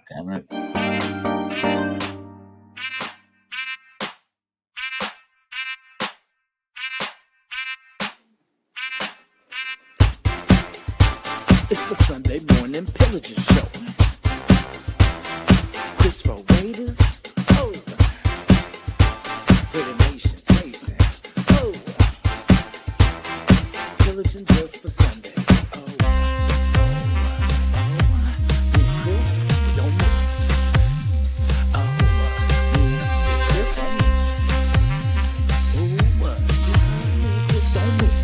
Damn it. It's the Sunday morning pillaging show. Chris for Raiders. Oh. Raider Nation, Jasin. Oh. Pillaging just for Sundays. Oh. Me and Chris, we don't miss. Oh. Me and Chris don't miss. Oh. Me and Chris don't miss.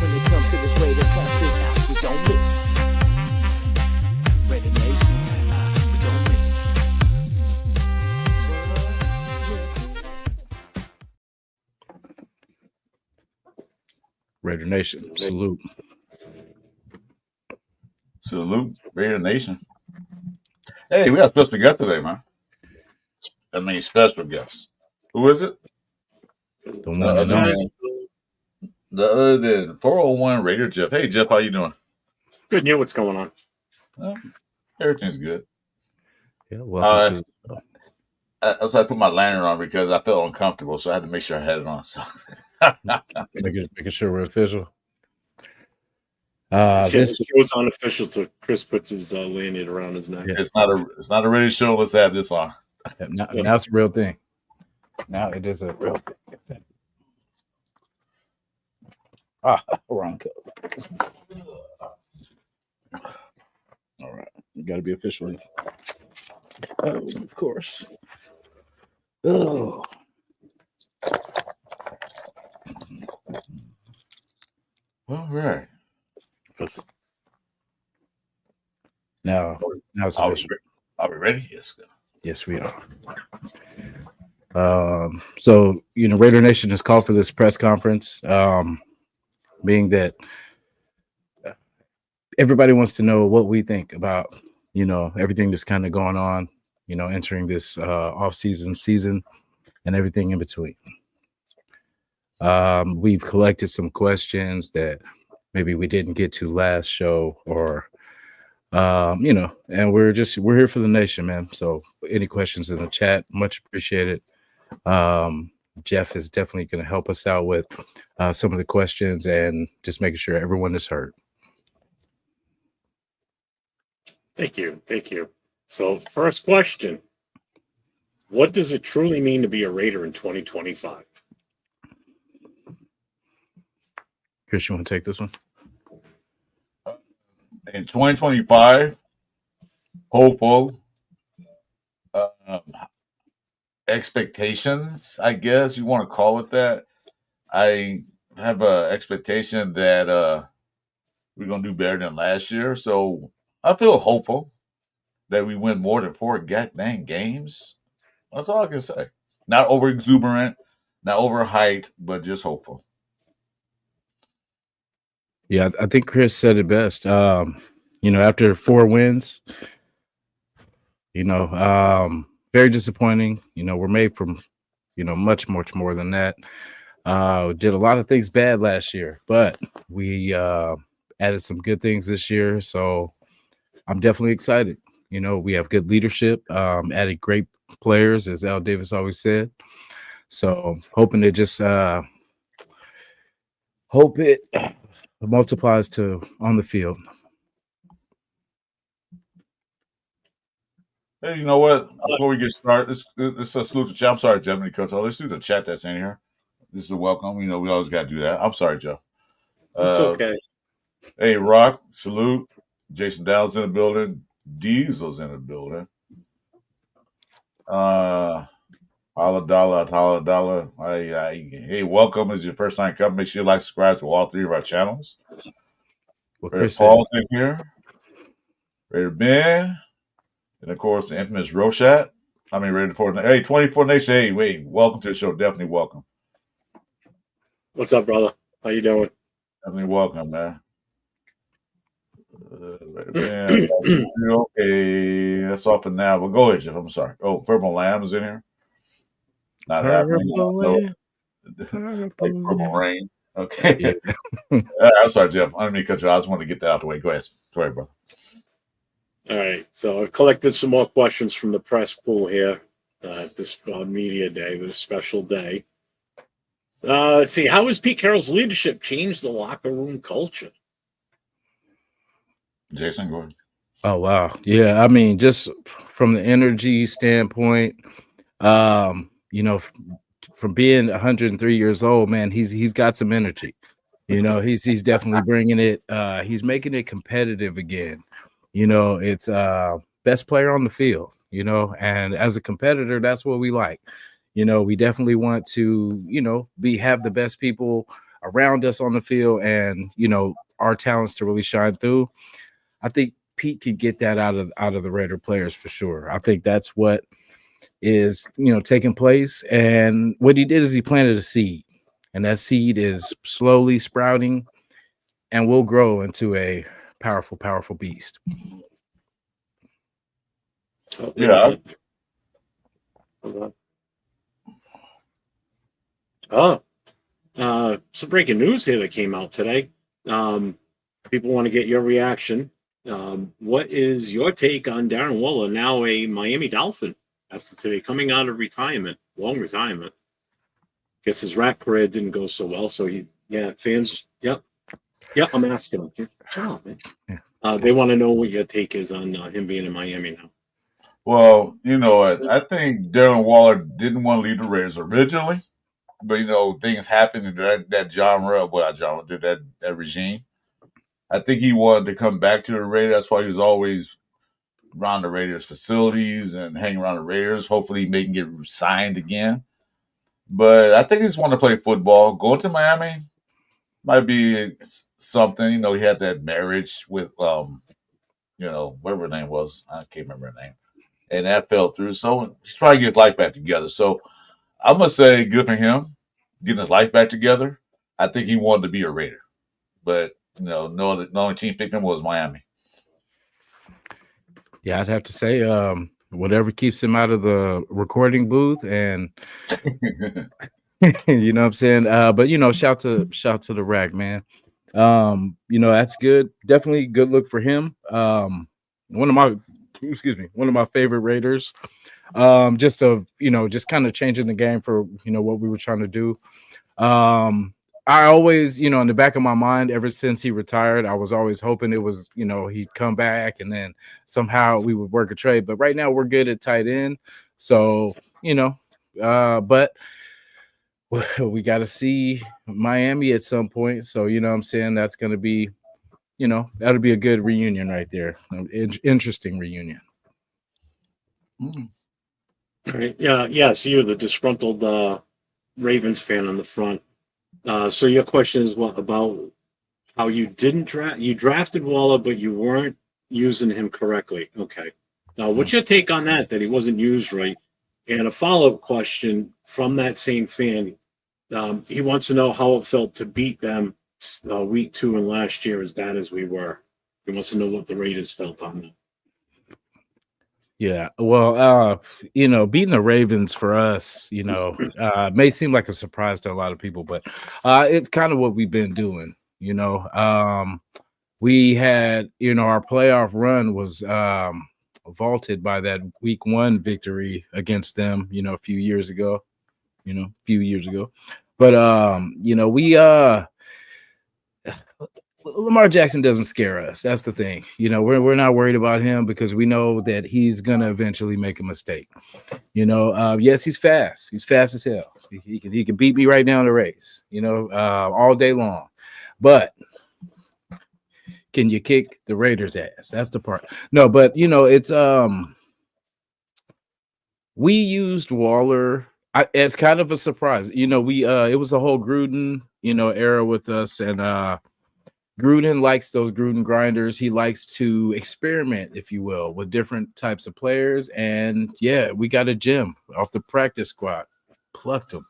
When it comes to this Raider classic out. We don't miss. Raider Nation, we don't miss. Raider Nation, salute. Salute, Raider Nation. Hey, we got a special guest today, man. Special guest. Who is it? The one and only. The other than 401 Raider Jeff. Hey, Jeff, how you doing? Good. You know what's going on? Everything's good. Yeah, welcome to. I put my lantern on because I felt uncomfortable, so I had to make sure I had it on. So making sure we're official. This show's unofficial till Chris puts his lanyard around his neck. Yeah. It's not a ready show. Let's have this on. Now it's a real thing. Now it is a real thing. Wrong color. All right, you got to be official. Of course. Oh. All right. Now it's official. Are we ready? Yes. Yes, we are. So Raider Nation has called for this press conference. Being that everybody wants to know what we think about, everything that's kind of going on, entering this off-season season and everything in between. We've collected some questions that maybe we didn't get to last show or, and we're here for the nation, man. So any questions in the chat, much appreciated. Jeff is definitely going to help us out with some of the questions and just making sure everyone is heard. Thank you. So first question, what does it truly mean to be a Raider in 2025? Chris, you want to take this one? In 2025, hopeful. Expectations, I guess you want to call it that. I have an expectation that we're going to do better than last year. So I feel hopeful that we win more than 4 dang games. That's all I can say. Not over exuberant, not overhyped, but just hopeful. Yeah, I think Chris said it best. After 4 wins, very disappointing. We're made from, much more than that. Did a lot of things bad last year, but we added some good things this year. So I'm definitely excited. We have good leadership, added great players, as Al Davis always said. So hoping to just hope it multiplies to on the field. Hey, you know what? Before we get started, let's salute the chat. I'm sorry, Jeff, Coach. Let's do the chat that's in here. This is a welcome. We always got to do that. I'm sorry, Jeff. It's okay. Hey, Rock, salute. Jason Dow's in the building. Diesel's in the building. Holla dollar. Hey, welcome. Is your first time coming? Make sure you like, subscribe to all 3 of our channels. Chris Paul's in here. Raider Ben. And of course, the infamous Roshat. Ready for it. Hey, 24 Nation. Hey, wait. Welcome to the show. Definitely welcome. What's up, brother? How you doing? Definitely welcome, man. Okay, that's all for now. But go ahead, Jeff. I'm sorry. Oh, Purple Lamb is in here. Not happening. Purple Rain. Okay. I'm sorry, Jeff. I didn't mean to cut you off. I just wanted to get that out of the way. Go ahead. Sorry, brother. All right. So I've collected some more questions from the press pool here at this media day, this special day. Let's see. How has Pete Carroll's leadership changed the locker room culture? Jason, go ahead. Oh wow. Yeah, I mean, just from the energy standpoint, from being 103 years old, man, he's got some energy. He's definitely bringing it. He's making it competitive again. It's best player on the field. And as a competitor, that's what we like. We definitely want to, have the best people around us on the field, and our talents to really shine through. I think Pete could get that out of the Raider players for sure. I think that's what is taking place. And what he did is he planted a seed, and that seed is slowly sprouting and will grow into a powerful, powerful beast. Yeah. Some breaking news here that came out today. People want to get your reaction. What is your take on Darren Waller, now a Miami Dolphin, after today, coming out of retirement, long retirement? Guess his rap career didn't go so well, so fans, yep, I'm asking him. Shut up, man. Yeah. They want to know what your take is on him being in Miami now. Well, you know what? I think Darren Waller didn't want to leave the Raiders originally, but things happened in that genre, that regime. I think he wanted to come back to the Raiders. That's why he was always around the Raiders facilities and hanging around the Raiders. Hopefully, he can get signed again. But I think he just wanted to play football. Going to Miami might be something. He had that marriage with, whatever her name was. I can't remember her name. And that fell through. So he's trying to get his life back together. So I'm going to say good for him getting his life back together. I think he wanted to be a Raider. But, no only team picked him was Miami. Yeah, I'd have to say whatever keeps him out of the recording booth, and you know what I'm saying? But shout to the Rack, man. That's good. Definitely good look for him. One of my favorite Raiders. Just kind of changing the game for what we were trying to do. I always, in the back of my mind, ever since he retired, I was always hoping it was, he'd come back and then somehow we would work a trade. But right now we're good at tight end. So, but we got to see Miami at some point. So, what I'm saying? That's going to be, that'll be a good reunion right there. Interesting reunion. All right. Yeah. So you're the disgruntled Ravens fan on the front. So your question is what about how you drafted Waller, but you weren't using him correctly. Okay. Now, what's your take on that he wasn't used right? And a follow-up question from that same fan. He wants to know how it felt to beat them week 2 and last year as bad as we were. He wants to know what the Raiders felt on that. Yeah, well, beating the Ravens for us, may seem like a surprise to a lot of people, but it's kind of what we've been doing. We had, our playoff run was vaulted by that week 1 victory against them, a few years ago. But we Lamar Jackson doesn't scare us. That's the thing. We're not worried about him because we know that he's gonna eventually make a mistake. Yes, he's fast. He's fast as hell. He can beat me right now in the race. All day long. But can you kick the Raiders' ass? That's the part. No, but it's we used Waller. It's kind of a surprise. It was the whole Gruden era with us, and Gruden likes those Gruden grinders. He likes to experiment, if you will, with different types of players. And yeah, we got a gem off the practice squad, plucked him,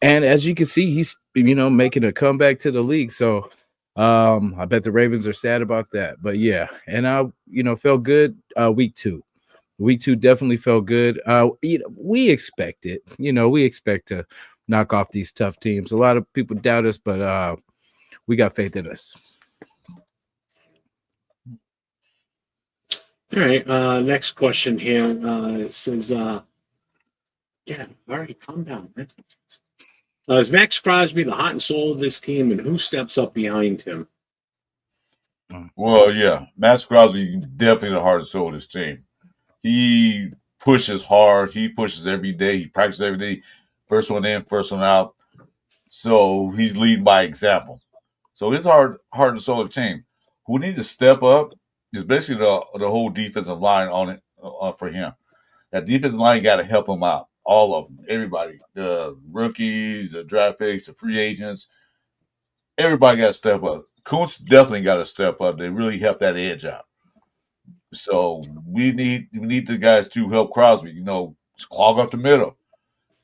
and as you can see, he's, making a comeback to the league. So I bet the Ravens are sad about that, but yeah. And I, felt good week 2. Week 2 definitely felt good. We expect it, we expect to knock off these tough teams. A lot of people doubt us, but we got faith in us. All right. Next question here. It says, yeah, all right, calm down, man. Is Max Crosby the heart and soul of this team, and who steps up behind him? Well, yeah, Max Crosby definitely the heart and soul of this team. He pushes hard. He pushes every day. He practices every day. First one in, first one out. So he's leading by example. So his heart and soul of the team. Who needs to step up is basically the whole defensive line on it for him. That defensive line got to help him out. All of them, everybody, the rookies, the draft picks, the free agents, everybody got to step up. Kuntz definitely got to step up. They really help that edge out. So we need the guys to help Crosby. Clog up the middle,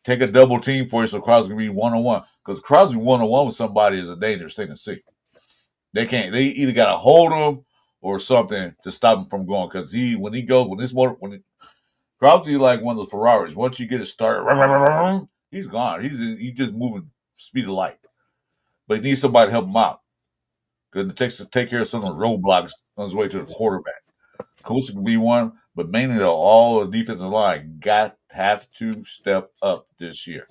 take a double team for you so Crosby can be 1-on-1. Because Crosby 1-on-1 with somebody is a dangerous thing to see. They can't. They either got to hold him or something to stop him from going. Because Crosby like one of those Ferraris. Once you get it started, he's gone. He's just moving speed of light. But he needs somebody to help him out. Because it takes to take care of some of the roadblocks on his way to the quarterback. Coach can be one, but mainly though, all the defensive line have to step up this year.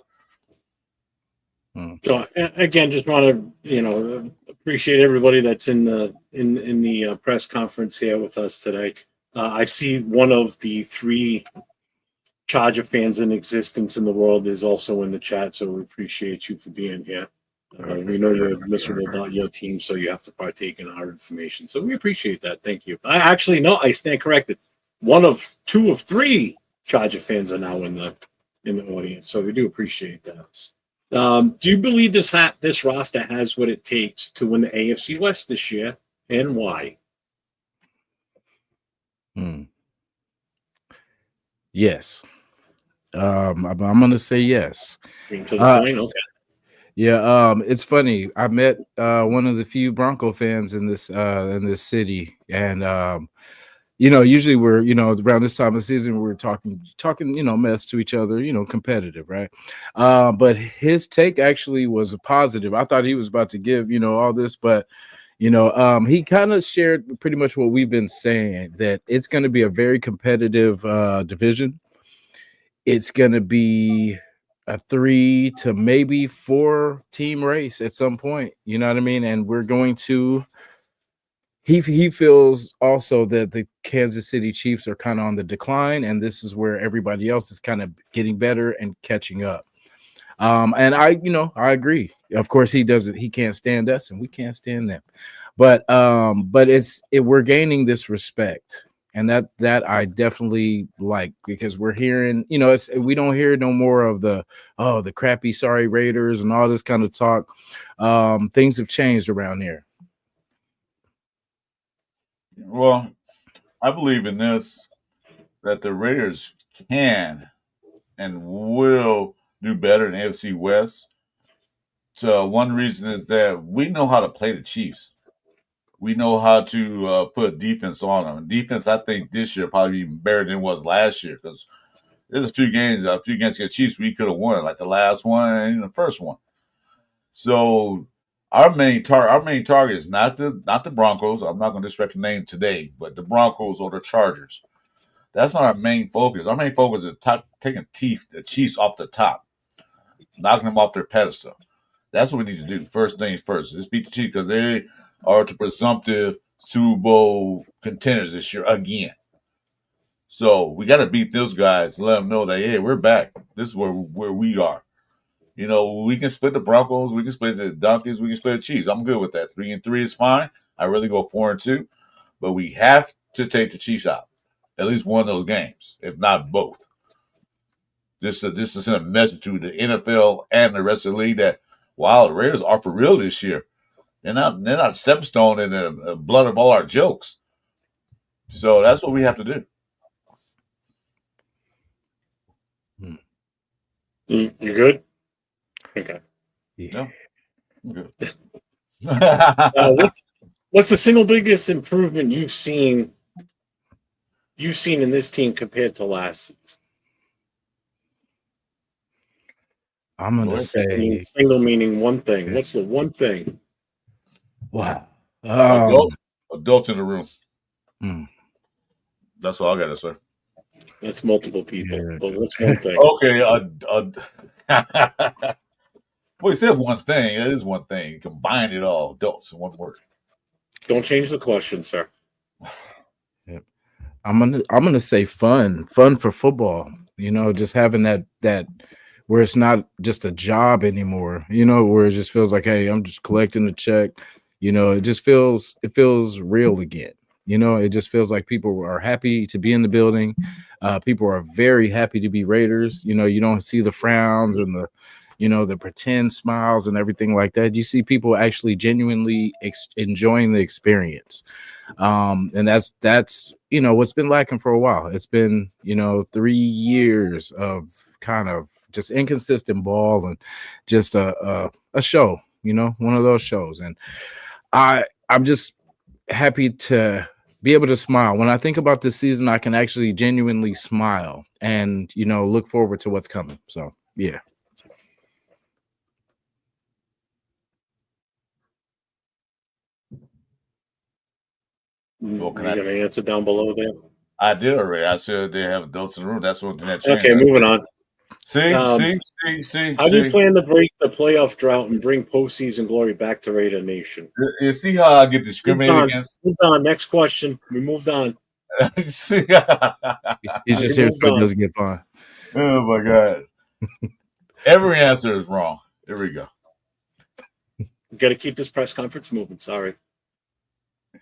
So again, just want to appreciate everybody that's in the press conference here with us today. I see one of the 3 Charger fans in existence in the world is also in the chat, so we appreciate you for being here. We know you're miserable about your team, so you have to partake in our information. So we appreciate that. Thank you. I stand corrected. 1 of 2 of 3 Charger fans are now in the audience, so we do appreciate that. Do you believe this roster has what it takes to win the AFC West this year, and why? Yes. I'm going to say yes. To the point, okay. Yeah, it's funny. I met one of the few Bronco fans in this city, and usually we're around this time of season we're talking mess to each other, competitive, right? But his take actually was a positive. I thought he was about to give all this, but he kind of shared pretty much what we've been saying, that it's going to be a very competitive division. It's going to be a 3 to maybe 4 team race at some point. You know what I mean? And we're going to. He feels also that the Kansas City Chiefs are kind of on the decline, and this is where everybody else is kind of getting better and catching up. And I agree. Of course, he can't stand us, and we can't stand them. But we're gaining this respect. And that I definitely like, because we're hearing, we don't hear no more of the crappy, sorry Raiders and all this kind of talk. Things have changed around here. Well, I believe in this, that the Raiders can and will do better in AFC West. So one reason is that we know how to play the Chiefs. We know how to put defense on them. Defense, I think, this year probably even better than it was last year, because there's a few games against the Chiefs we could have won, like the last one and the first one. So our main target is not the Broncos. I'm not going to disrespect the name today, but the Broncos or the Chargers. That's not our main focus. Our main focus is taking the Chiefs off the top, knocking them off their pedestal. That's what we need to do. First things first. Let's beat the Chiefs, because they are the presumptive Super Bowl contenders this year again. So we got to beat those guys and let them know that, hey, we're back. This is where we are. We can split the Broncos, we can split the Donkeys, we can split the Chiefs. I'm good with that. 3-3 is fine. I really go 4-2, but we have to take the Chiefs out. At least one of those games, if not both. This is a message to the NFL and the rest of the league that, wow, the Raiders are for real this year. They're not a stepping stone in the blood of all our jokes. So that's what we have to do. You good? Okay. Yeah. I'm good. What's the single biggest improvement you've seen in this team compared to last season? I'm going to say single meaning one thing. What's the one thing? Wow. Adults in the room. That's all I gotta say. That's multiple people. Yeah. But what's one thing? Okay. Well, he said one thing. It is one thing. Combine it all. Adults in one word. Don't change the question, sir. I'm gonna say fun for football. You know, just having that where it's not just a job anymore. You know, where it just feels like, hey, I'm just collecting a check. You know, it feels real again. You know, it just feels like people are happy to be in the building. People are very happy to be Raiders. You know, you don't see the frowns and the pretend smiles and everything like that. You see people actually genuinely enjoying the experience. And that's what's been lacking for a while. It's been 3 years of kind of just inconsistent ball and just a show, one of those shows. And I'm just happy to be able to smile. When I think about this season, I can actually genuinely smile and look forward to what's coming. So yeah. Well, can I get an answer down below there? I did already. I said they have adults in the room. That's one thing that changed. Okay, moving on. See. How do you plan to break the playoff drought and bring postseason glory back to Raider Nation? You see how I get discriminated against? Moved on. Next question. We moved on. See? He's just here so it doesn't get fun. Oh my God. Every answer is wrong. Here we go. Got to keep this press conference moving. Sorry.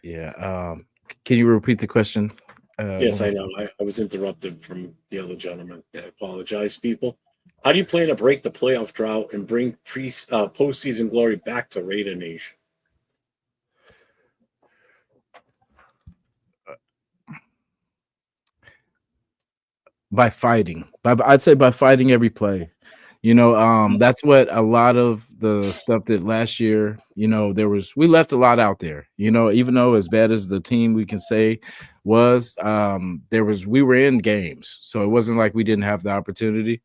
Yeah. Can you repeat the question? Yes, I know. I was interrupted from the other gentleman. I apologize, people. How do you plan to break the playoff drought and bring postseason glory back to Raider Nation? By fighting. I'd say by fighting every play. That's what a lot of the stuff that last year, we left a lot out there, even though as bad as the team we can say was, we were in games. So it wasn't like we didn't have the opportunity.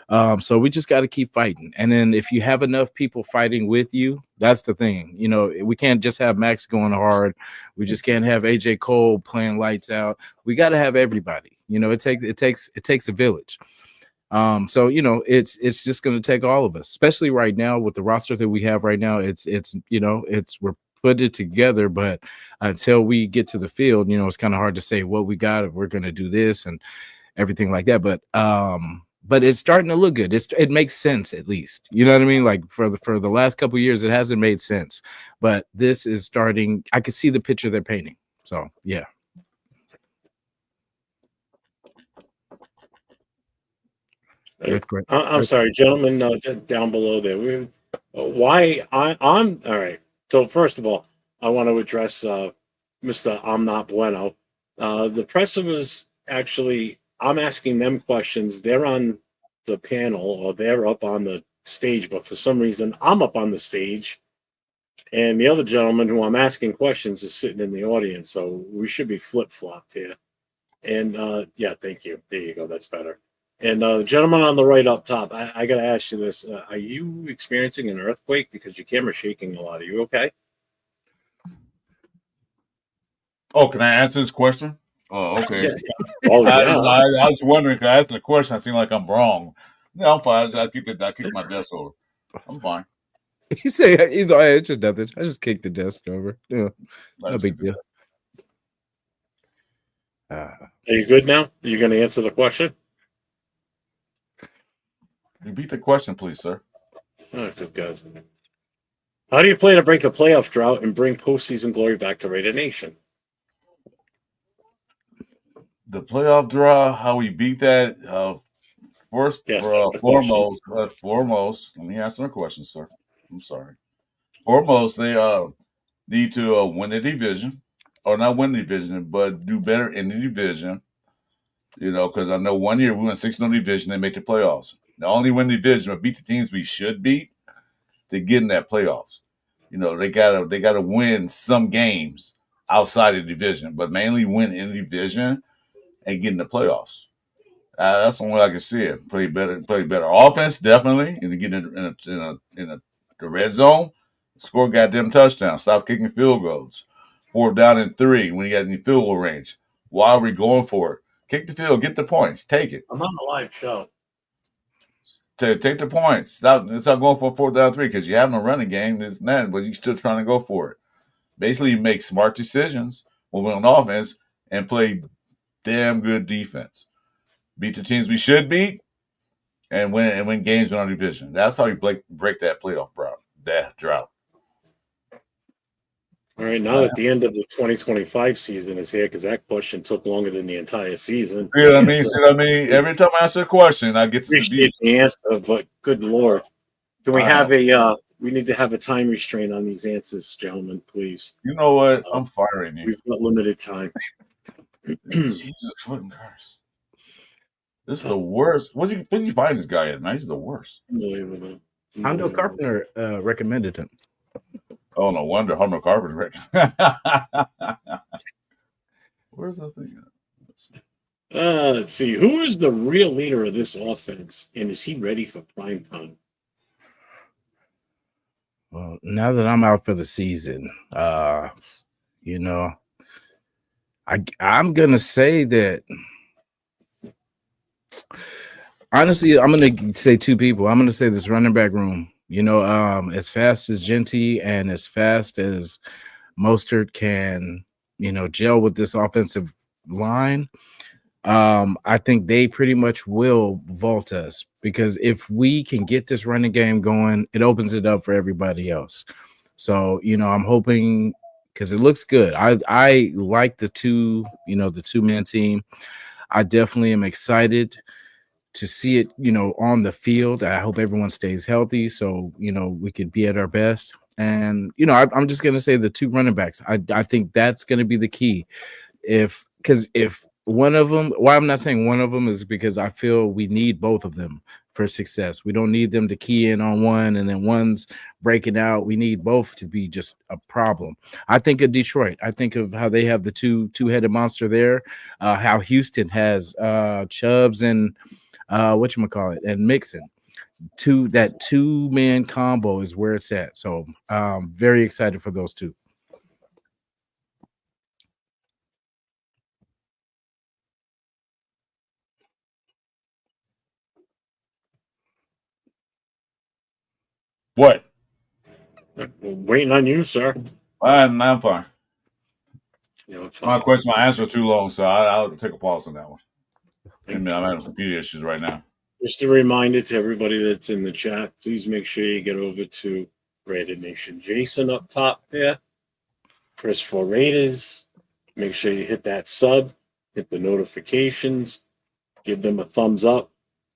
So we just got to keep fighting. And then if you have enough people fighting with you, that's the thing. We can't just have Max going hard. We just can't have AJ Cole playing lights out. We got to have everybody. It takes a village. So it's just going to take all of us, especially right now with the roster that we have right now. We're put it together, but until we get to the field, it's kind of hard to say what we got. If we're going to do this and everything like that, but it's starting to look good. It makes sense, at least. You know what I mean? Like for the last couple of years, it hasn't made sense, but this is starting. I can see the picture they're painting. So yeah. I'm sorry, gentlemen, down below there. I'm all right. So first of all, I want to address Mr. I'm Not Bueno. The press was actually, I'm asking them questions. They're on the panel or they're up on the stage, but for some reason I'm up on the stage, and the other gentleman who I'm asking questions is sitting in the audience. So we should be flip-flopped here. And yeah, thank you. There you go. That's better. And the gentleman on the right up top, I got to ask you this. Are you experiencing an earthquake? Because your camera's shaking a lot. Are you okay? Oh, can I answer this question? Oh, okay. Yeah. Oh, yeah. I was wondering, because I asked the question, I seem like I'm wrong. No, I'm fine. I kicked my desk over. I'm fine. He said, it's just nothing. I just kicked the desk over. Yeah, no big deal. Are you good now? Are you going to answer the question? Repeat the question, please, sir. Oh, good guys. How do you plan to break the playoff drought and bring postseason glory back to Raider Nation? The playoff draw, how we beat that. Foremost, let me answer the question, sir. I'm sorry. Foremost, they need to win the division, or not win the division, but do better in the division. Because I know one year we went 6-0 division, they make the playoffs. Not only win the division, but beat the teams we should beat to get in that playoffs. They gotta win some games outside the division, but mainly win in the division and get in the playoffs. That's the only way I can see it. Play better offense, definitely, and get in the red zone. Score goddamn touchdowns. Stop kicking field goals. 4th down and 3 when you got any field goal range. Why are we going for it? Kick the field, get the points, take it. I'm on a live show. Take the points. Stop going for 4th down 3 because you have no running game. It's not, but you're still trying to go for it. Basically, you make smart decisions when we're on offense and play damn good defense. Beat the teams we should beat and win games in our division. That's how you break that playoff drought. All right, now that the end of the 2025 season is here, because that question took longer than the entire season. See what I mean? See what I mean? Every time I answer a question, I get to Appreciate the answer, but good Lord. Can we have we need to have a time restraint on these answers, gentlemen, please. You know what? I'm firing you. We've got limited time. Jesus fucking Christ. This is the worst. What did you find this guy at, man? He's the worst. Unbelievable. Hondo Carpenter recommended him. Oh, no wonder Hondo Carpenter. Where's the thing? Let's see. Who is the real leader of this offense, and is he ready for prime time? Well, now that I'm out for the season, you know, I'm gonna say that. Honestly, I'm gonna say two people. I'm gonna say this running back room. You know, as fast as Genty and as fast as Mostert can, you know, gel with this offensive line, I think they pretty much will vault us, because if we can get this running game going, it opens it up for everybody else. So, you know, I'm hoping, because it looks good. I like the two-man team. I definitely am excited to see it, you know, on the field. I hope everyone stays healthy so, you know, we could be at our best. And, you know, I'm just going to say the two running backs. I think that's going to be the key. Because if one of them, why I'm not saying one of them is because I feel we need both of them for success. We don't need them to key in on one and then one's breaking out. We need both to be just a problem. I think of Detroit. I think of how they have the two-headed monster there, how Houston has Chubbs and whatchamacallit and Mixon. That two-man combo is where it's at. So very excited for those two. What? We're waiting on you, sir. I'm fine. You know, it's My fine. question, my answer is too long, so I'll take a pause on that one. I'm having computer issues right now. Just a reminder to everybody that's in the chat, please make sure you get over to Raider Nation. Jason up top there, Chris for Raiders. Make sure you hit that sub, hit the notifications, give them a thumbs up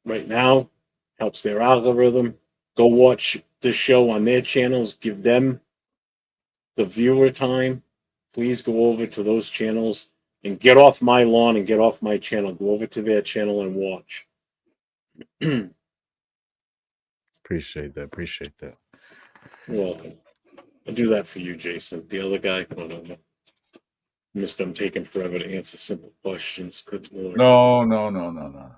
right now. Helps their algorithm. Go watch the show on their channels. Give them the viewer time. Please go over to those channels and get off my lawn and get off my channel. Go over to their channel and watch. Appreciate that. You're welcome. I'll do that for you, Jason. The other guy, whatever. Missed them taking forever to answer simple questions. Good Lord. No.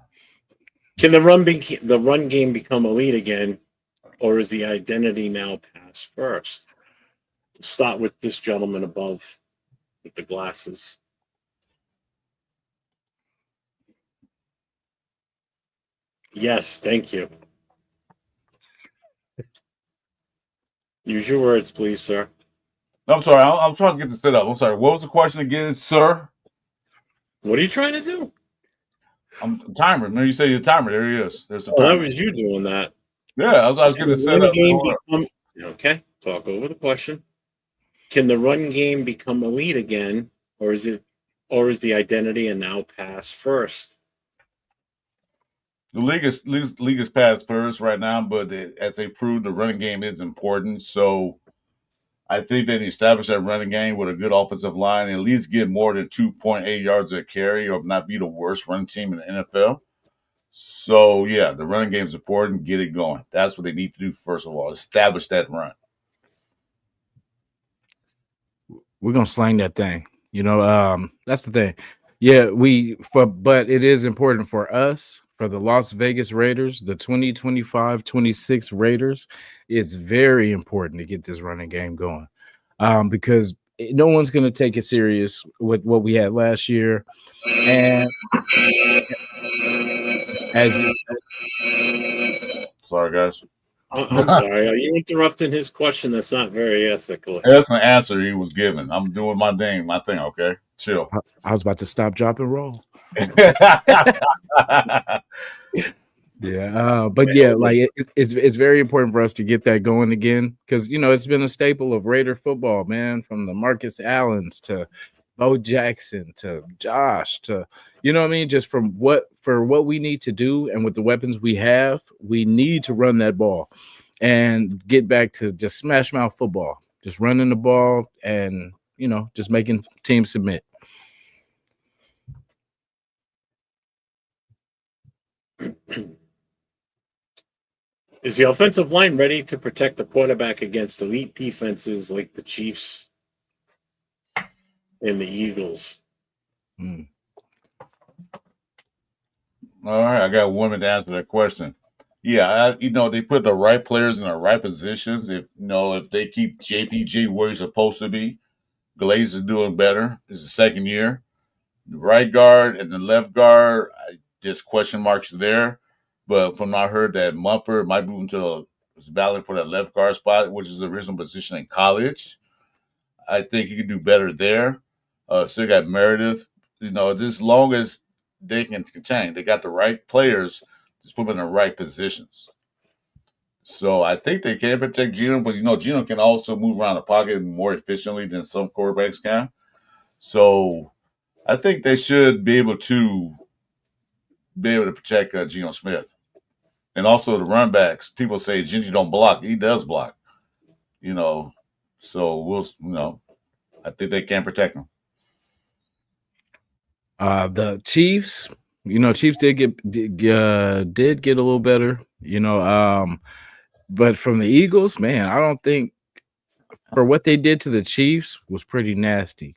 Can the run game become elite again, or is the identity now pass first? We'll start with this gentleman above with the glasses. Yes, thank you. Use your words, please, sir. I'm sorry. I'm trying to get this set up. I'm sorry. What was the question again, sir? What are you trying to do? I'm timer. Remember you say your timer. There he is. There's a Oh, timer. that was you doing that. Yeah, I was getting it set up. Okay, talk over the question. Can the run game become elite again, or is the identity and now pass first? The league is pass first right now, but as they proved, the running game is important. So I think they establish that running game with a good offensive line and at least get more than 2.8 yards a carry, or not be the worst running team in the NFL. So yeah, the running game is important. Get it going. That's what they need to do first of all. Establish that run. We're gonna slang that thing. You know, that's the thing. Yeah, but it is important for us, for the Las Vegas Raiders, the 2025-26 Raiders. It's very important to get this running game going. Because no one's going to take it serious with what we had last year. And as you Sorry, guys. I'm sorry. Are you interrupting his question? That's not very ethical. That's an answer he was given. I'm doing my thing. Okay, chill. I was about to stop, drop, and roll. Yeah, but yeah, like it's very important for us to get that going again because it's been a staple of Raider football, man. From the Marcus Allens to Bo Jackson to Josh to what I mean. Just from what we need to do and with the weapons we have, we need to run that ball and get back to just smash mouth football, just running the ball and just making teams submit. Is the offensive line ready to protect the quarterback against elite defenses like the Chiefs and the Eagles? All right, I got one minute to answer that question. Yeah, they put the right players in the right positions. If they keep JPG where he's supposed to be, Glaze is doing better. It's the second year. The right guard and the left guard, just question marks there. But from what I heard that Mumford might move into battling for that left guard spot, which is the original position in college. I think he could do better there. Still got Meredith. As long as they can change, they got the right players, just put them in the right positions. So I think they can protect Geno, but Geno can also move around the pocket more efficiently than some quarterbacks can. So I think they should be able to protect Geno Smith. And also the run backs, people say Gingy don't block. He does block. So I think they can protect him. The Chiefs, Chiefs did get a little better, but from the Eagles, man, I don't think for what they did to the Chiefs was pretty nasty.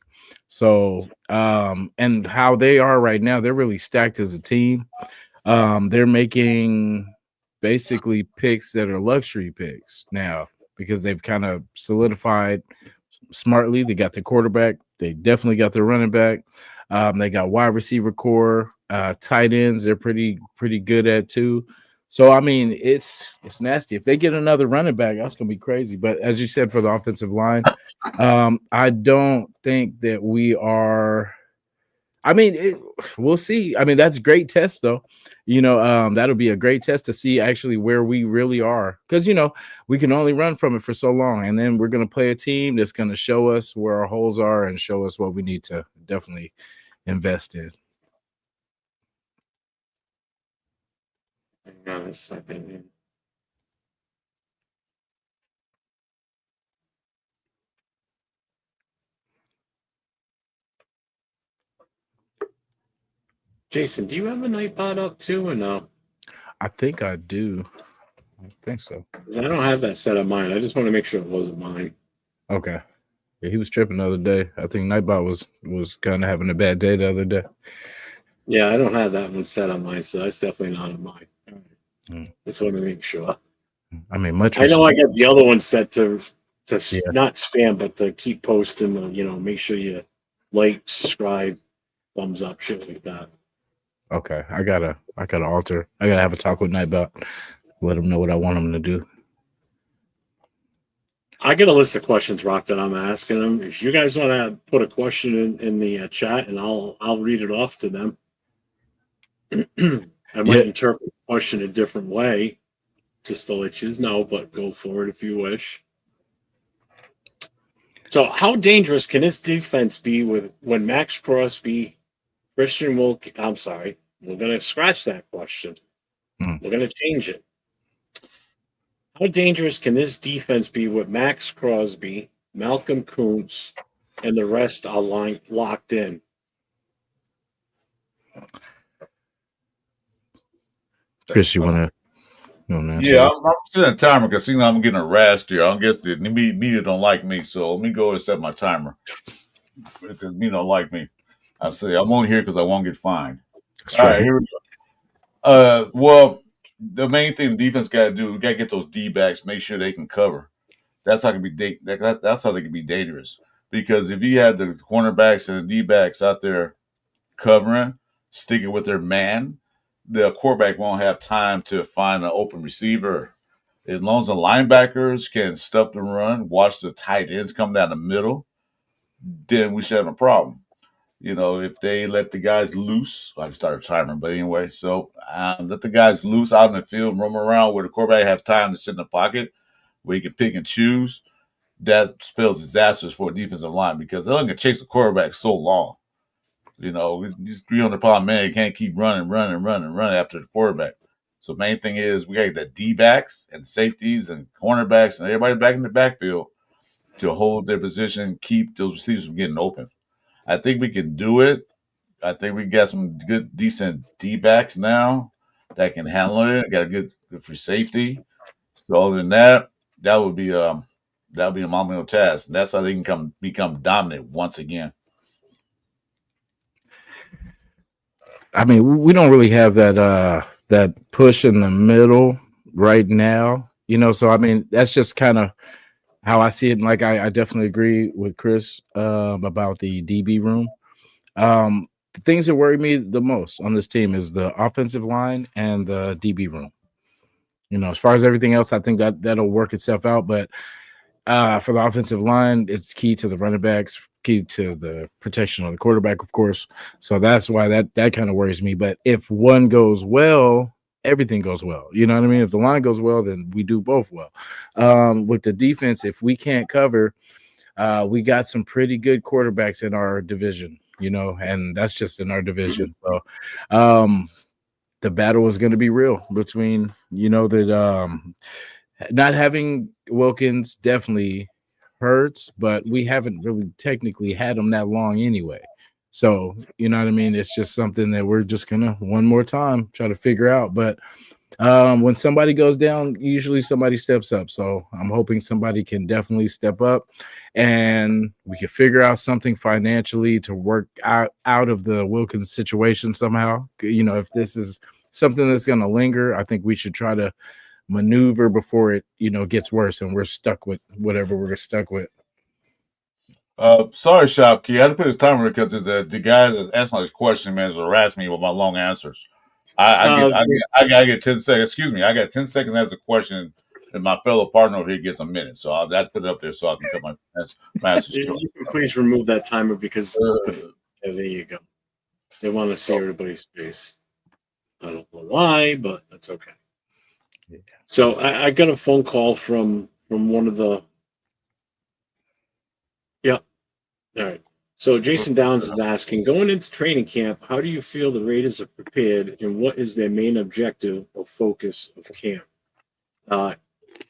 So, and how they are right now, they're really stacked as a team. They're making basically picks that are luxury picks now because they've kind of solidified smartly. They got the quarterback. They definitely got the running back. They got wide receiver core, tight ends. They're pretty good at too. So I mean, it's nasty. If they get another running back, that's gonna be crazy. But as you said, for the offensive line, I don't think that we are. I mean, we'll see. I mean, that's a great test, though. That'll be a great test to see actually where we really are. Because, we can only run from it for so long. And then we're going to play a team that's going to show us where our holes are and show us what we need to definitely invest in. Hang on a second. Jason, do you have a Nightbot up too or no? I think I do. I think so. 'Cause I don't have that set of mine. I just want to make sure it wasn't mine. Okay. Yeah, he was tripping the other day. I think Nightbot was kind of having a bad day the other day. Yeah, I don't have that one set on mine, so that's definitely not on mine. All right. Just want to make sure. I mean, I know I got the other one set to Yeah. not spam, but to keep posting. Make sure you like, subscribe, thumbs up, shit like that. Okay, I gotta alter. I gotta have a talk with Nightbot. Let him know what I want him to do. I get a list of questions, Rock, that I'm asking them. If you guys want to put a question in the chat, and I'll read it off to them. I might interpret the question a different way, just to let you know. But go for it if you wish. So, how dangerous can this defense be when Max Crosby, Christian Wilk? I'm sorry, we're going to scratch that question. We're going to change it. How dangerous can this defense be with Max Crosby, Malcolm Kuntz, and the rest are locked in? Chris, you want to answer? Yeah, I'm setting a timer because I'm getting harassed here. I guess the media don't like me, so let me go and set my timer. Because media don't like me. I say I'm only here because I won't get fined. That's All right. right, here we go. Well, the main thing the defense got to do, we got to get those D-backs, make sure they can cover. That's how they can be dangerous. because if you had the cornerbacks and the D backs out there covering, sticking with their man, the quarterback won't have time to find an open receiver. As long as the linebackers can stuff the run, watch the tight ends come down the middle, then we should have a problem. If they let the guys loose, I started timing, but anyway, so let the guys loose out in the field, roam around where the quarterback has time to sit in the pocket, where he can pick and choose. That spells disasters for a defensive line because they're going to chase the quarterback so long. These 300-pound man, you can't keep running after the quarterback. So main thing is we got the D-backs and safeties and cornerbacks and everybody back in the backfield to hold their position, keep those receivers from getting open. I think we can do it. I think we got some good, decent D-backs now that can handle it. Got a good for safety. So other than that, that would be a monumental task. And that's how they can become dominant once again. I mean, we don't really have that push in the middle right now, So I mean, that's just kind of how I see it. And like I definitely agree with Chris about the DB room. The things that worry me the most on this team is the offensive line and the DB room. As far as everything else, I think that'll work itself out. But for the offensive line, it's key to the running backs, key to the protection of the quarterback, of course. So that's why that kind of worries me. But if one goes well, everything goes well. You know what I mean? If the line goes well, then we do both well. With the defense, if we can't cover, we got some pretty good quarterbacks in our division, and that's just in our division. So the battle is going to be real between, that not having Wilkins definitely hurts, but we haven't really technically had him that long anyway. So, you know what I mean? It's just something that we're just going to one more time try to figure out. But when somebody goes down, usually somebody steps up. So I'm hoping somebody can definitely step up and we can figure out something financially to work out of the Wilkins situation somehow. If this is something that's going to linger, I think we should try to maneuver before it, gets worse and we're stuck with whatever we're stuck with. Sorry, Shopkey. I had to put this timer because the guy that's answering this question, man, is harassing me with my long answers. I get 10 seconds. Excuse me. I got 10 seconds to answer a question, and my fellow partner over here gets a minute. So I'll have to put it up there so I can cut my answers short. You can please remove that timer because there you go. They want to see everybody's face. I don't know why, but that's okay. Yeah. So I got a phone call from one of the. Yeah. All right. So Jason Downs is asking, going into training camp, how do you feel the Raiders are prepared and what is their main objective or focus of camp?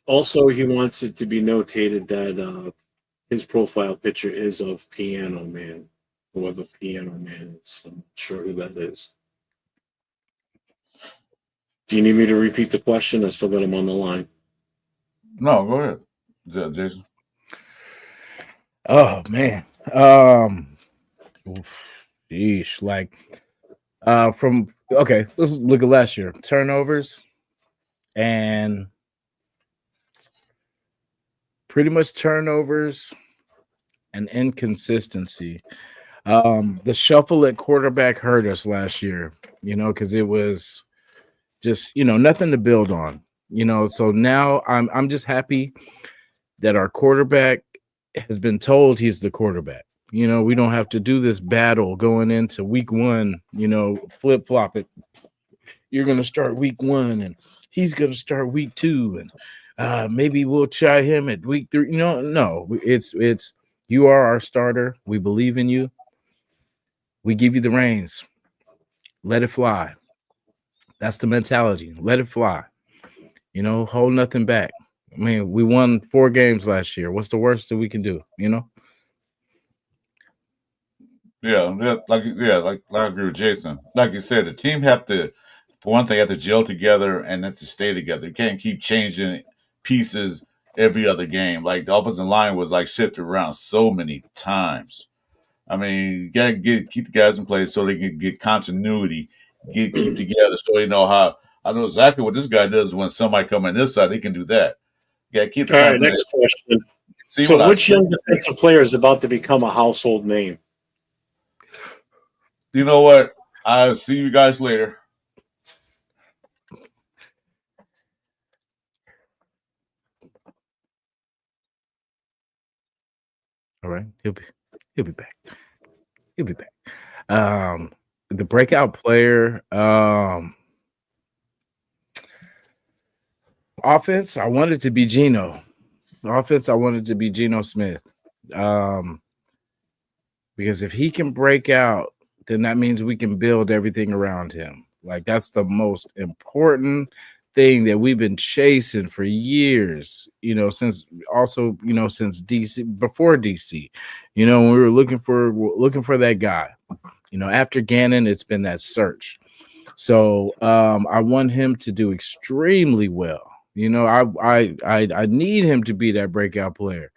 Also, he wants it to be notated that his profile picture is of Piano Man, whoever Piano Man is. I'm not sure who that is. Do you need me to repeat the question? I still got him on the line. No, go ahead, Jason. Oh man. Sheesh. Let's look at last year. Turnovers and pretty much turnovers and inconsistency. The shuffle at quarterback hurt us last year, because it was just, nothing to build on, so now I'm just happy that our quarterback has been told he's the quarterback. We don't have to do this battle going into week one, flip-flop it. You're going to start week one and he's going to start week two and maybe we'll try him at week three. No, it's you are our starter. We believe in you. We give you the reins. Let it fly. That's the mentality. Let it fly. Hold nothing back. I mean, we won 4 games last year. What's the worst that we can do? Yeah, I agree with Jason. Like you said, the team have to, for one thing, have to gel together and have to stay together. You can't keep changing pieces every other game. Like the offensive line was shifted around so many times. I mean, you gotta keep the guys in place so they can get continuity, keep together, so they know how. I know exactly what this guy does when somebody come on this side. He can do that. Yeah, keep. All right, next question. See So what I which said? young defensive player is about to become a household name? You know what? I'll see you guys later. All right, he'll be back. He'll be back. The breakout player, offense, I wanted to be Geno. Offense, I wanted to be Geno Smith. Because if he can break out, then that means we can build everything around him. Like that's the most important thing that we've been chasing for years, since since DC, before DC, when we were looking for that guy, after Gannon, it's been that search. So I want him to do extremely well. I need him to be that breakout player.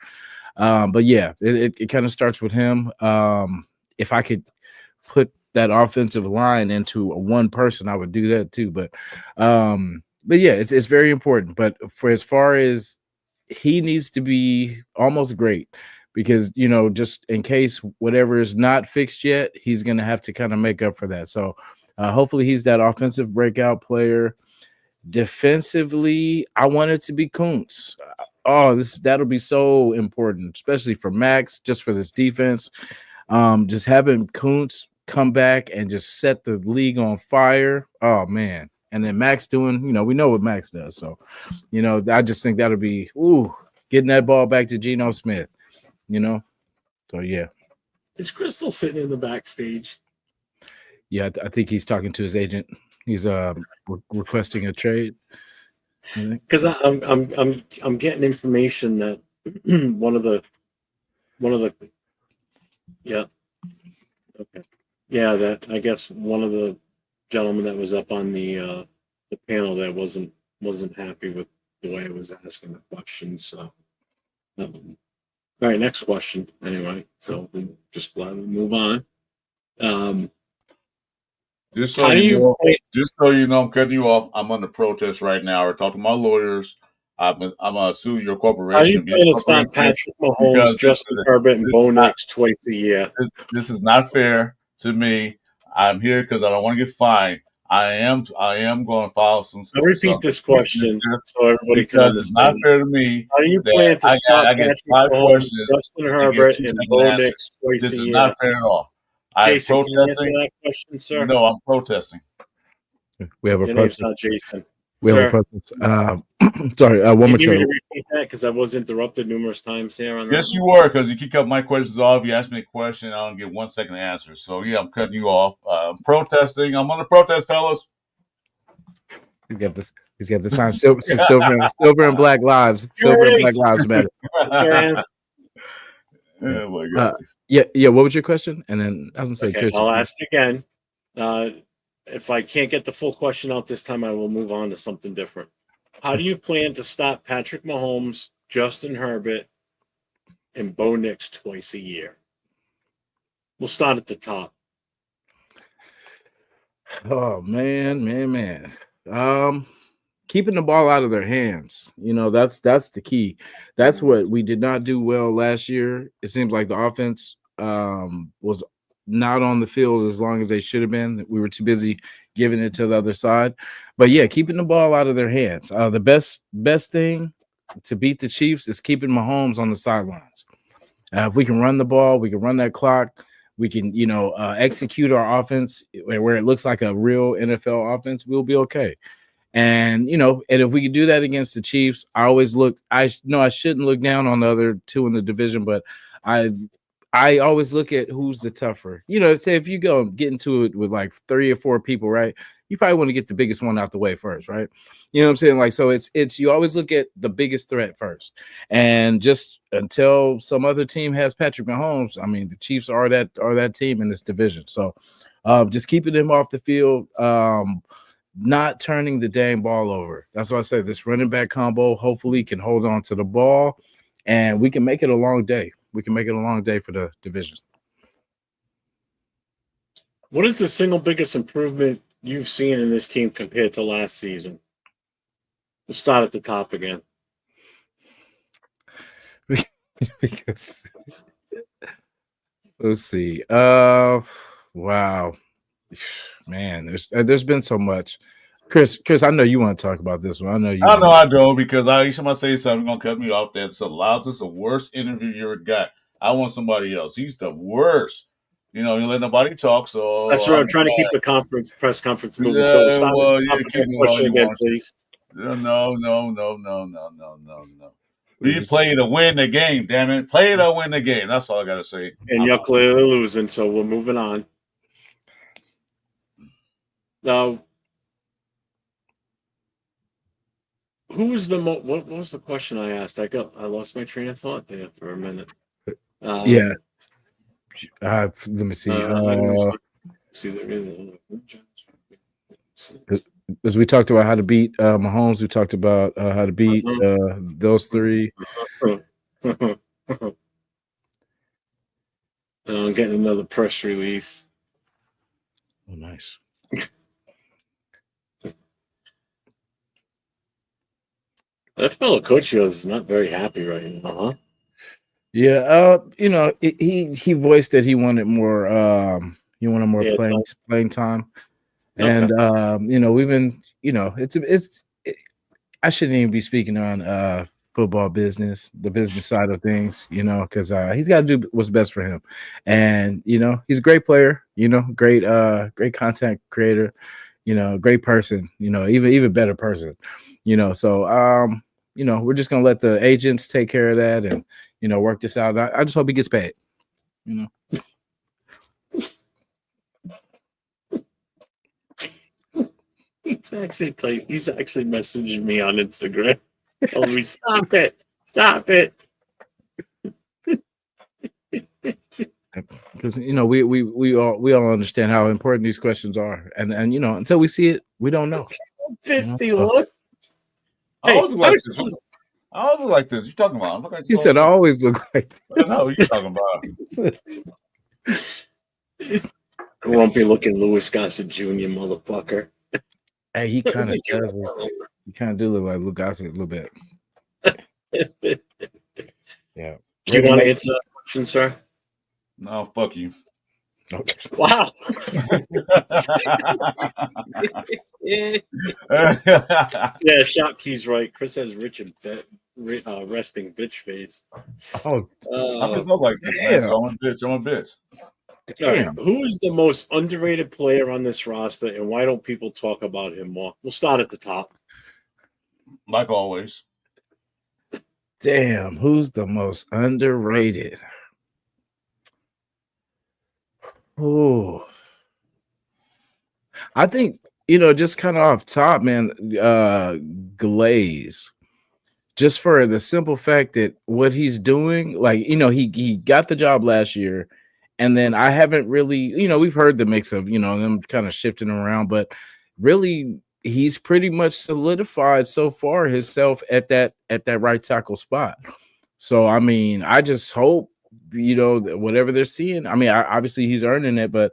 But yeah, it kind of starts with him. If I could put that offensive line into one person, I would do that too. But yeah, it's very important. But for as far as he needs to be almost great, because just in case whatever is not fixed yet, he's gonna have to kind of make up for that. So hopefully he's that offensive breakout player. Defensively, I want it to be Kuntz. Oh, that'll be so important, especially for Max, just for this defense. Just having Kuntz come back and just set the league on fire. Oh man. And then Max doing, we know what Max does. So, I just think that'll be getting that ball back to Geno Smith, So yeah. Is Crystal sitting in the backstage? Yeah, I think he's talking to his agent. He's requesting a trade. Because I'm getting information that one of the that I guess one of the gentlemen that was up on the panel that wasn't happy with the way I was asking the questions. So all right, next question. Anyway, so we'll just gladly move on. Just so you know, I'm cutting you off. I'm under protest right now. We're talking to my lawyers. I'm gonna sue your corporation. How do you plan to stop Patrick Mahomes, Justin Herbert, and Bo Nix twice a year? This is not fair to me. I'm here because I don't want to get fined. I am going to file some. I'll repeat this question so everybody can understand. It's not fair to me. How do you plan to stop Patrick Mahomes, Justin Herbert, and Bo Nix twice a year? This is not fair at all. Jason, can you answer that question, sir? No, I'm protesting. We have a Your name's not Jason. We have a protest. Sorry, one more time. Can you repeat that? Because I was interrupted numerous times here. Yes, you were, because you keep cutting my questions off. You ask me a question, I don't get 1 second to answer. So, yeah, I'm cutting you off. I'm protesting. I'm on the protest, fellas. He's got this. He's got the sign silver and black lives. Silver and black lives matter. Oh my God. Yeah. What was your question? And then I was gonna say, I'll ask again. If I can't get the full question out this time, I will move on to something different. How do you plan to stop Patrick Mahomes, Justin Herbert, and Bo Nix twice a year? We'll start at the top. Oh man. Keeping the ball out of their hands. That's the key. That's what we did not do well last year. It seems like the offense was not on the field as long as they should have been. We were too busy giving it to the other side. But yeah, keeping the ball out of their hands. The best thing to beat the Chiefs is keeping Mahomes on the sidelines. If we can run the ball, we can run that clock. We can, execute our offense where it looks like a real NFL offense. We'll be okay. And, and if we can do that against the Chiefs, I shouldn't look down on the other two in the division, but I always look at who's the tougher. Say if you go get into it with like 3 or 4 people, right? You probably want to get the biggest one out the way first, right? You know what I'm saying? Like, so it's you always look at the biggest threat first. And just until some other team has Patrick Mahomes, I mean, the Chiefs are that team in this division. So just keeping them off the field, not turning the dang ball over. That's why I say this running back combo hopefully can hold on to the ball, and we can make it a long day. We can make it a long day for the division. What is the single biggest improvement you've seen in this team compared to last season? We'll start at the top again. Because let's see. Wow, man. There's been so much. Chris, I know you want to talk about this one. I know you. I know I don't because each time I say something, you're gonna cut me off. That's a loud. This is the worst interview you ever got. I want somebody else. He's the worst. You know, you let nobody talk. So That's right. I'm trying to keep the press conference moving. So, yeah, Simon, well, yeah, keep moving all question you again, want please. to. No. We play to win the game. Damn it, play to win the game. That's all I gotta say. And you're clearly losing, so we're moving on. Now, who was the what was the question I asked? I lost my train of thought there for a minute. Yeah. Let me see. As we talked about how to beat Mahomes, we talked about how to beat those three. I'm getting another press release. Oh, nice. That fellow coach is not very happy right now, huh? Yeah, you know, he voiced that he wanted more playing time. And you know, we've been, you know, I shouldn't even be speaking on football business, the business side of things, you know, because he's got to do what's best for him. And you know, he's a great player, you know, great content creator, you know, great person, you know, even better person, you know. So you know, we're just gonna let the agents take care of that and, you know, work this out. I just hope he gets paid, you know. He's actually messaging me on Instagram. Telling me, stop it. Because, you know, we all understand how important these questions are, and you know, until we see it, we don't know. Fisty look. I always look like this. I always look like this. You talking about? Look like he said, "I always look like this." I know what you're talking about. Grumpy looking Louis Gossett Jr. motherfucker. Hey, he kind of does. He kind of do look like Lou Gossett a little bit. Yeah. Do you want to answer that question, sir? No, fuck you. Okay. Wow. Yeah, Shopkey's right. Chris has resting bitch face. Oh, I just look like this, man. So I'm a bitch. All right. Who is the most underrated player on this roster, and why don't people talk about him more? We'll start at the top. Like always. Damn, who's the most underrated? Oh, I think, you know, just kind of off top, man, Glaze. Just for the simple fact that what he's doing, like, you know, he got the job last year, and then I haven't really, you know, we've heard the mix of, you know, them kind of shifting around, but really he's pretty much solidified so far himself at that right tackle spot. So I mean, I just hope, you know, that whatever they're seeing, I mean, obviously he's earning it, but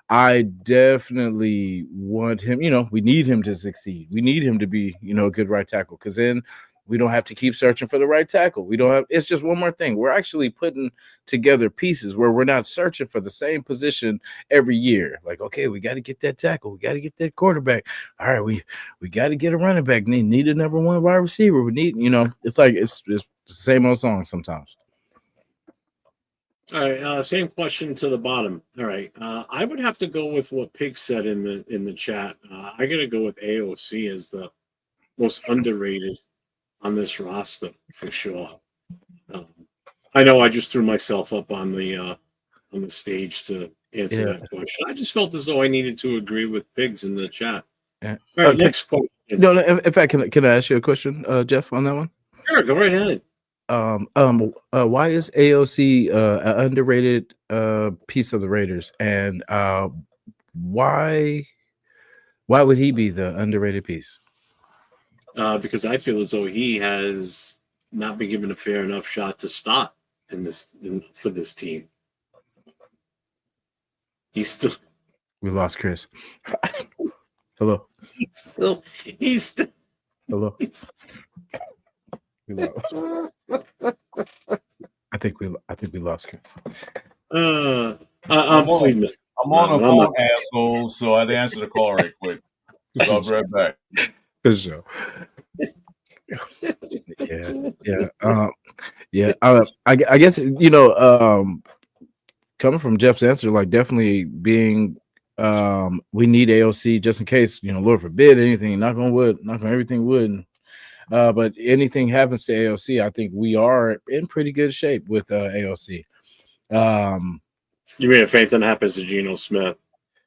I definitely want him, you know, we need him to succeed. We need him to be, you know, a good right tackle, because then we don't have to keep searching for the right tackle. We don't have, it's just one more thing. We're actually putting together pieces where we're not searching for the same position every year. Like, okay, we got to get that tackle. We got to get that quarterback. All right, we got to get a running back. Need a number one wide receiver. We need, you know, it's like, it's the same old song sometimes. All right, same question to the bottom. All right, I would have to go with what Pig said in the chat. I got to go with AOC as the most underrated on this roster for sure. I know I just threw myself up on the stage to answer that question. I just felt as though I needed to agree with Pigs in the chat. Yeah. All right, next question. No, in fact, can I ask you a question, Jeff, on that one? Sure, go right ahead. Why is AOC an underrated piece of the Raiders, and why would he be the underrated piece? Because I feel as though he has not been given a fair enough shot to start for this team. He's still. We lost Chris. Hello. He's still. Hello. We lost. think we lost Chris. I'm I'm on, pleading with. I'm on No, a I'm phone, not. asshole, so I had to answer the call right quick. So I'll be right back. For sure. Yeah. I guess coming from Jeff's answer, like definitely being we need AOC just in case, Lord forbid anything, knock on wood, knock on everything wood. But anything happens to AOC, I think we are in pretty good shape with AOC. You mean if anything happens to Geno Smith,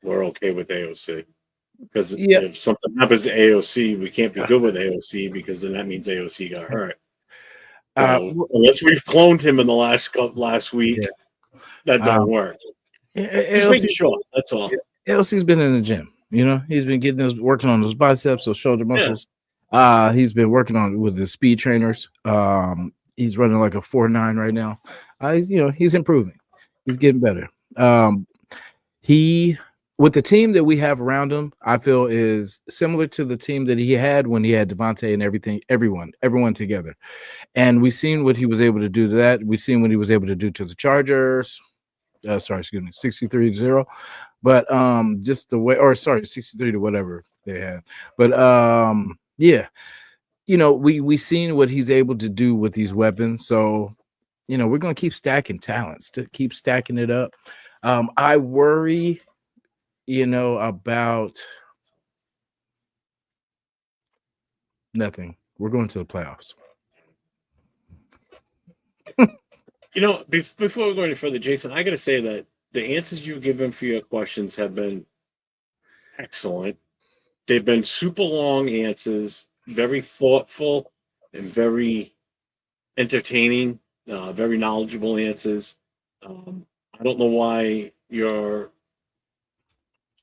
we're okay with AOC? Because if something happens to AOC, we can't be good with AOC because then that means AOC got hurt. So, unless we've cloned him in the last week, that don't work. Just making sure. That's all. AOC's been in the gym. He's been working on those biceps, those shoulder muscles. He's been working on with the speed trainers. He's running like a 4.9 right now. He's improving. He's getting better. He with the team that we have around him, I feel is similar to the team that he had when he had Devontae and everyone together. And we've seen what he was able to do to that. We've seen what he was able to do to the Chargers. 63-0. But just the way, 63 to whatever they had. But we seen what he's able to do with these weapons. So, we're gonna keep stacking talents to keep stacking it up. I worry, about nothing. We're going to the playoffs. Before we go any further, Jason, I got to say that the answers you've given for your questions have been excellent. They've been super long answers, very thoughtful and very entertaining, very knowledgeable answers. I don't know why your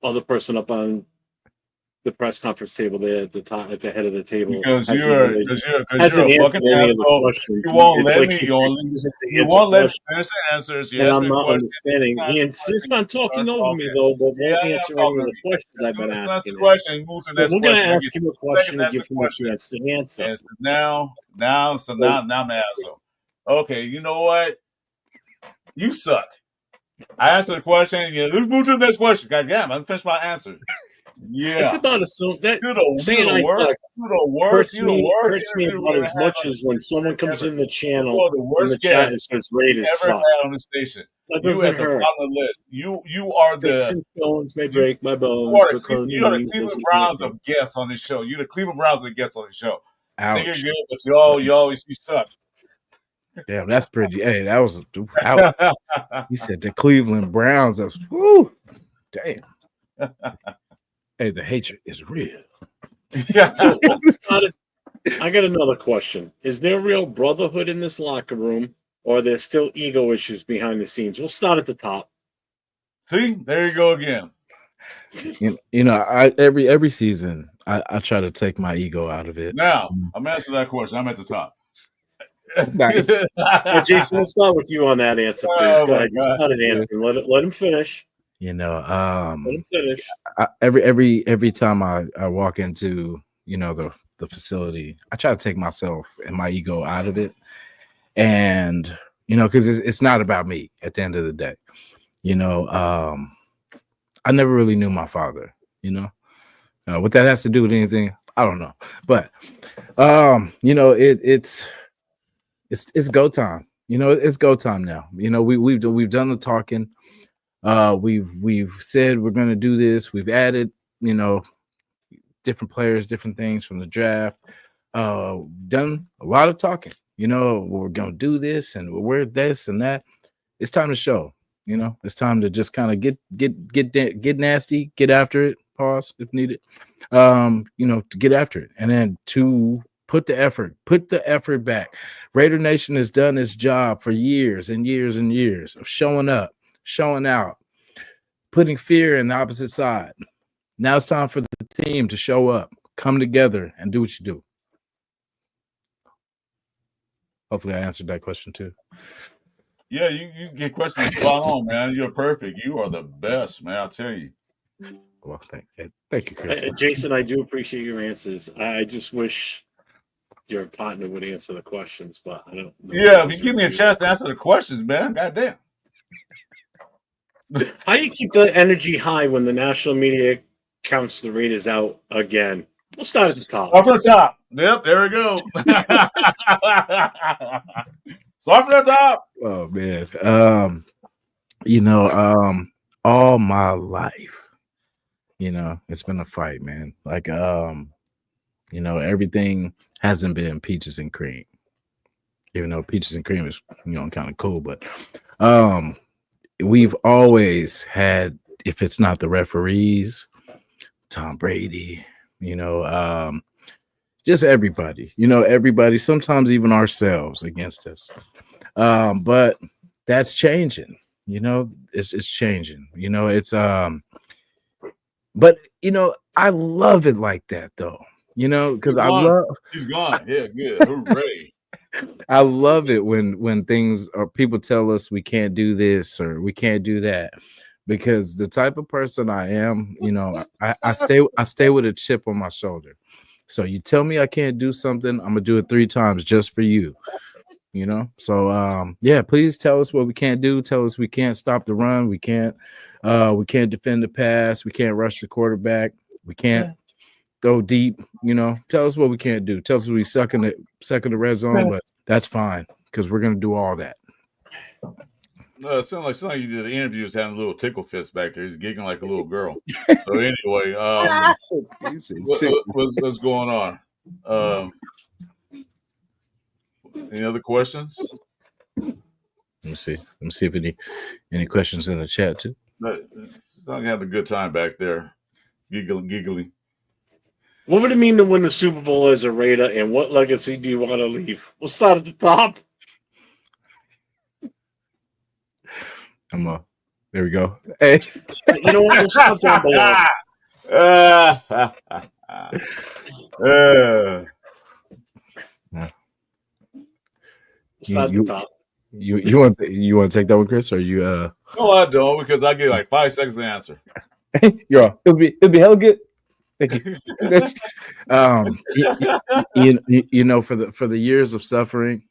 other person up on the press conference table there at the top, at the head of the table, Because you're a fucking asshole. You won't let me. You won't let me finish the answers. And I'm not understanding. He insists on talking over me though, but won't answer any of the questions I've been asking. We're going to ask him a question and give him a chance to answer. Now I'm an asshole. Okay, you know what? You suck. I answered the question. Yeah, let's move to the next question. God damn, I'm finished my answer. Yeah, it's about that. You're the worst. You're the worst. Hurts me about as much as when someone comes in the channel. You are the worst guest and says Raiders ever had on the station. You at the bottom of the list. You are the stones may break my bones. You are the Cleveland Browns of guests on this show. You're the Cleveland Browns of guests on this show. Ouch. I think you're good, but you always suck. Damn, that's pretty. Hey, that was ouch. You said the Cleveland Browns. Whoo, damn. Hey, the hatred is real. Yeah. So, I got another question. Is there real brotherhood in this locker room, or are there still ego issues behind the scenes? We'll start at the top. See, there you go again. Every season, I try to take my ego out of it. Now, I'm answering that question. I'm at the top. Nice. Jason, let's start with you on that answer, please. Go ahead. You started answering. Let him finish. Let him finish. Every time I walk into the facility, I try to take myself and my ego out of it, and because it's not about me at the end of the day. I never really knew my father. What that has to do with anything, I don't know, but it's go time. It's go time now. We've done the talking. We've said we're going to do this. We've added, different players, different things from the draft. Done a lot of talking. We're going to do this and we're this and that. It's time to show. It's time to just kind of get nasty, get after it. Pause if needed. To get after it, and then to put the effort back. Raider Nation has done its job for years and years and years of showing up, showing out, putting fear in the opposite side. Now it's time for the team to show up, come together, and do what you do. Hopefully I answered that question too. Yeah, you get questions spot on, man. You're perfect. You are the best, man. I'll tell you. Well, thank you, Chris. Jason, I do appreciate your answers. I just wish your partner would answer the questions, but I don't know. Yeah, if you give me a chance to answer the questions, man, goddamn. How do you keep the energy high when the national media counts the Raiders out again? We'll start at the top. Start from the top. Yep, there we go. Start from the top. Oh man. All my life, it's been a fight, man. Like, everything hasn't been peaches and cream. Even though peaches and cream is, kind of cool, but we've always had, if it's not the referees, Tom Brady, just everybody, sometimes even ourselves against us. But that's changing, it's changing, but I love it like that though, because He's gone. Yeah, good. Hooray. I love it when things or people tell us we can't do this or we can't do that, because the type of person I am, I stay with a chip on my shoulder. So you tell me I can't do something, I'm gonna do it 3 times just for you. So yeah, please tell us what we can't do. Tell us we can't stop the run, we can't defend the pass, we can't rush the quarterback, we can't throw deep, tell us what we can't do. Tell us we suck in the red zone, but that's fine because we're gonna do all that. It sounds like you did the interview was having a little tickle fist back there. He's giggling like a little girl. So anyway, what's going on? Any other questions? Let me see if any questions in the chat too. I'm having a good time back there, giggling. What would it mean to win the Super Bowl as a Raider, and what legacy do you want to leave? We'll start at the top. There we go. Hey, you know what? We'll start down below. Start at the top. You want to take that one, Chris, or you? No, I don't, because I get like 5 seconds to answer. You're all. It'll be hella good. Thank you. For the years of suffering,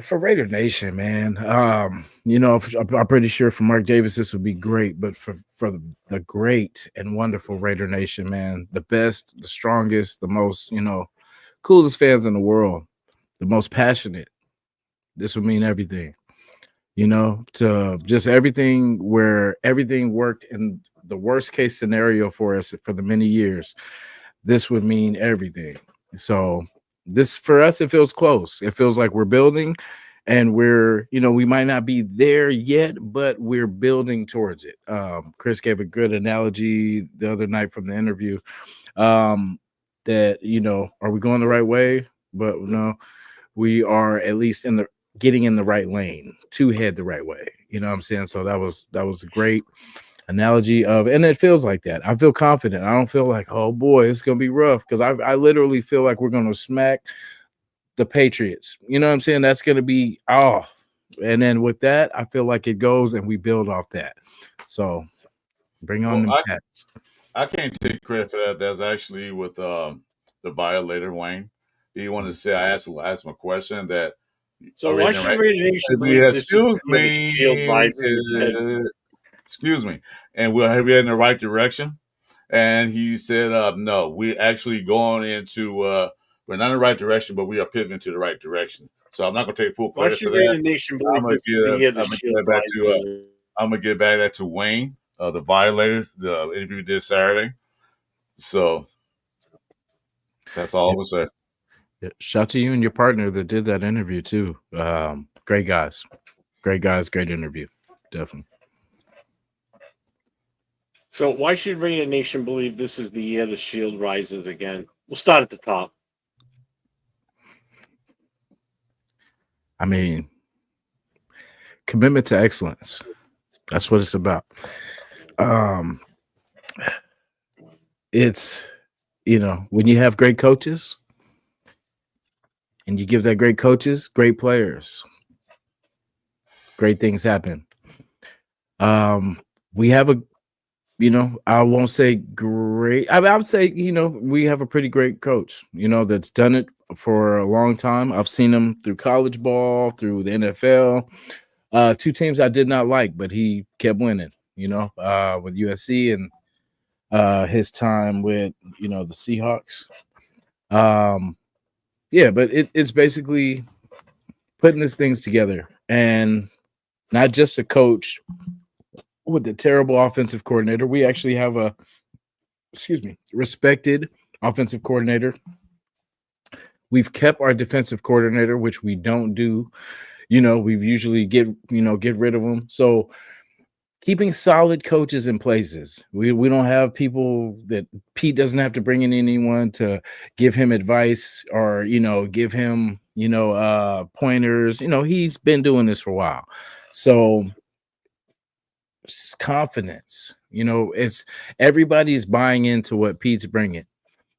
for Raider Nation, man, I'm pretty sure for Mark Davis this would be great, but for the great and wonderful Raider Nation, man, the best, the strongest, the most, coolest fans in the world, the most passionate, this would mean everything, to just everything, where everything worked in the worst case scenario for us for the many years, this would mean everything. So this, for us, it feels close. It feels like we're building, and we're, we might not be there yet, but we're building towards it. Chris gave a good analogy the other night from the interview, that, are we going the right way? But no, we are at least getting in the right lane to head the right way. You know what I'm saying? So that was a great analogy and it feels like that. I feel confident. I don't feel like, oh boy, it's gonna be rough, because I literally feel like we're gonna smack the Patriots. You know what I'm saying? That's gonna be and then with that, I feel like it goes and we build off that. So bring on the cats. I can't take credit for that. That's actually with the violator, Wayne. He wanted to say I asked him a question that. So why should Raider Nation excuse me, and we're in the right direction? And he said, no, we're actually going into, we're not in the right direction, but we are pivoting to the right direction. So I'm not going to take full credit for that. I'm going to get back to Wayne, the violator, the interview we did Saturday. So that's all I'm going to say. Yeah, shout to you and your partner that did that interview too. Great guys, great interview, definitely. So why should Raider Nation believe this is the year the Shield rises again? We'll start at the top. I mean, commitment to excellence. That's what it's about. It's, when you have great coaches, and you give that great coaches, great players, great things happen. We have I won't say great. I would say, we have a pretty great coach, that's done it for a long time. I've seen him through college ball, through the NFL. Two teams I did not like, but he kept winning, with USC and his time with, the Seahawks. Yeah, but it's basically putting these things together, and not just a coach with the terrible offensive coordinator. We actually have a respected offensive coordinator. We've kept our defensive coordinator, which we don't do. We've usually get rid of them. So keeping solid coaches in places. We don't have people that Pete doesn't have to bring in anyone to give him advice or, give him, pointers. He's been doing this for a while. So it's confidence, it's everybody's buying into what Pete's bringing.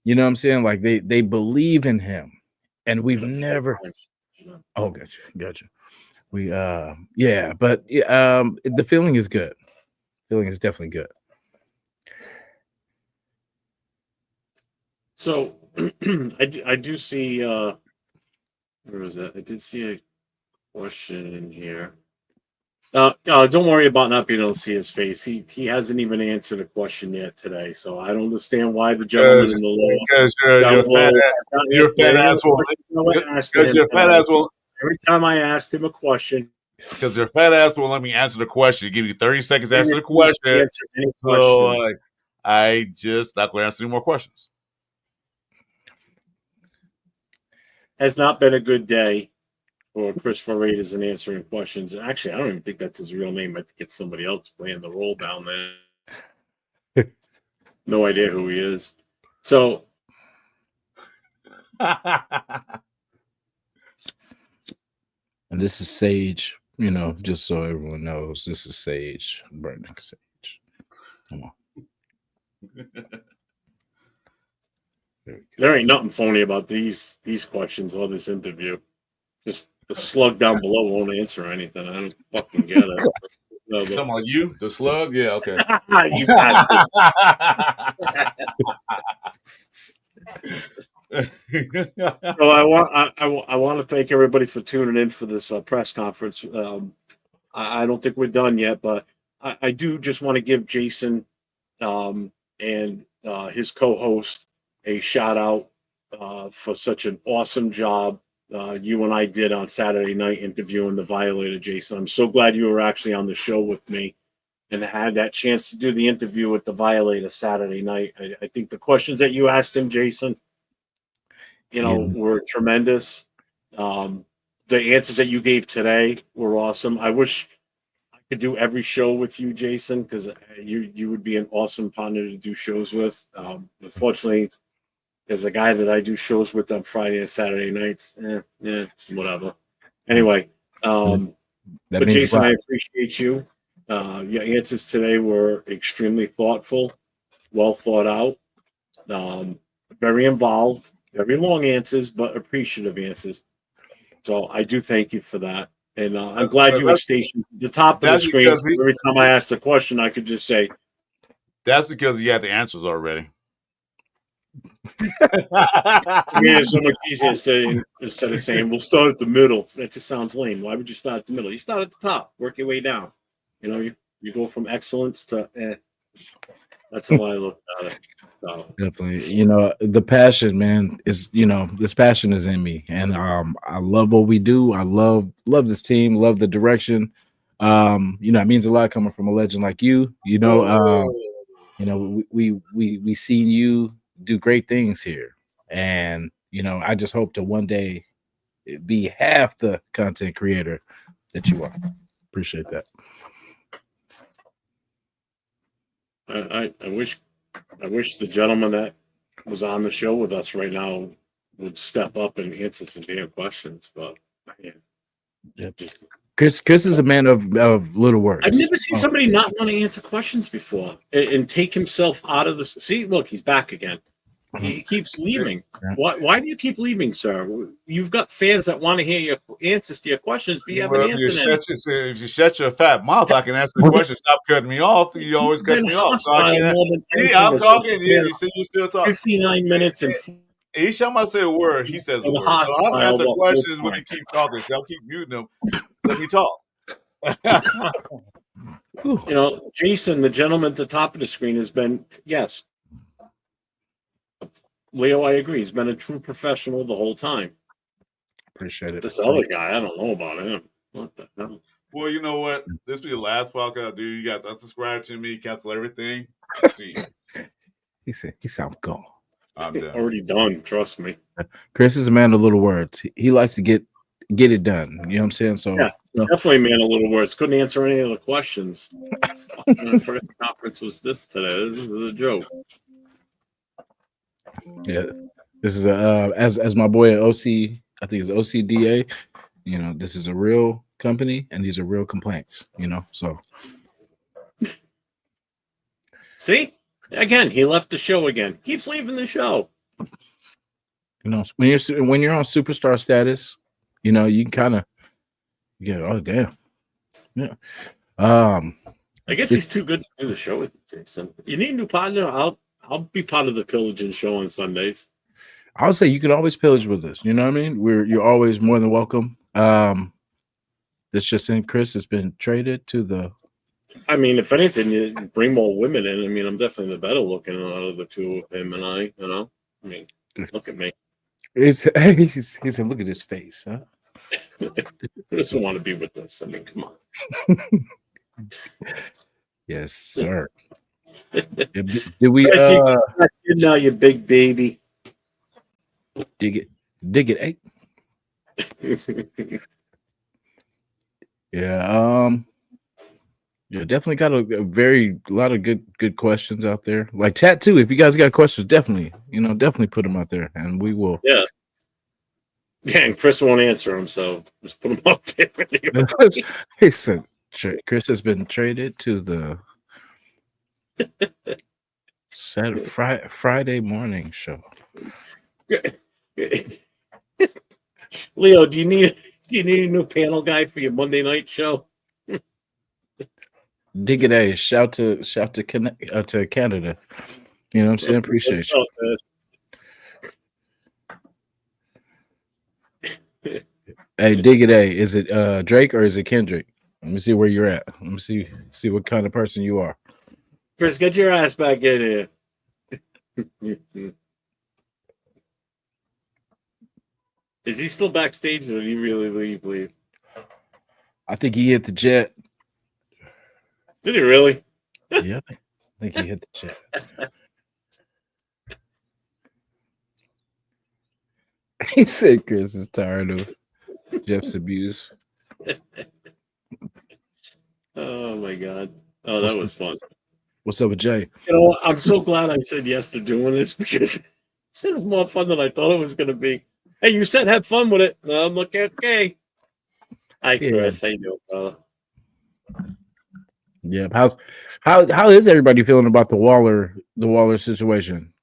You know what I'm saying? Like they believe in him, and we've never. Oh, gotcha. We yeah, but the feeling is good. Feeling is definitely good. So I do see where was that? I did see a question in here. Don't worry about not being able to see his face. He hasn't even answered a question yet today, so I don't understand why the gentleman in the lower Because your fat ass will. Every time I asked him a question, because your fat ass won't let me answer the question. Give you 30 seconds to answer the question. So I just not going to answer any more questions. Has not been a good day for Christopher Raiders in answering questions. Actually, I don't even think that's his real name. I think it's somebody else playing the role down there. No idea who he is. So and this is Sage, just so everyone knows, this is Sage, Brandon Sage. Come on. There ain't nothing phony about these questions or this interview. Just the slug down below won't answer anything. I don't fucking get it. No, talking about you, the slug? Yeah, okay. You bastard. So I want to thank everybody for tuning in for this press conference. I don't think we're done yet, but I do just want to give Jason and his co-host a shout out for such an awesome job you and I did on Saturday night interviewing the Violator, Jason. I'm so glad you were actually on the show with me and had that chance to do the interview with the Violator Saturday night. I think the questions that you asked him, Jason, were tremendous. The answers that you gave today were awesome. I wish I could do every show with you, Jason, because you would be an awesome partner to do shows with. Unfortunately, as a guy that I do shows with on Friday and Saturday nights, whatever. Anyway, but Jason, I appreciate you. Your answers today were extremely thoughtful, well thought out, very involved, very long answers, but appreciative answers. So I do thank you for that. And I'm glad you were stationed at the top of the screen. So every time I asked a question, I could just say, that's because he had the answers already. I mean, it's so much easier saying instead of saying we'll start at the middle. That just sounds lame. Why would you start at the middle? You start at the top, work your way down. You go from excellence to That's how I look at it. So definitely, the passion, man, is this passion is in me, and I love what we do. I love this team, love the direction. It means a lot coming from a legend like you. We seen you do great things here, and I just hope to one day be half the content creator that you are. Appreciate that. I wish the gentleman that was on the show with us right now would step up and answer some damn questions, but man, Chris is a man of little words. I've never seen somebody not want to answer questions before and take himself out of the. See, look, he's back again. He keeps leaving. Yeah. Why do you keep leaving, sir? You've got fans that want to hear your answers to your questions, but you haven't Well, answered any. if you shut your fat mouth, I can answer the question. Stop cutting me off. You always You've cut been me off, so I hostile can't. more than See, anything. I'm talking. Yeah, you see, you still talking. 59 minutes and Each time I say a word, he says a and word. So I'm hostile answering the whole questions when time. you keep talking. So I'll keep muting them. Let me talk. You know, Jason, the gentleman at the top of the screen, has been, yes, Leo, I agree. He's been a true professional the whole time. Appreciate it. This other guy, I don't know about him. What the hell? Well, you know what? This will be the last podcast I do. You guys unsubscribe to me, cancel everything. See, He said he sounds gone. I'm done. Already done, trust me. Chris is a man of little words. He likes to get it done. You know what I'm saying? So Yeah. Definitely man of little words. Couldn't answer any of the questions. The press conference was this today. This is a joke. yeah, this is as my boy at OC, I think it's OCDA. You know, this is a real company, and these are real complaints. You know, so See, again, he left the show again. Keeps leaving the show. you know when you're on superstar status, you know you can kind of get oh damn, yeah. I guess he's too good to do the show with you, Jason. You need a new partner. I'll be part of the pillaging show on Sundays. I would say you can always pillage with us. You know what I mean? You're always more than welcome. This just in, Chris has been traded to the. I mean, if anything, you bring more women in. I mean, I'm definitely the better looking out of the two, him and I. You know, I mean, look at me. He said, "Look at his face, huh?" Who doesn't want to be with us? I mean, come on. Yes, sir. Did we now, you big baby? dig it? Hey, yeah. Yeah, definitely got a lot of good questions out there. Like tattoo, if you guys got questions, definitely put them out there, and we will. Yeah. Yeah, and Chris won't answer them, so just put them up there. He said, Chris has been traded to the Friday morning show. Leo, do you need a new panel guy for your Monday night show? Dig it, a shout to Canada. You know what I'm saying? Appreciate you. Hey, dig it, a is it Drake or is it Kendrick? Let me see where you're at. Let me see what kind of person you are. Chris, get your ass back in here. Is he still backstage or did he really leave? I think he hit the jet. Did he really? Yeah, I think he hit the jet. He said Chris is tired of Jeff's abuse. Oh my god. Oh, that was fun. What's up with Jay? You know, I'm so glad I said yes to doing this because it was more fun than I thought it was going to be. Hey, you said have fun with it. I'm like, okay. Hi, Chris. How you doing, fella? Yeah, how is everybody feeling about the Waller situation?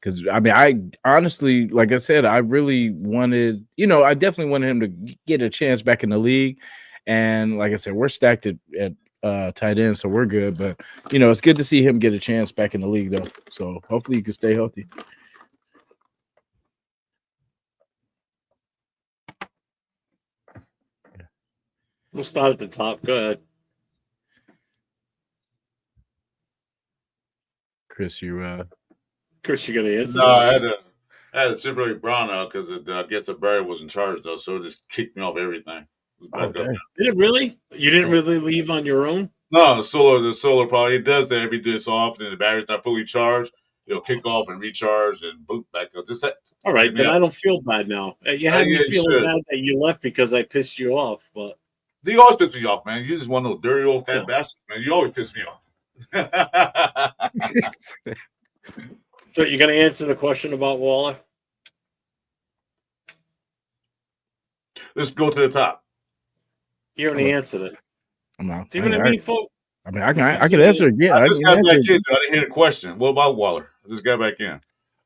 Because I mean, I honestly, like I said, I really wanted, I definitely wanted him to get a chance back in the league. And like I said, we're stacked at tight end, so we're good. But it's good to see him get a chance back in the league, though. So hopefully he can stay healthy. We'll start at the top. Go ahead. Chris, you gonna answer? No, I had to separate Brown out because I guess the Barry was in charge though, so it just kicked me off everything. Okay. Did it really? You didn't really leave on your own? No, the solar probably it does that every day so often. The battery's not fully charged. It'll kick off and recharge and boot back up. All right, then I don't feel bad now. You had me feeling bad that you left because I pissed you off, but you always piss me off, man. You just one of those dirty old fat bastards, man. You always piss me off. So you're gonna answer the question about Waller? Let's go to the top. You already answered it. See what I mean, folks? I mean, I can answer it. Yeah, I just got back in. I didn't hear the question. What about Waller? I just got back in.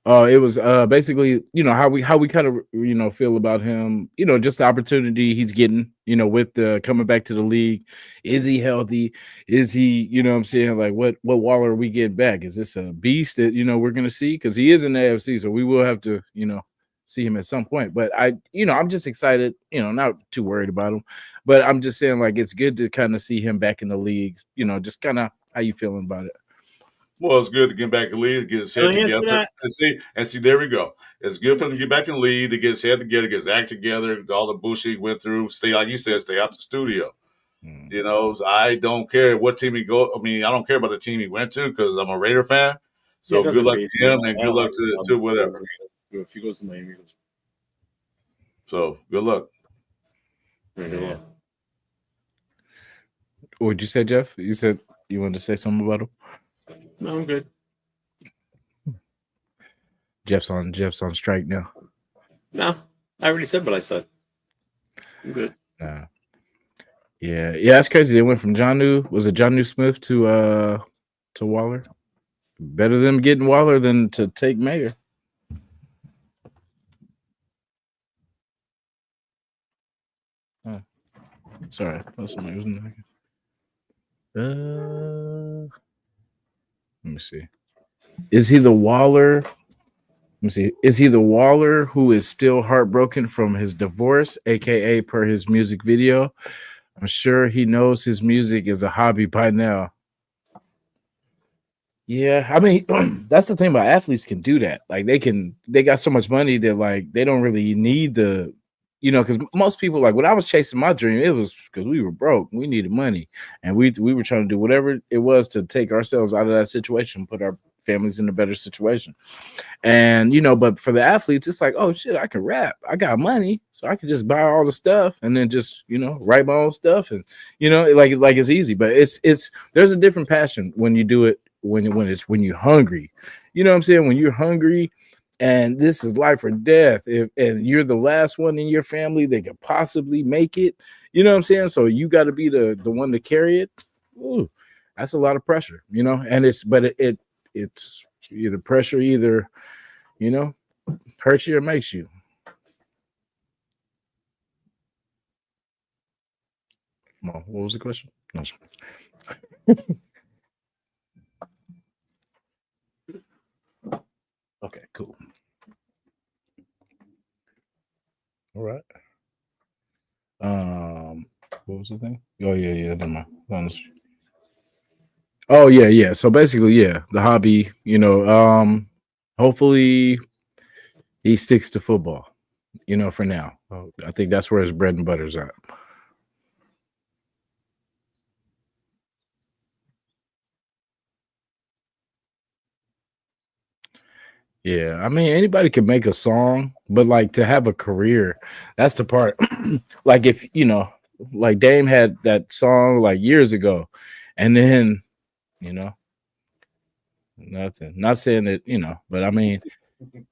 It was basically, how we kind of feel about him, just the opportunity he's getting, with the coming back to the league. Is he healthy? Is he, what I'm saying, like what Waller are we getting back? Is this a beast that we're gonna see? Because he is in the AFC, so we will have to, see him at some point. But I'm just excited, not too worried about him, but I'm just saying, like, it's good to kind of see him back in the league, just kind of how you feeling about it. Well, it's good to get back in the league, get his head Can I answer together, that? and see. There we go. It's good for him to get back in the league, to get his head together, get his act together, all the bullshit he went through. Stay, like you said, stay out the studio. So I don't care what team he go. I mean, I don't care about the team he went to because I'm a Raider fan. Yeah, So it good doesn't luck phase to me at him, all. and I good don't luck have a to problem whatever. if he goes to Miami. He goes. So good luck. Yeah. What would you say, Jeff? You said you wanted to say something about him? No, I'm good. Jeff's on strike now. No, I already said what I said. I'm good. Yeah, that's crazy. They went from was it Jonnu Smith to Waller? Better them getting Waller than to take Mayer. Sorry, somebody was in there. Let me see. Is he the Waller? Let me see. Is he the Waller who is still heartbroken from his divorce, aka per his music video? I'm sure he knows his music is a hobby by now. Yeah, I mean, that's the thing about athletes can do that. Like they got so much money that like they don't really need the, because most people, like when I was chasing my dream, it was because we were broke, we needed money, and we were trying to do whatever it was to take ourselves out of that situation, put our families in a better situation. And but for the athletes, it's like, oh shit, I can rap, I got money, so I can just buy all the stuff and then just write my own stuff, and like it's easy. But it's there's a different passion when you do it when you're hungry. You know what I'm saying? When you're hungry and this is life or death, and you're the last one in your family that could possibly make it, you know what I'm saying? So you got to be the one to carry it. Ooh, that's a lot of pressure, and it's either pressure either hurts you or makes you. Come on, what was the question? No. Okay, cool. All right. What was the thing? Oh yeah, never mind. Oh yeah. So basically, yeah, the hobby, hopefully he sticks to football, for now. I think that's where his bread and butter's at. Yeah, I mean, anybody can make a song, but like to have a career, that's the part. Like if like Dame had that song like years ago, and then nothing. Not saying that but I mean,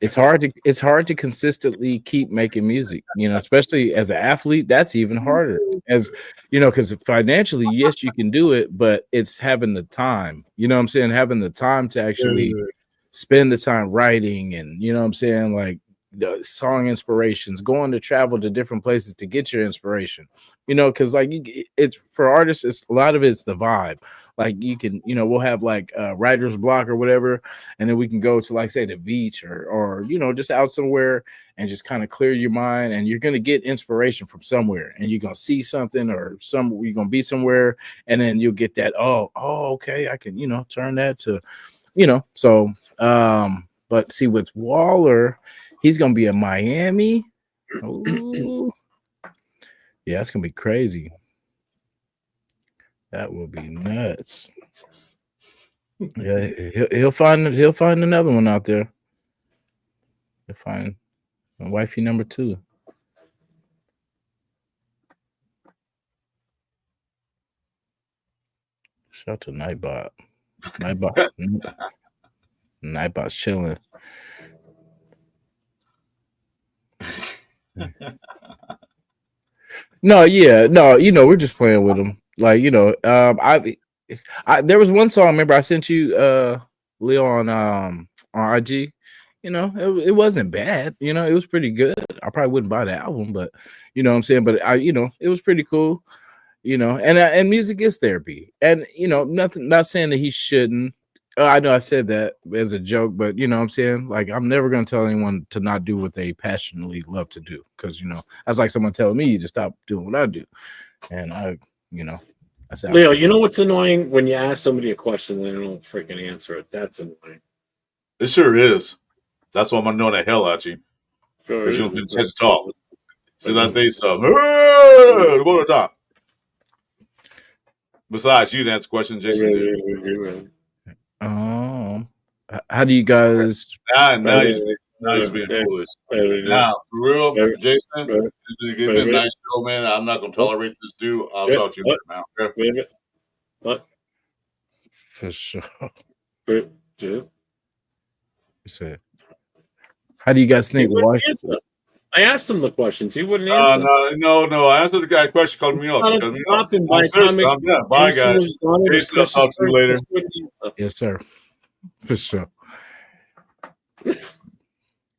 it's hard to consistently keep making music, especially as an athlete. That's even harder, as because financially, yes, you can do it, but it's having the time. You know what I'm saying? Having the time to actually spend the time writing, and what I'm saying, like the song inspirations, going to travel to different places to get your inspiration, because like it's for artists, it's a lot of it's the vibe. Like you can, we'll have like writer's block or whatever, and then we can go to like say the beach or just out somewhere and just kind of clear your mind, and you're gonna get inspiration from somewhere, and you're gonna see something or you're gonna be somewhere, and then you'll get that okay, I can turn that to so but see with Waller, he's gonna be in Miami. Ooh. Yeah, that's gonna be crazy. That will be nuts. Yeah, he'll find another one out there. He'll find wifey number 2. Shout out to Nightbot. Nightbot's chilling. No, we're just playing with him. Like, I there was one song, remember I sent you Leo on IG, you know, it wasn't bad. You know, it was pretty good. I probably wouldn't buy the album, but you know what I'm saying. But I, you know, it was pretty cool. You know, and music is therapy, and you know, nothing. Not saying that he shouldn't. I know I said that as a joke, but you know what I'm saying? Like, I'm never going to tell anyone to not do what they passionately love to do. Because, you know, that's like someone telling me to stop doing what I do. And I, you know, I said, Leo, you know what's annoying? When you ask somebody a question and they don't freaking answer it. That's annoying. It sure is. That's why I'm annoying the hell out you. Because you don't get a chance to talk. So I say something. Hey, go to the top. Besides, you didn't answer the question, Jason did. How do you guys? Now he's being foolish. Now, for real, Jason, it's been a nice show, man. I'm not going to tolerate this dude. I'll talk to you later now. Okay? What? For sure. You said, how do you guys think? I asked him the questions. He wouldn't answer. No. I answered the guy question, called me up. I'm done. Bye, guys. Jason, I'll talk to you later. Yes, sir. For sure.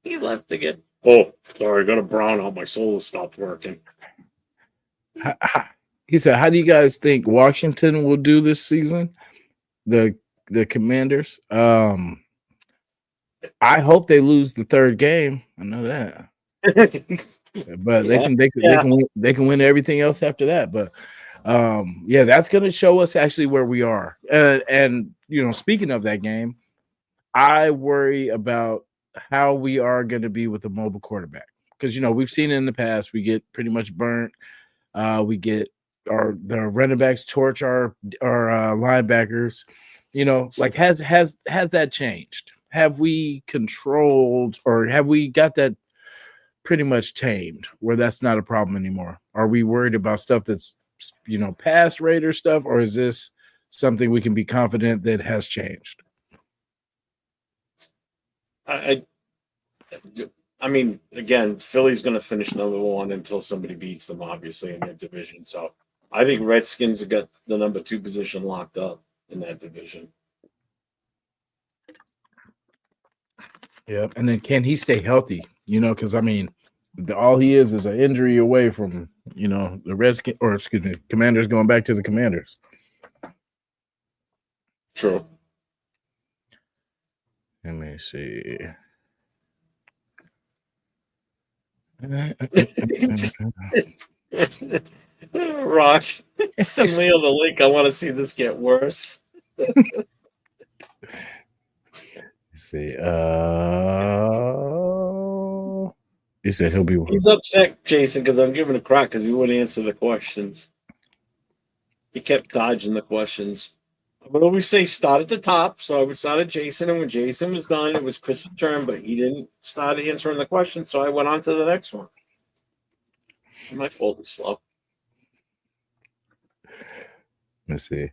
He left again. Oh, sorry. I got a brown out. My soul stopped working. He said, how do you guys think Washington will do this season? The Commanders. I hope they lose the third game. I know that. But they can win everything else after that. But yeah, that's going to show us actually where we are. And you know, speaking of that game, I worry about how we are going to be with the mobile quarterback, because you know we've seen it in the past. We get pretty much burnt. We get the running backs torch our linebackers. You know, like has that changed? Have we controlled, or have we got that pretty much tamed where that's not a problem anymore? Are we worried about stuff that's, you know, past Raider stuff, or is this something we can be confident that has changed? I mean, again, Philly's going to finish number one until somebody beats them, obviously, in their division. So I think Redskins have got the number 2 position locked up in that division. Yeah, and then can he stay healthy? You know, because I mean, all he is an injury away from, you know, the Commanders going back to the Commanders. True. Let me see. Rock, send Leo the link. I want to see this get worse. See, he said he'll be. He's upset, Jason, because I'm giving a crack because he wouldn't answer the questions. He kept dodging the questions. I would always say start at the top, so I would start at Jason, and when Jason was done, it was Chris's turn, but he didn't start answering the question, so I went on to the next one. My fault is slow. Let's see.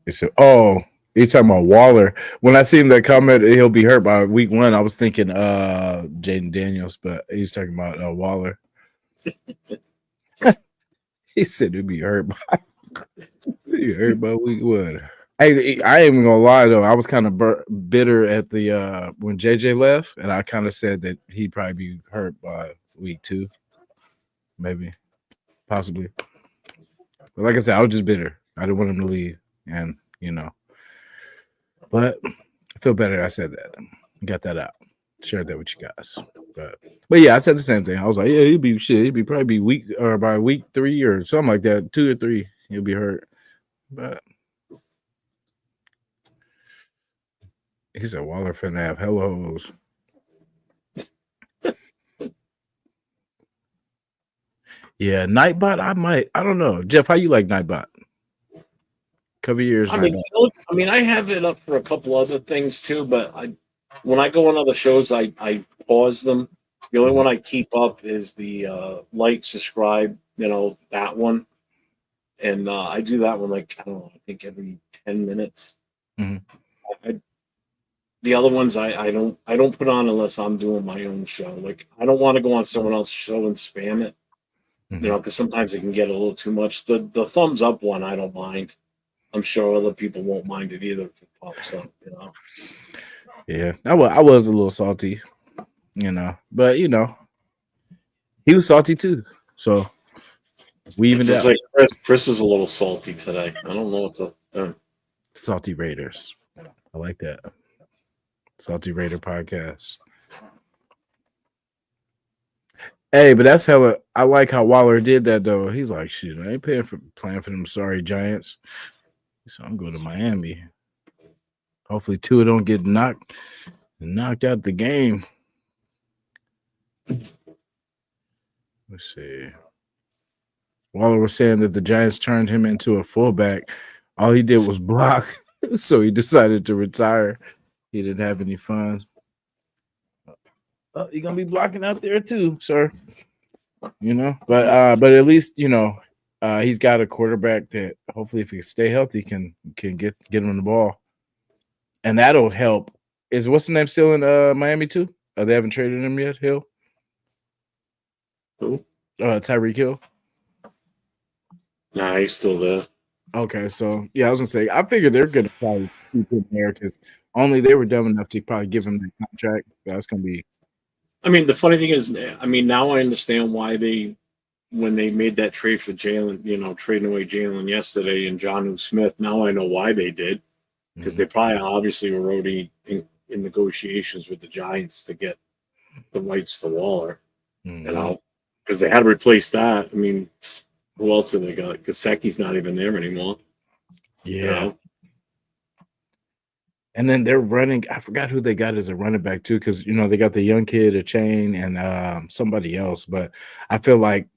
He said, "Oh." He's talking about Waller. When I seen that comment, he'll be hurt by week 1, I was thinking Jaden Daniels, but he's talking about Waller. He said he'd be hurt by week 1. Hey, I ain't even gonna lie though. I was kind of bitter at the when JJ left, and I kind of said that he'd probably be hurt by week 2, maybe, possibly. But like I said, I was just bitter. I didn't want him to leave, and you know. But I feel better. I said that. Got that out. Shared that with you guys. But yeah, I said the same thing. I was like, yeah, he'd be probably week, or by week 3 or something like that, 2 or 3, he'll be hurt. But he said Waller finna have hellos. Yeah, Nightbot. I don't know. Jeff, how you like Nightbot? Cover years. I mean, I have it up for a couple other things too, but when I go on other shows, I pause them. The only one I keep up is the like, subscribe, you know, that one, and I do that one like, I don't know, I think every 10 minutes. Mm-hmm. The other ones I don't put on unless I'm doing my own show. Like, I don't want to go on someone else's show and spam it, you know, because sometimes it can get a little too much. The thumbs up one I don't mind. I'm sure other people won't mind it either if it pops up, you know. Yeah, I was a little salty But he was salty too. So we It's evened just out. like Chris is a little salty today. I don't know what's up. Salty Raiders. I like that. Salty Raider podcast. Hey, but that's hella. I like how Waller did that though. He's like, shit, I ain't playing for them sorry Giants. So I'm going to Miami. Hopefully Tua don't get knocked out the game. Let's see. Waller was saying that the Giants turned him into a fullback. All he did was block, so he decided to retire. He didn't have any fun. You're gonna be blocking out there too, sir. But at least he's got a quarterback that hopefully, if he can stay healthy, can get him the ball, and that'll help. Is what's the name still in Miami too? They haven't traded him yet. Hill. Who? Tyreek Hill. Nah, he's still there. Okay, so yeah, I was gonna say I figured they're gonna probably keep him there because only they were dumb enough to probably give him that contract. That's gonna be. I mean, the funny thing is, now I understand why when they made that trade for Jalen, trading away Jalen yesterday and Jonnu Smith. Now I know why they did, because they probably obviously were already in negotiations with the Giants to get the rights to Waller. Because they had to replace that. I mean, who else have they got? Gasecki's not even there anymore. Yeah. And then they're running. I forgot who they got as a running back too, because they got the young kid, a chain, and somebody else. But I feel like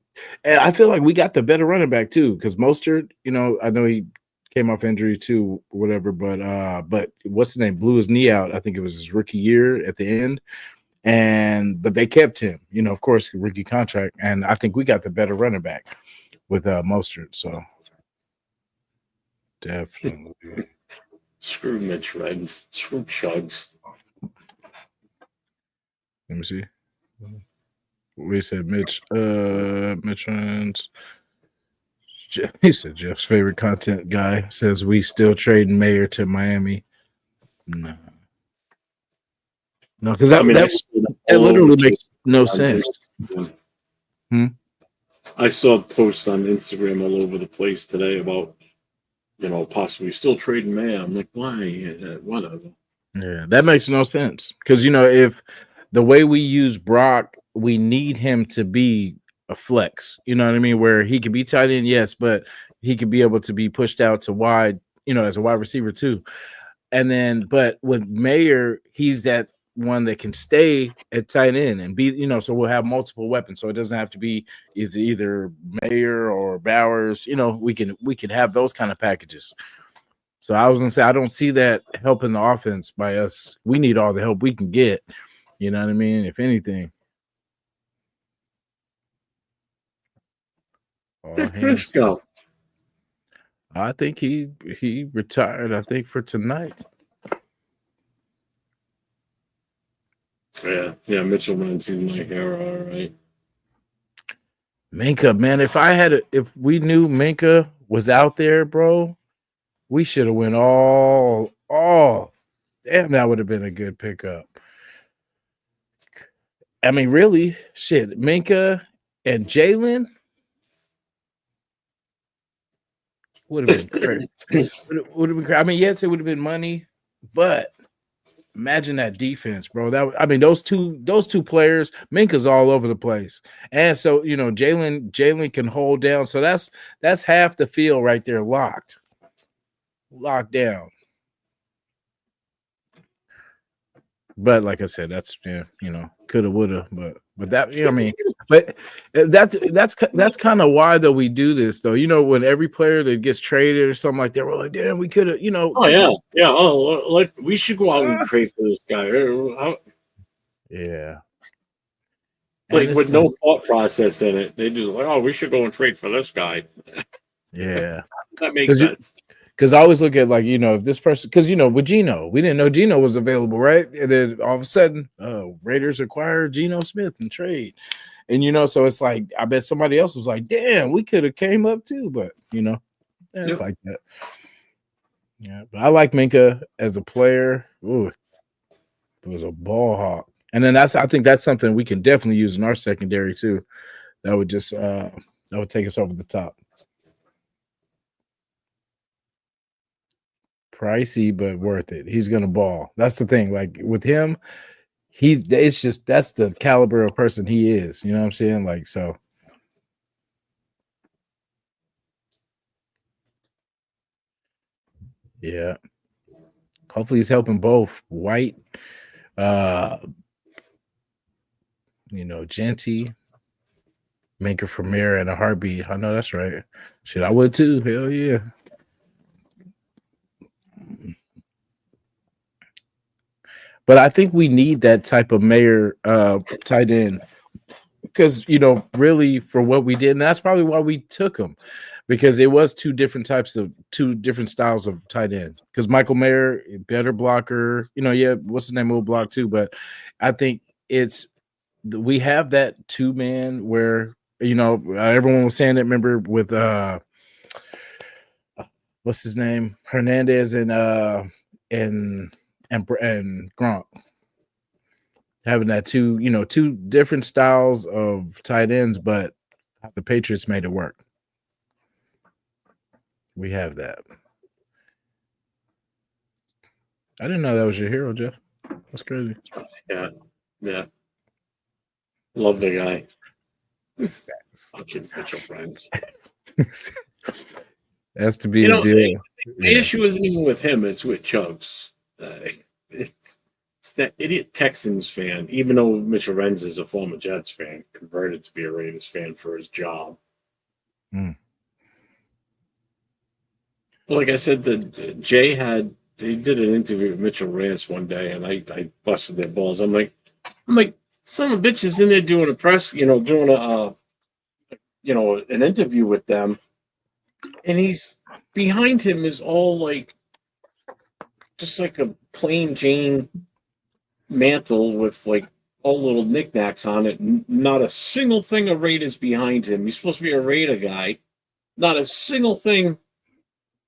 we got the better running back too, because Mostert, I know he came off injury too, whatever. But what's the name? Blew his knee out. I think it was his rookie year at the end. But they kept him, of course, rookie contract. And I think we got the better running back with Mostert. So definitely. Screw Mitch Reds. Screw Chugs. Let me see. We said Mitch Reds. He said Jeff's favorite content guy says we still trading Mayer to Miami. No, because that literally makes no sense. I saw posts on Instagram all over the place today about possibly still trading Mayer. I'm like, why? Whatever. Yeah, that makes no sense. Because if the way we use Brock, we need him to be a flex. You know what I mean? Where he could be tight end, yes, but he could be able to be pushed out to wide, as a wide receiver too. And then, but with Mayer, he's that one that can stay at tight end and be, so we'll have multiple weapons. So it doesn't have to be either Mayer or Bowers. We can have those kind of packages. So I was gonna say I don't see that helping the offense by us. We need all the help we can get. You know what I mean? If anything. Let's go. I think he retired. I think for tonight. Yeah. Mitchell runs in my hair, all right. Minka, man, if we knew Minka was out there, bro, we should have went all. Damn, that would have been a good pickup. I mean, really, shit, Minka and Jalen would have been crazy. Would have been. I mean, yes, it would have been money, but imagine that defense, bro. Those two players, Minka's all over the place, and so Jalen can hold down. So that's half the field right there, locked down. But like I said, that's coulda, woulda, but that but that's kind of why though we do this though. When every player that gets traded or something like that, we're like, damn, we could have, Oh yeah. Oh, like we should go out and trade for this guy. Yeah. Like with no thought process in it, they just like, oh, we should go and trade for this guy. Yeah, that makes sense. Because I always look at if this person, because with Geno, we didn't know Geno was available, right? And then all of a sudden, Raiders acquire Geno Smith and trade, and so it's like I bet somebody else was like, "Damn, we could have came up too," but it's like that. Yeah, but I like Minka as a player. Ooh, he was a ball hawk. And then I think that's something we can definitely use in our secondary too. That would just that would take us over the top. Pricey, but worth it. He's gonna ball. That's the thing. Like with him, it's just that's the caliber of person he is. You know what I'm saying? Like so. Yeah. Hopefully he's helping both White, Genty, Maker for Mayor and a heartbeat. I know that's right. Shit, I would too. Hell yeah. But I think we need that type of Mayor tight end because really for what we did, and that's probably why we took him. Because it was two different styles of tight end. Because Michael Mayer, better blocker, what's the name of block too? But I think we have that 2-man where everyone was saying it. Remember with what's his name, Hernandez and Gronk having that two different styles of tight ends, but the Patriots made it work. We have that. I didn't know that was your hero, Jeff. That's crazy. Yeah. Love the guy. Fucking Mitchell friends. Has to be a deal. The issue isn't even with him; it's with Chugs. It's that idiot Texans fan. Even though Mitchell Renz is a former Jets fan, converted to be a Raiders fan for his job. Well, like I said, Jay they did an interview with Mitchell Rance one day, and I busted their balls. I'm like, son of a bitch is in there doing a press, doing an interview with them, and he's behind him is all like, just like a plain Jane mantle with like all little knickknacks on it. Not a single thing of Raiders behind him. He's supposed to be a Raider guy. Not a single thing.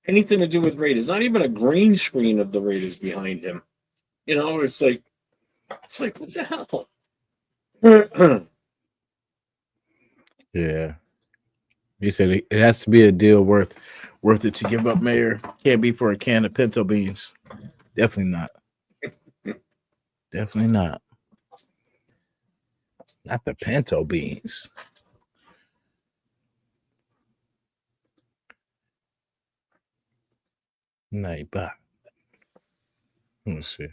Anything to do with Raiders, not even a green screen of the Raiders behind him. It's like what the hell? Yeah. He said it has to be a deal worth it to give up Mayor. Can't be for a can of pinto beans. Definitely not. Definitely not. Not the pinto beans. Neighbor. Let me see.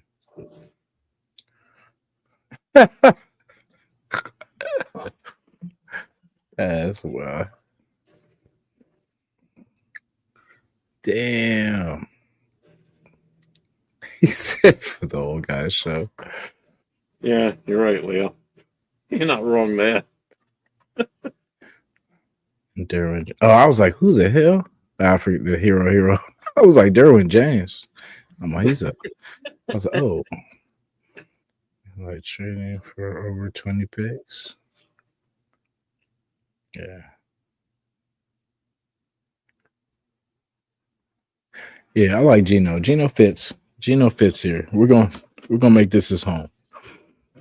That's wild. Damn. He said for the old guy's show. Yeah, you're right, Leo. You're not wrong there. Derwin. Oh, I was like, who the hell? I forget the hero. I was like, Derwin James. I'm like, I was like, oh. Like trading for over 20 picks. Yeah. Yeah, I like Gino. Gino fits here. We're gonna make this his home.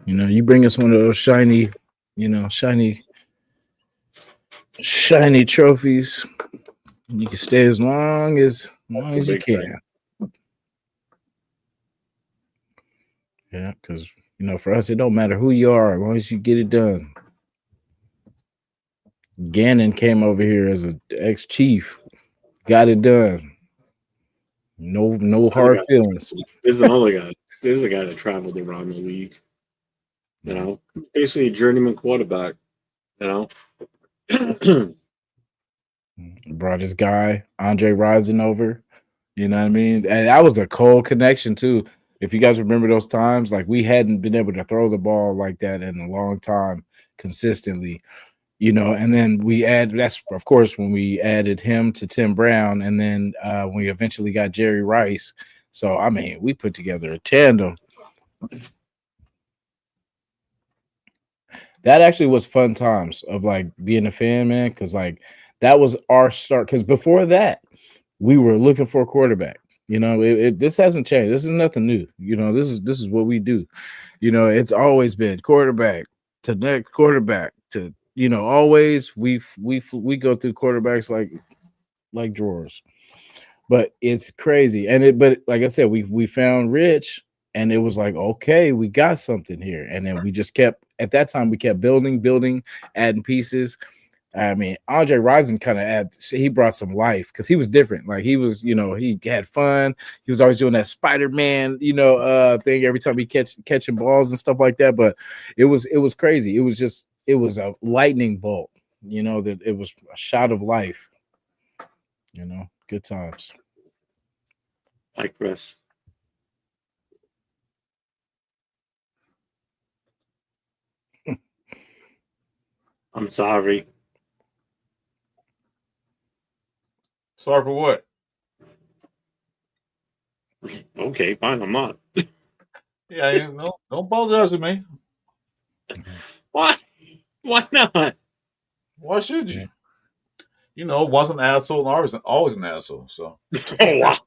You bring us one of those shiny trophies. You can stay as long as you can. Yeah, because for us, it don't matter who you are, as long as you get it done. Gannon came over here as an ex-chief, got it done. No hard feelings. There's another guy. There's a guy that traveled around the league. Basically a journeyman quarterback. Brought his guy Andre Rison over. You know what I mean? And that was a cold connection too. If you guys remember those times, like we hadn't been able to throw the ball like that in a long time consistently. And then that's of course when we added him to Tim Brown, and then we eventually got Jerry Rice. So I mean, we put together a tandem. That actually was fun times of like being a fan, man, because like that was our start. Because before that, we were looking for a quarterback. You know, this hasn't changed. This is nothing new. You know, this is what we do. You know, it's always been quarterback to next quarterback to, you know, always we go through quarterbacks like drawers. But it's crazy. But like I said, we found Rich, and it was like, okay, we got something here. And then we just kept, at that time, we kept building, adding pieces. I mean, Andre Rison he brought some life because he was different. Like he was, you know, he had fun. He was always doing that Spider-Man, you know, thing every time he catching balls and stuff like that. But it was crazy. It was a lightning bolt, you know, that it was a shot of life. You know, good times. Hi, Chris. I'm sorry. Sorry for what? Okay, fine. I'm not. Yeah, no, don't apologize to me. Why? Why not? Why should you? You know, once an asshole, always an asshole. So Oh, wow.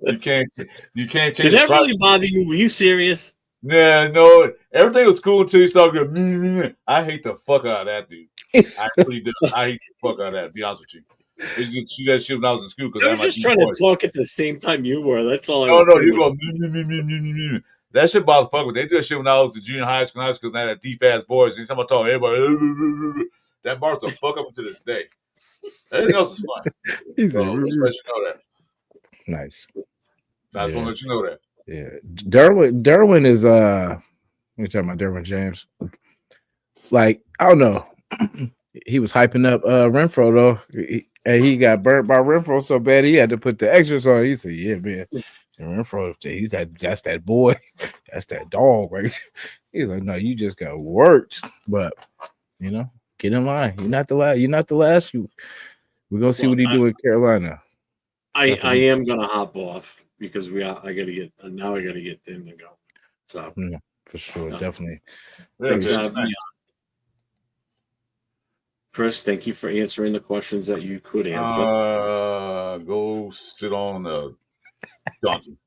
you can't change. Did that really bother you? Were you serious? Yeah, no, everything was cool until you started going. I hate the fuck out of that dude. I really do. I hate the fuck out of that. To be honest with you, it's just see that shit when I was in school because I was just trying to talk at the same time you were. That's all. No, you go. That shit bothers fuck with. They do that shit when I was in junior high school, and I had deep ass voice. And somebody talk everybody. That bars the fuck up to this day. Everything else is fine. So let's let you know that. Nice. I just want to let you know that. Yeah, Derwin is we talking about Derwin James. Like, I don't know. He was hyping up Renfro though. And he got burnt by Renfro so bad he had to put the extras on. He said, "Yeah, man, and Renfro, that's that boy, that's that dog, right?" He's like, "No, you just got worked, but you know, get in line. You're not the last. You're not the last. We're gonna see what he do in Carolina." I am gonna hop off because I gotta get them to go. So for sure, definitely. Yeah, Chris, thank you for answering the questions that you could answer. Go sit on a donkey.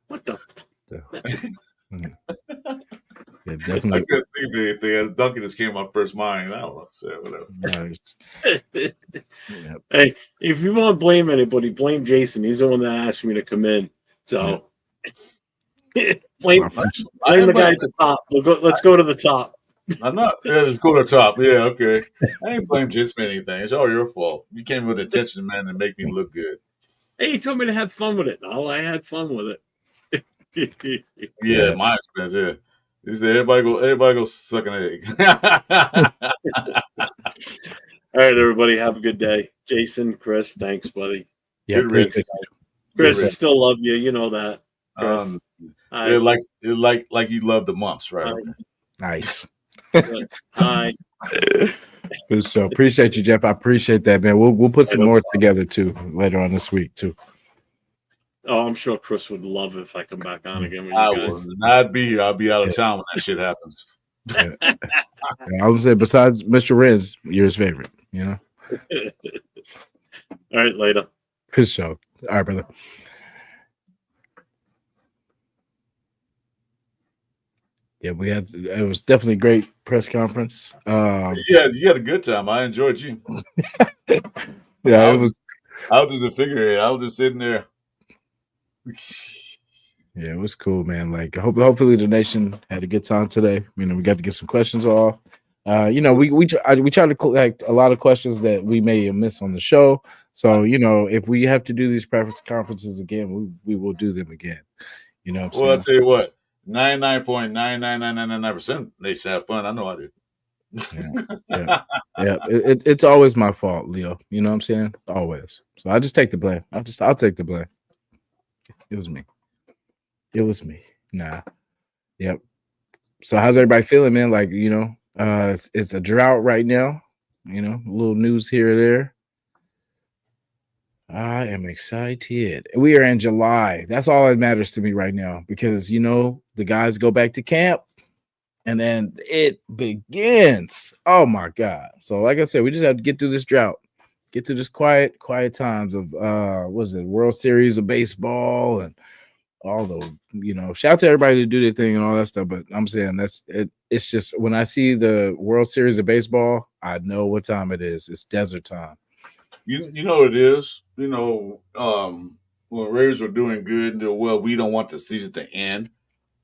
What the? Yeah, definitely. I couldn't think of anything. A donkey just came to my first mind. I don't know. So whatever. Nice. Hey, if you want to blame anybody, blame Jason. He's the one that asked me to come in. So blame the guy at the top. Let's go to the top. I'm not. Yeah, let's go to the top. Yeah, okay. I ain't blame Jason for anything. It's all your fault. You came with attention, man, and make me look good. Hey, you told me to have fun with it. No, I had fun with it. Yeah, my expense. Yeah. He said, everybody go suck an egg. All right, everybody, have a good day. Jason, Chris, thanks, buddy. Yeah, Chris, I still love you. You know that. Chris. Yeah, like you love the months, right? Okay. Nice. Hi. So appreciate you, Jeff. I appreciate that, man. We'll put some more together too later on this week too. Oh, I'm sure Chris would love if I come back on again with you I guys. will not be here. I'll be out of town when that shit happens. Yeah. I would say besides Mr. Renz, you're his favorite, you know? All right, later. For sure. All right, brother. Yeah, it was definitely a great press conference. Yeah, you had a good time. I enjoyed you. Yeah, it was. I was just a figurehead. I was just sitting there. Yeah, it was cool, man. Like, hopefully the nation had a good time today. You know, we got to get some questions off. You know, we try to collect a lot of questions that we may miss on the show. So, you know, if we have to do these press conferences again, we will do them again. You know what I'm saying? Well, I'll tell you what, 99.99999% they have fun. I know I did. Yeah. It's always my fault, Leo. You know what I'm saying? Always. So I just take the blame. I'll take the blame. It was me. Nah. Yep. So how's everybody feeling, man? Like, you know, it's a drought right now. You know, a little news here or there. I am excited. We are in July. That's all that matters to me right now because, you know, the guys go back to camp. and then it begins. Oh my God. So like I said, we just have to get through this drought, get through this quiet times of what is it, World Series of baseball and all the, shout out to everybody to do their thing and all that stuff. But I'm saying that's it. It's just when I see the World Series of baseball, I know what time it is. It's desert time. You know what it is. When Raiders were doing good and doing well, we don't want the season to end.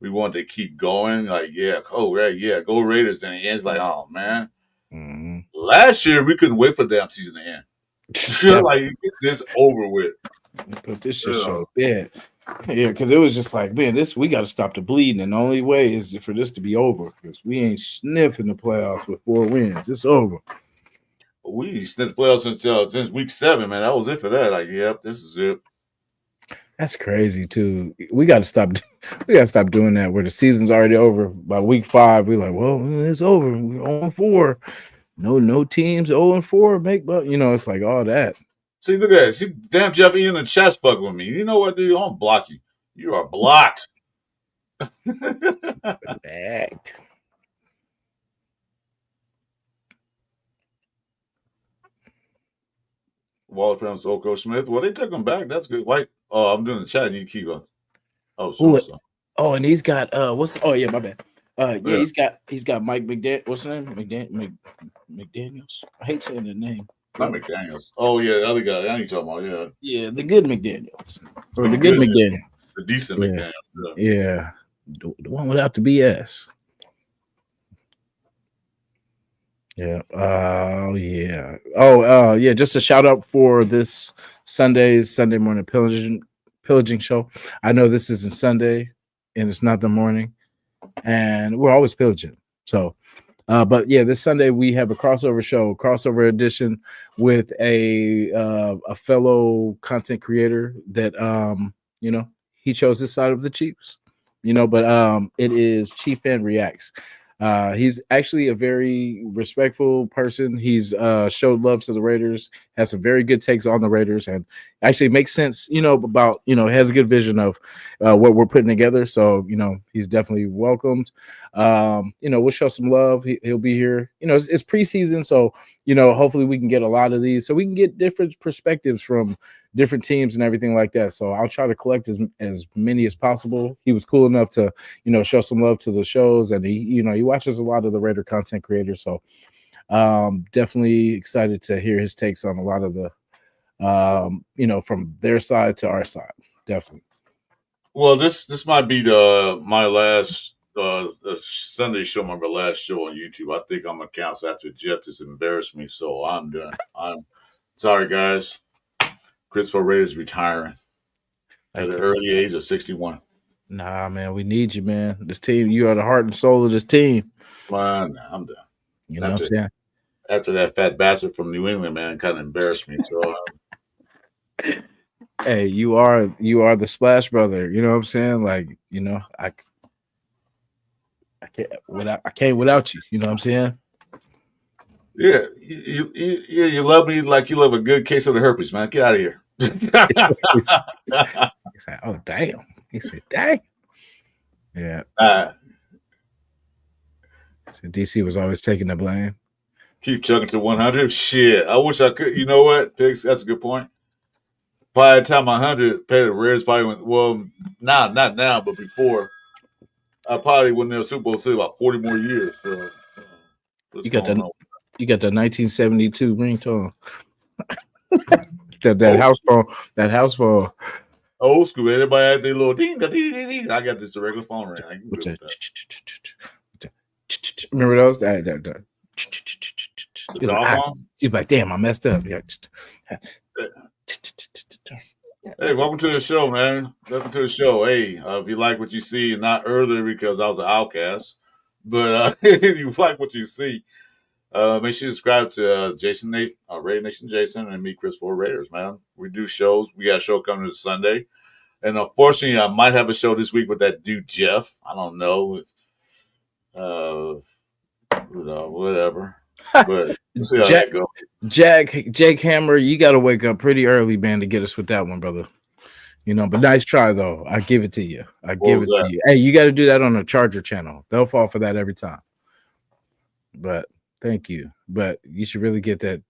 We want to keep going. Like, yeah, go Raiders. And it ends like, oh man. Mm-hmm. Last year we couldn't wait for the damn season to end. Like, get this over with. But this shit so bad. Yeah, because it was just like, man, we got to stop the bleeding, and the only way is for this to be over because we ain't sniffing the playoffs with 4 wins. It's over. We sniffed the playoffs since week 7, man. That was it for that. Like, yep, this is it. That's crazy too. We got to stop. We got to stop doing that. Where the season's already over by week 5, we're like, well, it's over. We're 0-4. No teams 0-4 make, but it's like all that. See, look at that. Damn, Jeff, in the chest fucking with me. You know what, dude? I'm block you. You are blocked. Act. Waller Prams, Oko Smith. Well, they took him back. That's good. White. Oh, I'm doing the chat. You keep on. Oh, so. Oh, and he's got oh yeah, my bad. Yeah, he's got Mike McDaniel. What's his name? McDaniels. I hate saying the name. Not McDaniels. Oh yeah, the other guy. I ain't talking about. Yeah. Yeah, the good McDaniels. Or the good McDaniel. The decent McDaniels. Yeah. The one without the BS. Yeah. Yeah. Oh, yeah. Just a shout out for this Sunday morning pillaging show. I know this isn't Sunday and it's not the morning, and we're always pillaging. So, but yeah, this Sunday we have a crossover edition with a fellow content creator that he chose this side of the Chiefs. But it is Chief Fan Reacts. He's actually a very respectful person. He's showed love to the Raiders, has some very good takes on the Raiders, and actually makes sense, about, has a good vision of what we're putting together. So, he's definitely welcomed. We'll show some love. He'll be here. It's preseason, so, hopefully we can get a lot of these so we can get different perspectives from different teams and everything like that. So I'll try to collect as many as possible. He was cool enough to, show some love to the shows, and he watches a lot of the Raider content creators. So definitely excited to hear his takes on a lot of the, from their side to our side. Definitely. Well, this might be my last Sunday show, my last show on YouTube. I think I'm gonna cancel after Jeff just embarrassed me, so I'm done. I'm sorry, guys. Christopher Raiders retiring at an early age of 61. Nah, man, we need you, man. This team, you are the heart and soul of this team. Man, I'm done. You know what I'm saying? After that fat bastard from New England, man, kind of embarrassed me. So, hey, you are the Splash Brother. You know what I'm saying? Like, I can't without you. You know what I'm saying? Yeah, you love me like you love a good case of the herpes, man. Get out of here. He said, "Oh damn." He said, "Dang." Yeah. So DC was always taking the blame. Keep chugging to 100. Shit, I wish I could. You know what, Pigs? That's a good point. By the time 100, pay the Raiders probably went. Well, not now, but before. I probably wouldn't have Super Bowl about 40 more years. So, you got the 1972 ringtone. that house phone. Old school. Everybody had their little ding ding ding ding. I got this regular phone ring. I can do that. Remember those? That. You're like, damn, I messed up. Yeah. Hey, welcome to the show, man. Welcome to the show. Hey, if you like what you see, not earlier because I was an outcast, but if you like what you see, make sure you subscribe to Jason, Raider Nation Jason, and me, Chris, for Raiders, man. We do shows. We got a show coming this Sunday. And unfortunately, I might have a show this week with that dude, Jeff. I don't know. Whatever. But we'll see how that goes. Jake Hammer, you got to wake up pretty early, man, to get us with that one, brother. You know, but nice try though. I give it to you. I What give was it to that? you. Hey, you got to do that on a Charger channel. They'll fall for that every time. But thank you. But you should really get that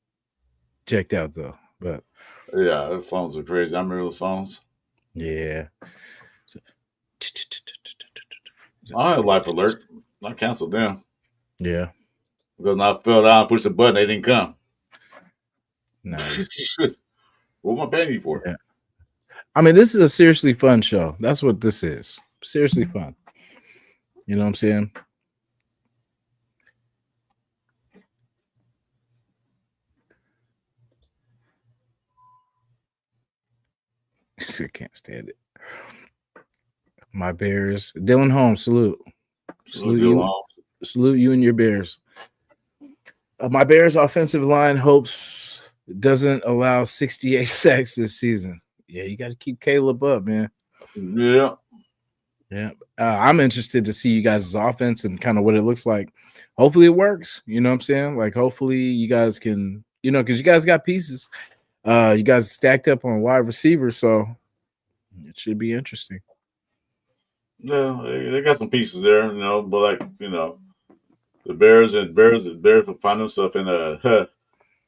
checked out though. But Yeah, the phones are crazy. I remember those phones. yeah. I had life alert. I canceled them Yeah. because when I fell down and pushed the button, they didn't come. Nice. What am I paying you for? Yeah. I mean, this is a seriously fun show. That's what this is. Seriously fun. You know what I'm saying? I can't stand it. My Bears. Dylan Holmes, salute. Salute you. Salute you and your Bears. My Bears offensive line hopes doesn't allow 68 sacks this season. Yeah, you got to keep Caleb up, man. Yeah. Yeah. I'm interested to see you guys' offense and kind of what it looks like. Hopefully it works. You know what I'm saying? Like, hopefully you guys can, you know, because you guys got pieces. You guys stacked up on wide receivers, so it should be interesting. Yeah, they got some pieces there, you know, but like, you know, the Bears will find themselves in a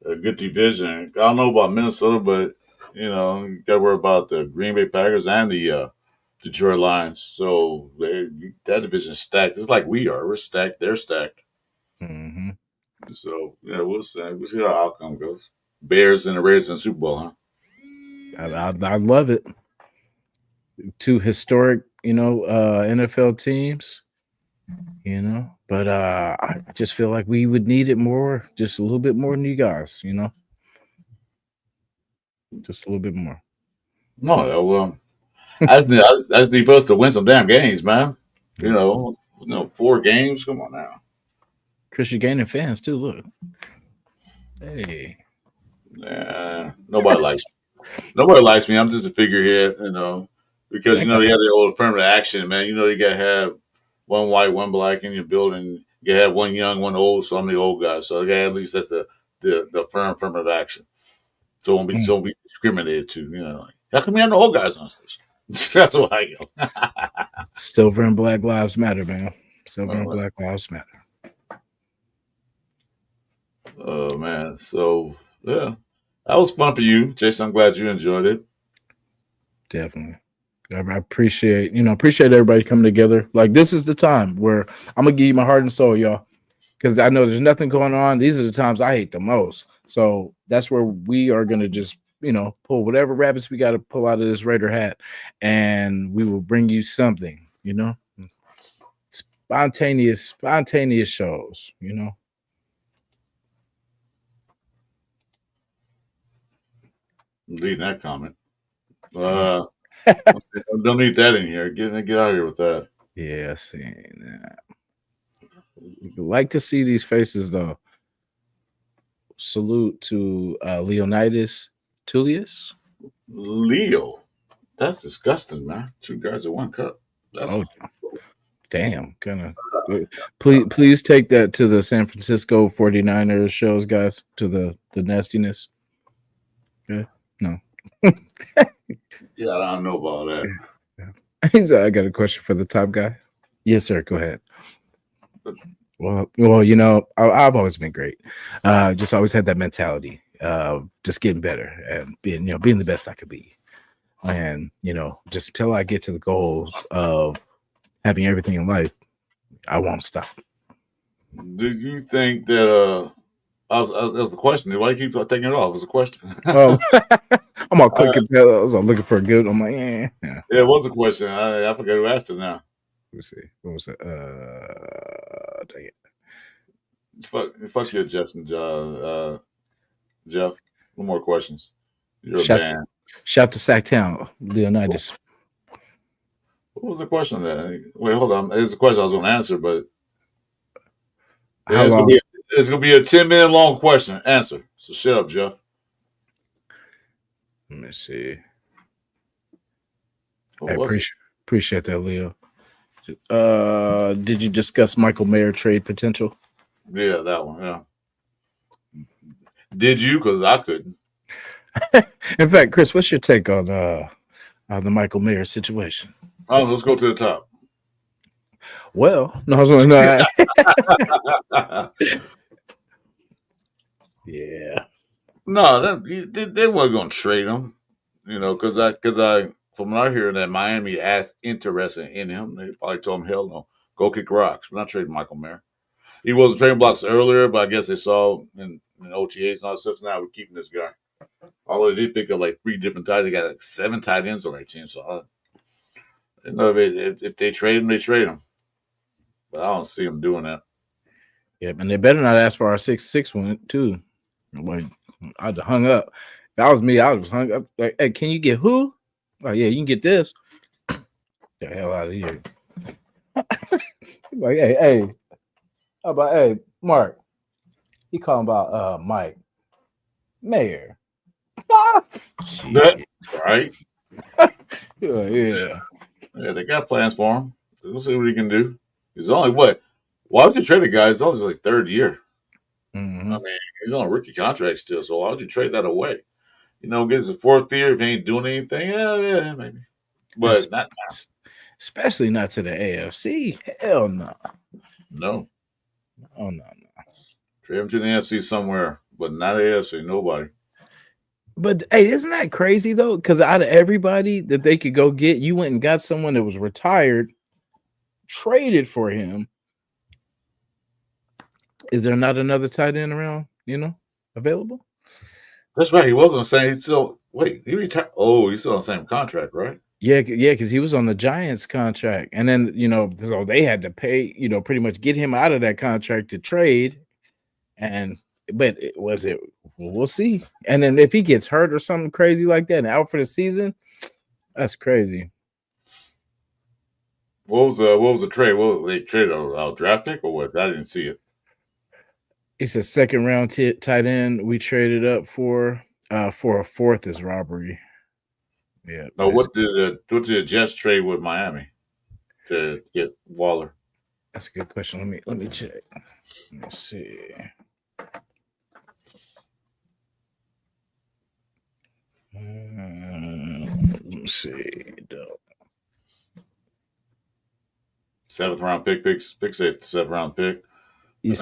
good division. I don't know about Minnesota, but you know, you got to worry about the Green Bay Packers and the Detroit Lions. So that division's stacked. It's like we are. We're stacked. They're stacked. Mm-hmm. So yeah, we'll see. We'll see how the outcome goes. Bears and the Raiders in the Super Bowl, huh? I love it. Two historic, you know, NFL teams, you know, but I just feel like we would need it more, just a little bit more than you guys, you know, just a little bit more. No, yeah, well, I just need us to win some damn games, man. You know, 4 games. Come on now. Chris, you're gaining fans too. Look, hey, Nobody likes me. I'm just a figurehead, you know, because you know they have the old affirmative action, man. You know you gotta have one white, one black in your building. You gotta have one young, one old. So I'm the old guy. So at least that's the affirmative action. So don't be discriminated to. You know, like, how come we have the old guys on the station? That's what I go. Silver and Black Lives Matter, man. Silver and Black Lives Matter. Oh man, so yeah, that was fun for you, Jason. I'm glad you enjoyed it. Definitely. I appreciate everybody coming together. Like, this is the time where I'm gonna give you my heart and soul, y'all, because I know there's nothing going on. These are the times I hate the most. So that's where we are gonna just, you know, pull whatever rabbits we got to pull out of this Raider hat, and we will bring you something, you know, spontaneous shows, you know. Leaving that comment. Don't need that in here. Get out of here with that. Yeah, I seen that. Like to see these faces though. Salute to Leonidas Tullius. Leo, that's disgusting, man. 2 guys in 1 cup. That's damn. Kind of. Please take that to the San Francisco 49ers shows, guys. To the nastiness. Okay. No. Yeah, I don't know about that. I got a question for the top guy. Yes, sir. Go ahead. Well, you know, I've always been great. Just always had that mentality, just getting better and being the best I could be. And, you know, just until I get to the goals of having everything in life, I won't stop. Do you think that that was a question. Why do you keep taking it off? It was a question. Oh, I'm all clicking. I was looking for a good. I'm like, yeah. Yeah, it was a question. I forgot who asked it now. Let me see. What was it? Dang it. Fuck you, Justin. Jeff. One more questions. You're Shout a man. Shout to Sacktown, Leonidas. What was the question then? Wait, hold on. There's a question I was going to answer, but it's going to be a 10-minute long question. Answer. So shut up, Jeff. Let me see. What I was appreciate that, Leo. Did you discuss Michael Mayer trade potential? Yeah, that one. Yeah. Did you? Because I couldn't. In fact, Chris, what's your take on The Michael Mayer situation. Oh, let's go to the top. Well, no, I was like, no, yeah. No, they weren't going to trade him, because from what I hear that Miami asked interested in him, they probably told him, hell no, go kick rocks. We're not trading Michael Mayer. He wasn't trading blocks earlier, but I guess they saw in OTAs and all that stuff. Now we're keeping this guy. Although they pick up like 3 different tight ends, they got like 7 tight ends on their team. So if they trade him, they trade him. But I don't see them doing that. Yeah, and they better not ask for our 6'6" one too. Like I'd have hung up. That was me. I was hung up. Like, hey, can you get who? Oh yeah, you can get this. The hell out of here. Like, hey, how about Mark? He calling about Mike Mayer. That, right? Yeah. Yeah, they got plans for him. We'll see what he can do. He's only what? Why would you trade a guy? He's only like 3rd year. Mm-hmm. I mean, he's on a rookie contract still, so why would you trade that away? Get his 4th year if he ain't doing anything. Yeah, maybe. But not now. Especially not to the AFC. Hell no. No. Oh no. Trade him to the NFC somewhere, but not AFC. Nobody. But hey, isn't that crazy though? Because out of everybody that they could go get, you went and got someone that was retired, traded for him. Is there not another tight end around, available? That's right. He wasn't saying he still he retired. Oh, he's still on the same contract, right? Yeah, because he was on the Giants contract. And then, so they had to pay, pretty much get him out of that contract to trade. But we'll see. And then if he gets hurt or something crazy like that and out for the season, that's crazy. What was the trade? What they traded a draft pick or what? I didn't see it. It's a 2nd round tight end we traded up for a 4th is robbery. Yeah. No, what did the Jets trade with Miami to get Waller? That's a good question. Let me check. Let me see. Let me see. 7th round pick. Pick 8th, 7th round pick. You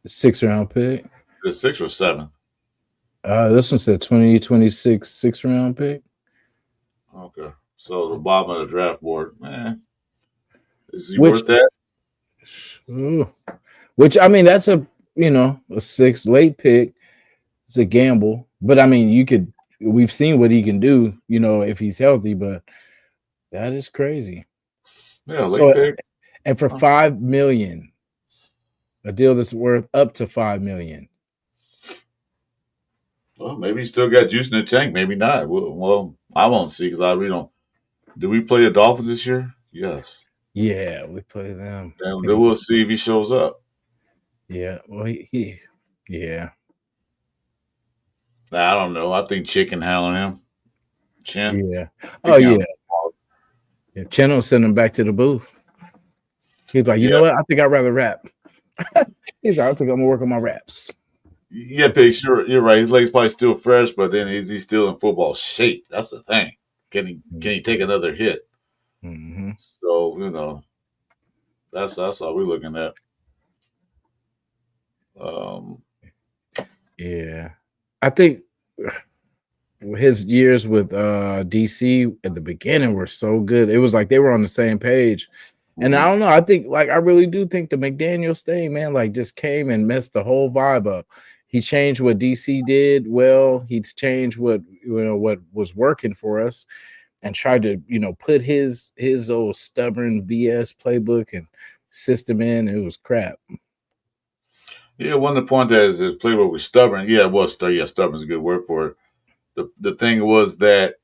6th round pick. The 6th or 7th. This one said 2026 6th round pick. Okay, so the bottom of the draft board, man. Is he worth that? Ooh. Which I mean, that's a 6th late pick. It's a gamble, but I mean, we've seen what he can do, if he's healthy. But that is crazy. Yeah, late pick. And for $5 million, a deal that's worth up to $5 million. Well, maybe he still got juice in the tank. Maybe not. Well, I won't see because we don't. Do we play the Dolphins this year? Yes. Yeah, we play them. And then we'll see if he shows up. Yeah. Well, yeah. Nah, I don't know. I think Chicken handling him. Chin. Yeah. Oh, yeah. Chin will send him back to the booth. He's like, you know what? I think I'd rather rap. He's like, I think I'm going to work on my raps. Yeah, Pix, you're right. His leg's probably still fresh, but then is he still in football shape? That's the thing. Can he take another hit? Mm-hmm. So, that's how we're looking at. Yeah. I think his years with DC at the beginning were so good. It was like they were on the same page. And I don't know. I think I really do think the McDaniels thing, man, just came and messed the whole vibe up. He changed what DC did well. He's changed what was working for us, and tried to put his old stubborn BS playbook and system in. It was crap. Yeah, one of the point that his playbook was stubborn. Yeah, it was. Yeah, stubborn is a good word for it. The thing was that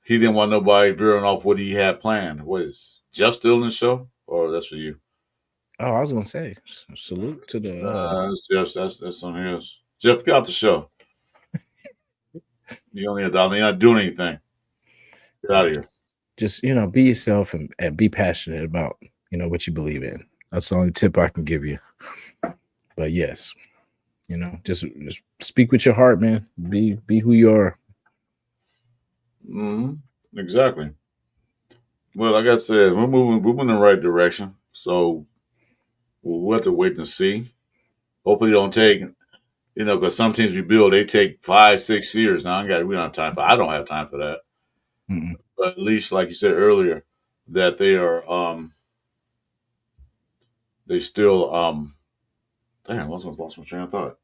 he didn't want nobody veering off what he had planned. What is Jeff still in the show, or that's for you? Oh, I was gonna say salute to the. That's Jeff. That's on his. Jeff, get out the show. You only you're not doing anything. Get out of here. Just be yourself and be passionate about what you believe in. That's the only tip I can give you. But yes, just speak with your heart, man. Be who you are. Mm-hmm. Exactly. Well, like I said, we're moving in the right direction. So we'll have to wait and see. Hopefully, it don't take because some teams we build they take 5, 6 years. Now we don't have time for. I don't have time for that. Mm-mm. But at least, like you said earlier, that they still damn, I almost lost my train of thought.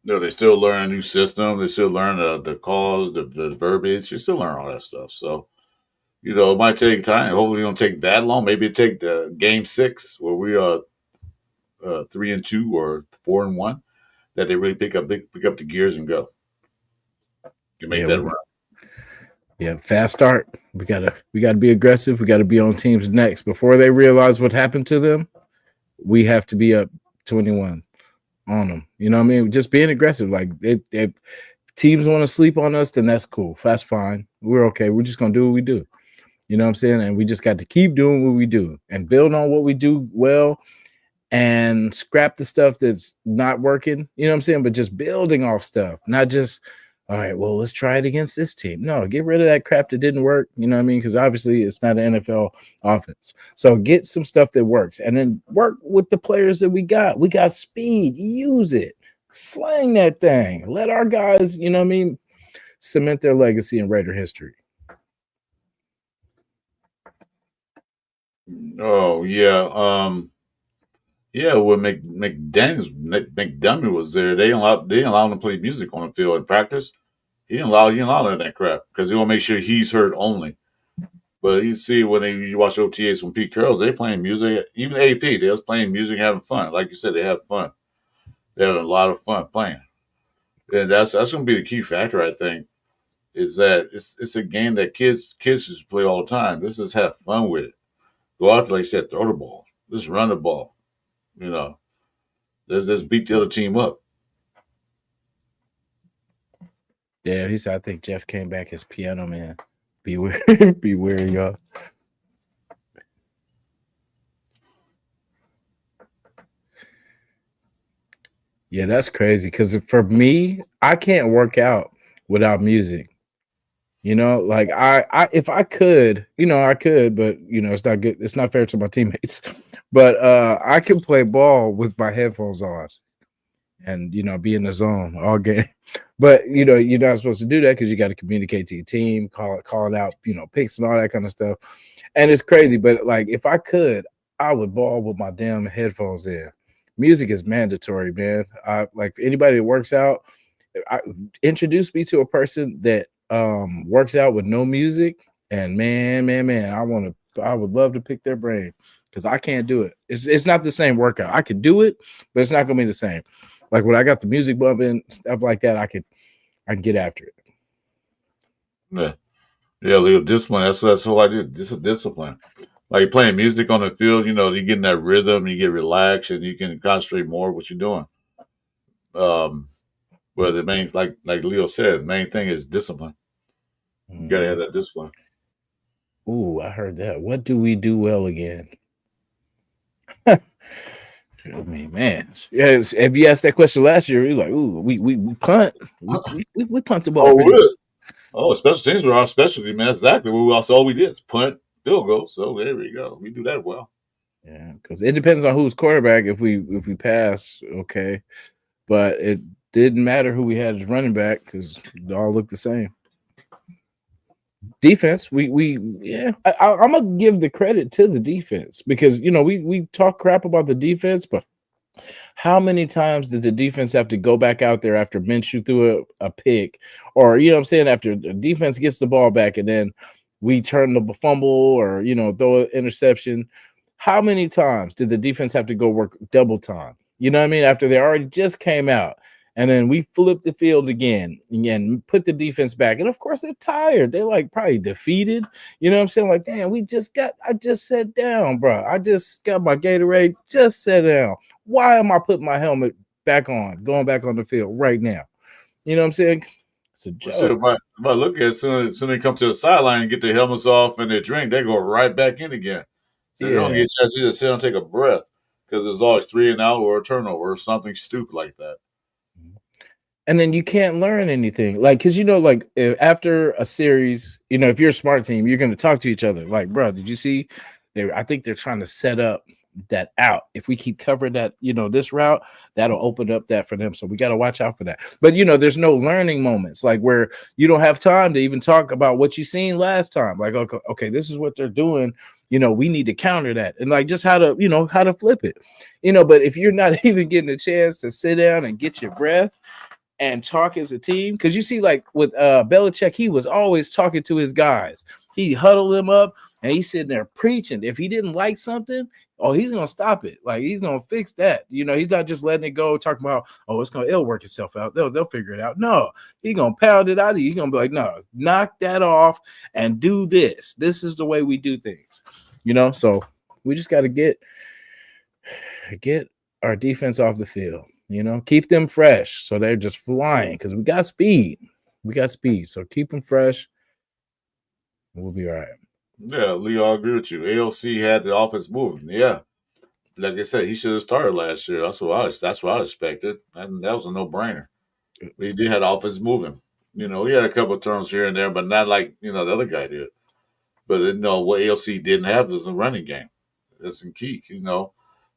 No, they still learn a new system. They still learn the calls, the verbiage. They still learn all that stuff. So it might take time. Hopefully, it don't take that long. Maybe it take the game 6 where we are 3-2 or 4-1 that they really pick up the gears and go and make Yeah, that run. Yeah, fast start. We gotta be aggressive. We gotta be on teams next before they realize what happened to them. We have to be up 21 on them. You know what I mean? Just being aggressive. Like if teams want to sleep on us, then that's cool. That's fine. We're okay. We're just gonna do what we do. You know what I'm saying? And we just got to keep doing what we do and build on what we do well and scrap the stuff that's not working. You know what I'm saying? But just building off stuff, not just all right, well, let's try it against this team. No, get rid of that crap that didn't work. You know what I mean? Because obviously it's not an NFL offense. So get some stuff that works and then work with the players that we got. We got speed. Use it. Slang that thing. Let our guys, you know what I mean, cement their legacy in Raider history. Oh yeah, yeah. When McDermott was there, they allowed him to play music on the field in practice. He didn't allow none of that crap because he want to make sure he's heard only. But you see when you watch OTAs from Pete Carroll's, they playing music. Even AP, they was playing music, having fun. Like you said, they have fun. They having a lot of fun playing, and that's going to be the key factor. I think is that it's a game that kids should play all the time. Let's just have fun with it. Go out there, like I said, throw the ball. Just run the ball. You know, let's beat the other team up. Yeah, he said, I think Jeff came back as piano man. Beware, beware, y'all. Yeah, that's crazy. Because for me, I can't work out without music. You know, like I if I could, I could, but it's not good. It's not fair to my teammates. But I can play ball with my headphones on and be in the zone all game. But you're not supposed to do that because you got to communicate to your team, call it out, picks and all that kind of stuff. And it's crazy, but like if I could, I would ball with my damn headphones in. Music is mandatory, man. Like anybody that works out, introduce me to a person that works out with no music, and man, I would love to pick their brain because I can't do it. It's not the same workout. I could do it, but it's not gonna be the same. Like when I got the music bumping, stuff like that, I can get after it. Yeah, yeah, Leo, discipline. That's all I did. This is discipline. Like you're playing music on the field, you get in that rhythm, you get relaxed, and you can concentrate more on what you're doing. Um, but the main, like Leo said, the main thing is discipline. You gotta have that discipline. Ooh, I heard that. What do we do well again? I mean, man, yes. If you asked that question last year, you're like, "Ooh, we punt, we punt the ball." Oh, really? Oh, special teams were our specialty, man. That's exactly all we did is punt, field goal. So there we go. We do that well. Yeah, because it depends on who's quarterback. If we pass, okay, but it didn't matter who we had as running back because they all looked the same. Defense, I'm gonna give the credit to the defense because we talk crap about the defense, but how many times did the defense have to go back out there after Minshew threw a pick, or after the defense gets the ball back and then we turn the fumble or throw an interception? How many times did the defense have to go work double time? You know what I mean? After they already just came out. And then we flip the field again and put the defense back. And of course, they're tired. They're like probably defeated. You know what I'm saying? Like, damn, I just sat down, bro. I just got my Gatorade, just sat down. Why am I putting my helmet back on, going back on the field right now? You know what I'm saying? It's a joke. If I look at it, soon as they come to the sideline and get their helmets off and their drink, they go right back in again. So they don't get a chance to either sit and take a breath because there's always 3 and out or a turnover or something stupid like that. and then you can't learn anything. Like, because like after a series, if you're a smart team, you're going to talk to each other. Like, bro, did you see? I think they're trying to set up that out. If we keep covering that, this route, that'll open up that for them. So we got to watch out for that. But there's no learning moments like where you don't have time to even talk about what you seen last time. Like, okay, this is what they're doing. We need to counter that, and like just how to flip it. But if you're not even getting a chance to sit down and get your breath and talk as a team, because you see, like with Belichick, he was always talking to his guys. He huddled them up and he's sitting there preaching. If he didn't like something, he's gonna stop it. Like he's gonna fix that. He's not just letting it go, talking about, it'll work itself out. They'll figure it out. No, he's gonna pound it out of you. He's gonna be like, no, knock that off and do this. This is the way we do things. So we just gotta get our defense off the field. Keep them fresh so they're just flying because we got speed. So keep them fresh. We'll be all right. Yeah, Leo, I agree with you. AOC had the offense moving. Yeah, like I said, he should have started last year. That's what I expected, and that was a no-brainer. But he did have the offense moving. He had a couple of turns here and there, but not like the other guy did. But what AOC didn't have was a running game. That's in key.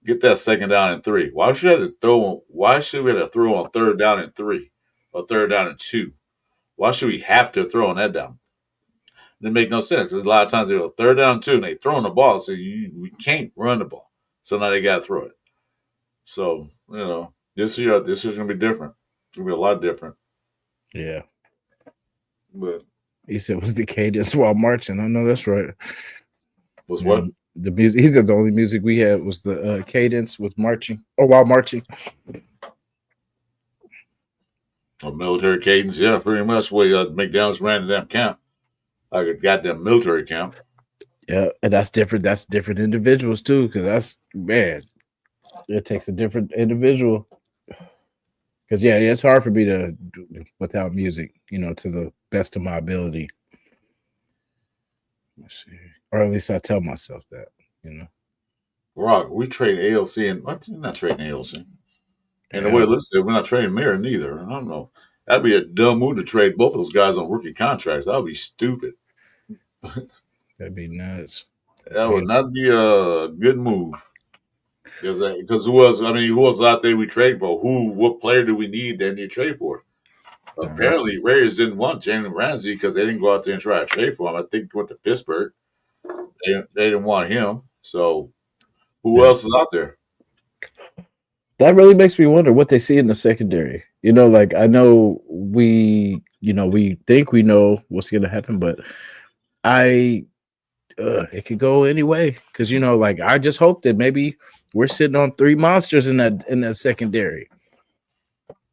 Get that second down and 3. Why should we have to throw on third down and 3 or third down and 2? Why should we have to throw on that down? It make no sense. Because a lot of times they go third down and 2 and they throwing the ball, so we can't run the ball. So now they got to throw it. So this year is gonna be different. It's gonna be a lot different. Yeah. But he said, "Was the cadence while marching?" I know that's right. Was what? The music. He said the only music we had was the cadence with marching or while marching. A military cadence, yeah, pretty much. The way McDonald's ran the damn camp, like a goddamn military camp. Yeah, and that's different. That's different individuals too, because it takes a different individual. Because it's hard for me to do without music, to the best of my ability. Let's see. Or at least I tell myself that, Rock, we trade AOC and what? We're not trading AOC. And the way it looks, we're not trading Mirror neither. I don't know. That'd be a dumb move to trade both of those guys on rookie contracts. That would be stupid. That'd be nuts. That would not be a good move. Because who was out there we trade for? What player do we need that you trade for? Apparently, Raiders didn't want Jalen Ramsey because they didn't go out there and try to trade for him. I think he went to Pittsburgh. They didn't want him. So who else is out there? That really makes me wonder what they see in the secondary. Like I know we think we know what's going to happen, but it could go any way because like I just hope that maybe we're sitting on 3 monsters in that secondary.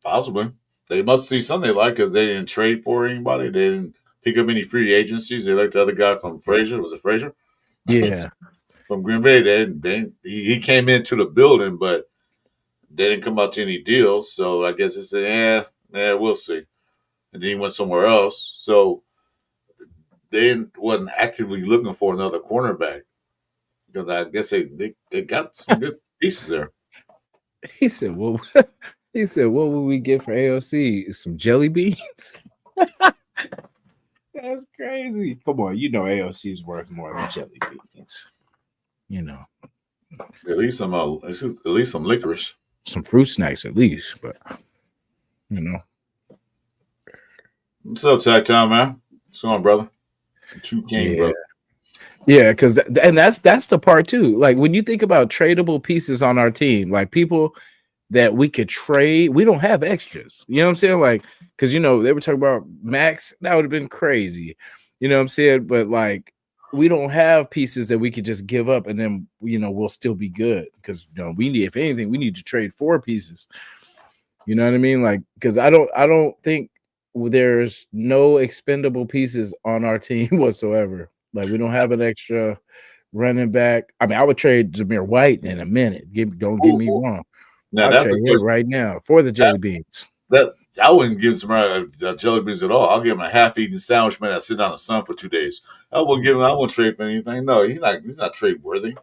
Possibly. They must see something they like because they didn't trade for anybody. They didn't pick up any free agencies. They like the other guy from Frazier. Was it Frazier? Yeah. From Green Bay. He came into the building, but they didn't come out to any deals. So I guess it's we'll see. And then he went somewhere else. So they wasn't actively looking for another cornerback. Because I guess they got some good pieces there. He said, "Well, what would we get for AOC? Some jelly beans?" That's crazy. Come on, AOC is worth more than jelly beans. At least some licorice, some fruit snacks, at least. But what's up, Tag Time, man? What's going on, brother? 2 King, brother. Yeah, because that's the part too. Like when you think about tradable pieces on our team, like people that we could trade, we don't have extras. You know what I'm saying? Like, because they were talking about Max, that would have been crazy. You know what I'm saying? But like, we don't have pieces that we could just give up and then we'll still be good. Because we need, if anything, we need to trade 4 pieces. You know what I mean? Like, because I don't think there's no expendable pieces on our team whatsoever. Like we don't have an extra running back. I mean, I would trade Zamir White in a minute. Don't get me wrong. Now I'll that's trade him right now for the jelly beans. I wouldn't give Zamir jelly beans at all. I'll give him a half-eaten sandwich man that sit down in the sun for 2 days. I won't trade for anything. No, he's not trade worthy.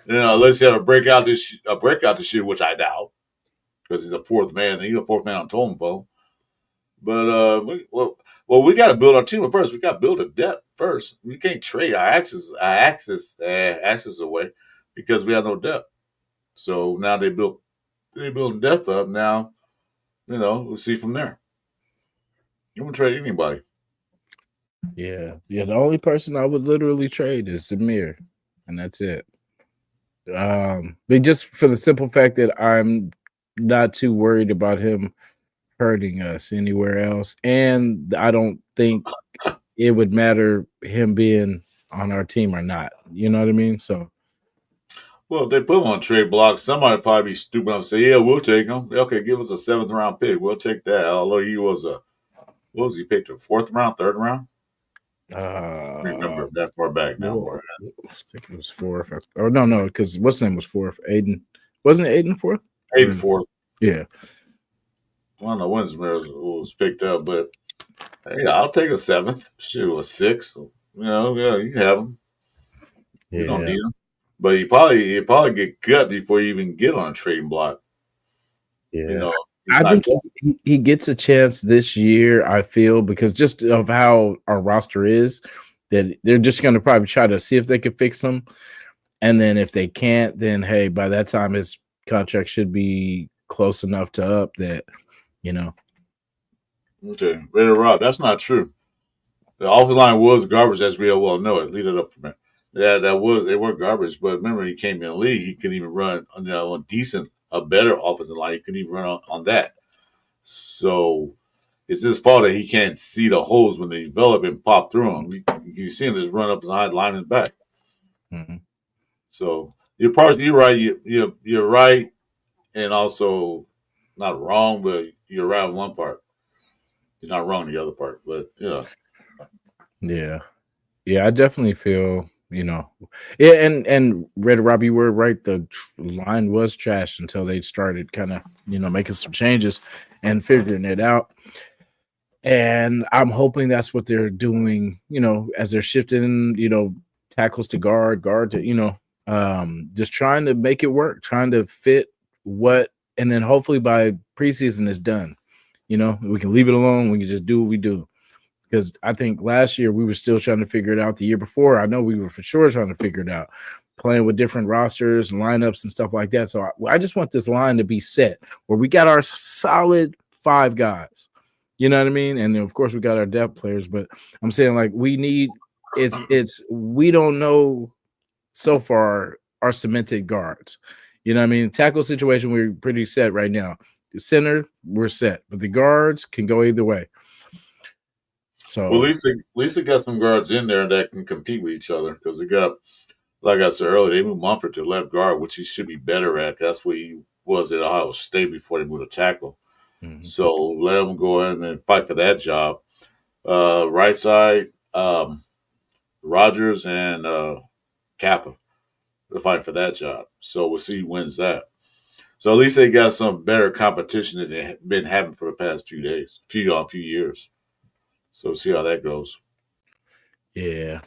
Unless he had a breakout this year, which I doubt, because he's a 4th man. He's a 4th man on totem pole. But we got to build our team first. We got to build a depth first. We can't trade our axis away because we have no depth. So now they building depth up. Now we'll see from there. You won't trade anybody. Yeah. The only person I would literally trade is Zamir, and that's it. But just for the simple fact that I'm not too worried about him hurting us anywhere else, and I don't think it would matter him being on our team or not. You know what I mean? So, Well, if they put him on trade block, somebody probably be stupid enough to say, "Yeah, we'll take him. Okay, give us a 7th round pick. We'll take that." Although he was what was he picked? A 4th round, 3rd round? I remember that far back now. I think it was fourth. Oh no, because what's his name was fourth. Aiden, wasn't it Aiden fourth? 84th. Yeah. I don't know when was picked up, but hey, I'll take a 7th. Shit, a 6th. Yeah, you can have him. You don't need him. But he probably get cut before you even get on a trading block. Yeah. I think he gets a chance this year, I feel, because just of how our roster is, that they're just going to probably try to see if they can fix him. And then if they can't, then, hey, by that time his contract should be close enough to up that, Okay, Raider Rob, that's not true. The offensive line was garbage, as we all well know it. Lead it up from there. Yeah, they were garbage. But remember, he came in the league. He couldn't even run on a better offensive line. He couldn't even run on that. So it's his fault that he can't see the holes when they develop and pop through them. You see him just run up behind line and back. Mm-hmm. So you're right. You're right, and also not wrong, but you're right on one part. You're not wrong on the other part. But yeah, I definitely feel and Red Rob, you were right. The line was trash until they started kind of making some changes and figuring it out. And I'm hoping that's what they're doing. As they're shifting, tackles to guard to just trying to make it work, trying to fit what, and then hopefully by preseason is done. We can leave it alone. We can just do what we do. Because I think last year we were still trying to figure it out. The year before, I know we were for sure trying to figure it out, playing with different rosters and lineups and stuff like that. So I just want this line to be set where we got our solid 5 guys. You know what I mean? And then, of course, we got our depth players. But I'm saying, like, we need we don't know so far our cemented guards. You know what I mean? Tackle situation, we're pretty set right now. The center, we're set. But the guards can go either way. So, well, at least they got some guards in there that can compete with each other because they got, like I said earlier, they moved Mumford to left guard, which he should be better at. That's what he was at Ohio State before they moved to tackle. Mm-hmm. So let him go in and fight for that job. Right side, Rogers and Kappa to fight for that job. So we'll see who wins that. So at least they got some better competition than they've been having for the past few years. So see how that goes. Yeah.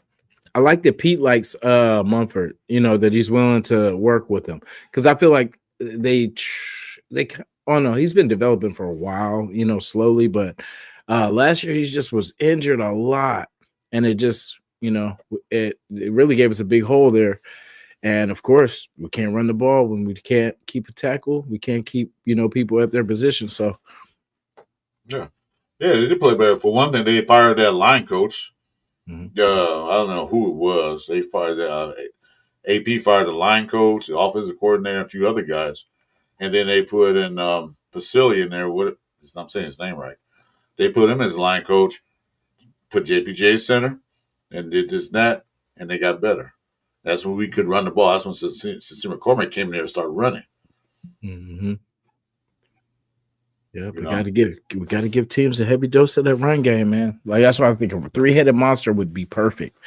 I like that Pete likes Mumford, that he's willing to work with him. Because I feel like he's been developing for a while, slowly. But last year he just was injured a lot. And it just, it really gave us a big hole there. And, of course, we can't run the ball when we can't keep a tackle. We can't keep, people at their position. So, yeah. Yeah, they did play better. For one thing, they fired that line coach. Mm-hmm. I don't know who it was. They fired AP fired the line coach, the offensive coordinator, and a few other guys. And then they put in Vasily in there. I'm saying his name right. They put him as line coach, put JPJ center, and did this and that, and they got better. That's when we could run the ball. That's when Sincere McCormick came in there and started running. Mm-hmm. Yeah, we got to give teams a heavy dose of that run game, man. Like that's why I think a 3-headed monster would be perfect.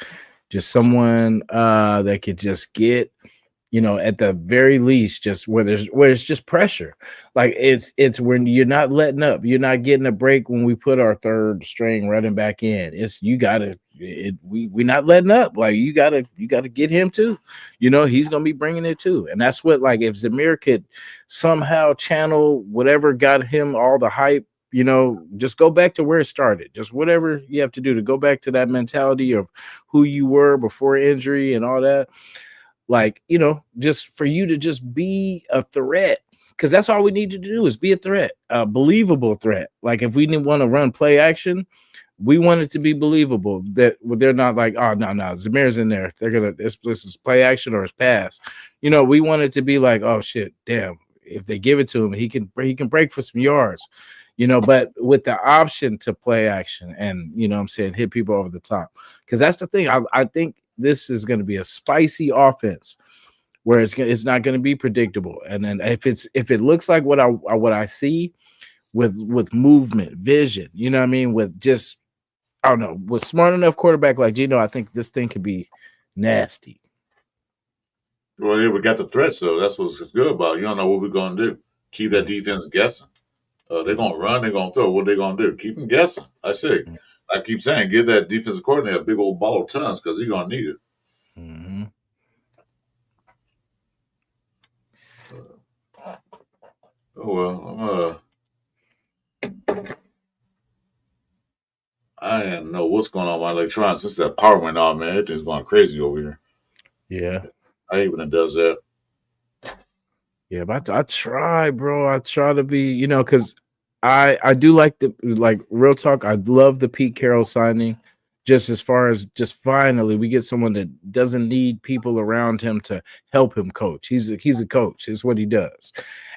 Just someone that could just get, at the very least, just where it's just pressure. Like it's when you're not letting up, you're not getting a break when we put our 3rd string running back in. We're not letting up. Like you gotta get him too. He's gonna be bringing it too. And that's what, like, if Zamir could somehow channel whatever got him all the hype, just go back to where it started. Just whatever you have to do to go back to that mentality of who you were before injury and all that. Like, just for you to just be a threat, because that's all we need to do is be a threat, a believable threat. Like if we didn't want to run play action, we want it to be believable that they're not like, oh no, Zamir's in there. They're gonna this is play action or it's pass. We want it to be like, oh shit, damn. If they give it to him, he can break for some yards, but with the option to play action and I'm saying hit people over the top. Because that's the thing. I think this is going to be a spicy offense where it's not going to be predictable. And then if it looks like what I see with movement, vision, with just I don't know, with smart enough quarterback like Gino, I think this thing could be nasty. Well, yeah, we got the threats, though. That's what's good about it. You don't know what we're going to do. Keep that defense guessing. They're going to run. They're going to throw. What they going to do? Keep them guessing. I keep saying, give that defensive coordinator a big old ball of tons because he's going to need it. Mm-hmm. I didn't know what's going on with my electronics since that power went off, man. Everything's going crazy over here. Yeah. I hate when it does that. Yeah, but I try, bro. I try to be, because I do like real talk. I love the Pete Carroll signing. Just as far as just finally we get someone that doesn't need people around him to help him coach. He's a coach. It's what he does.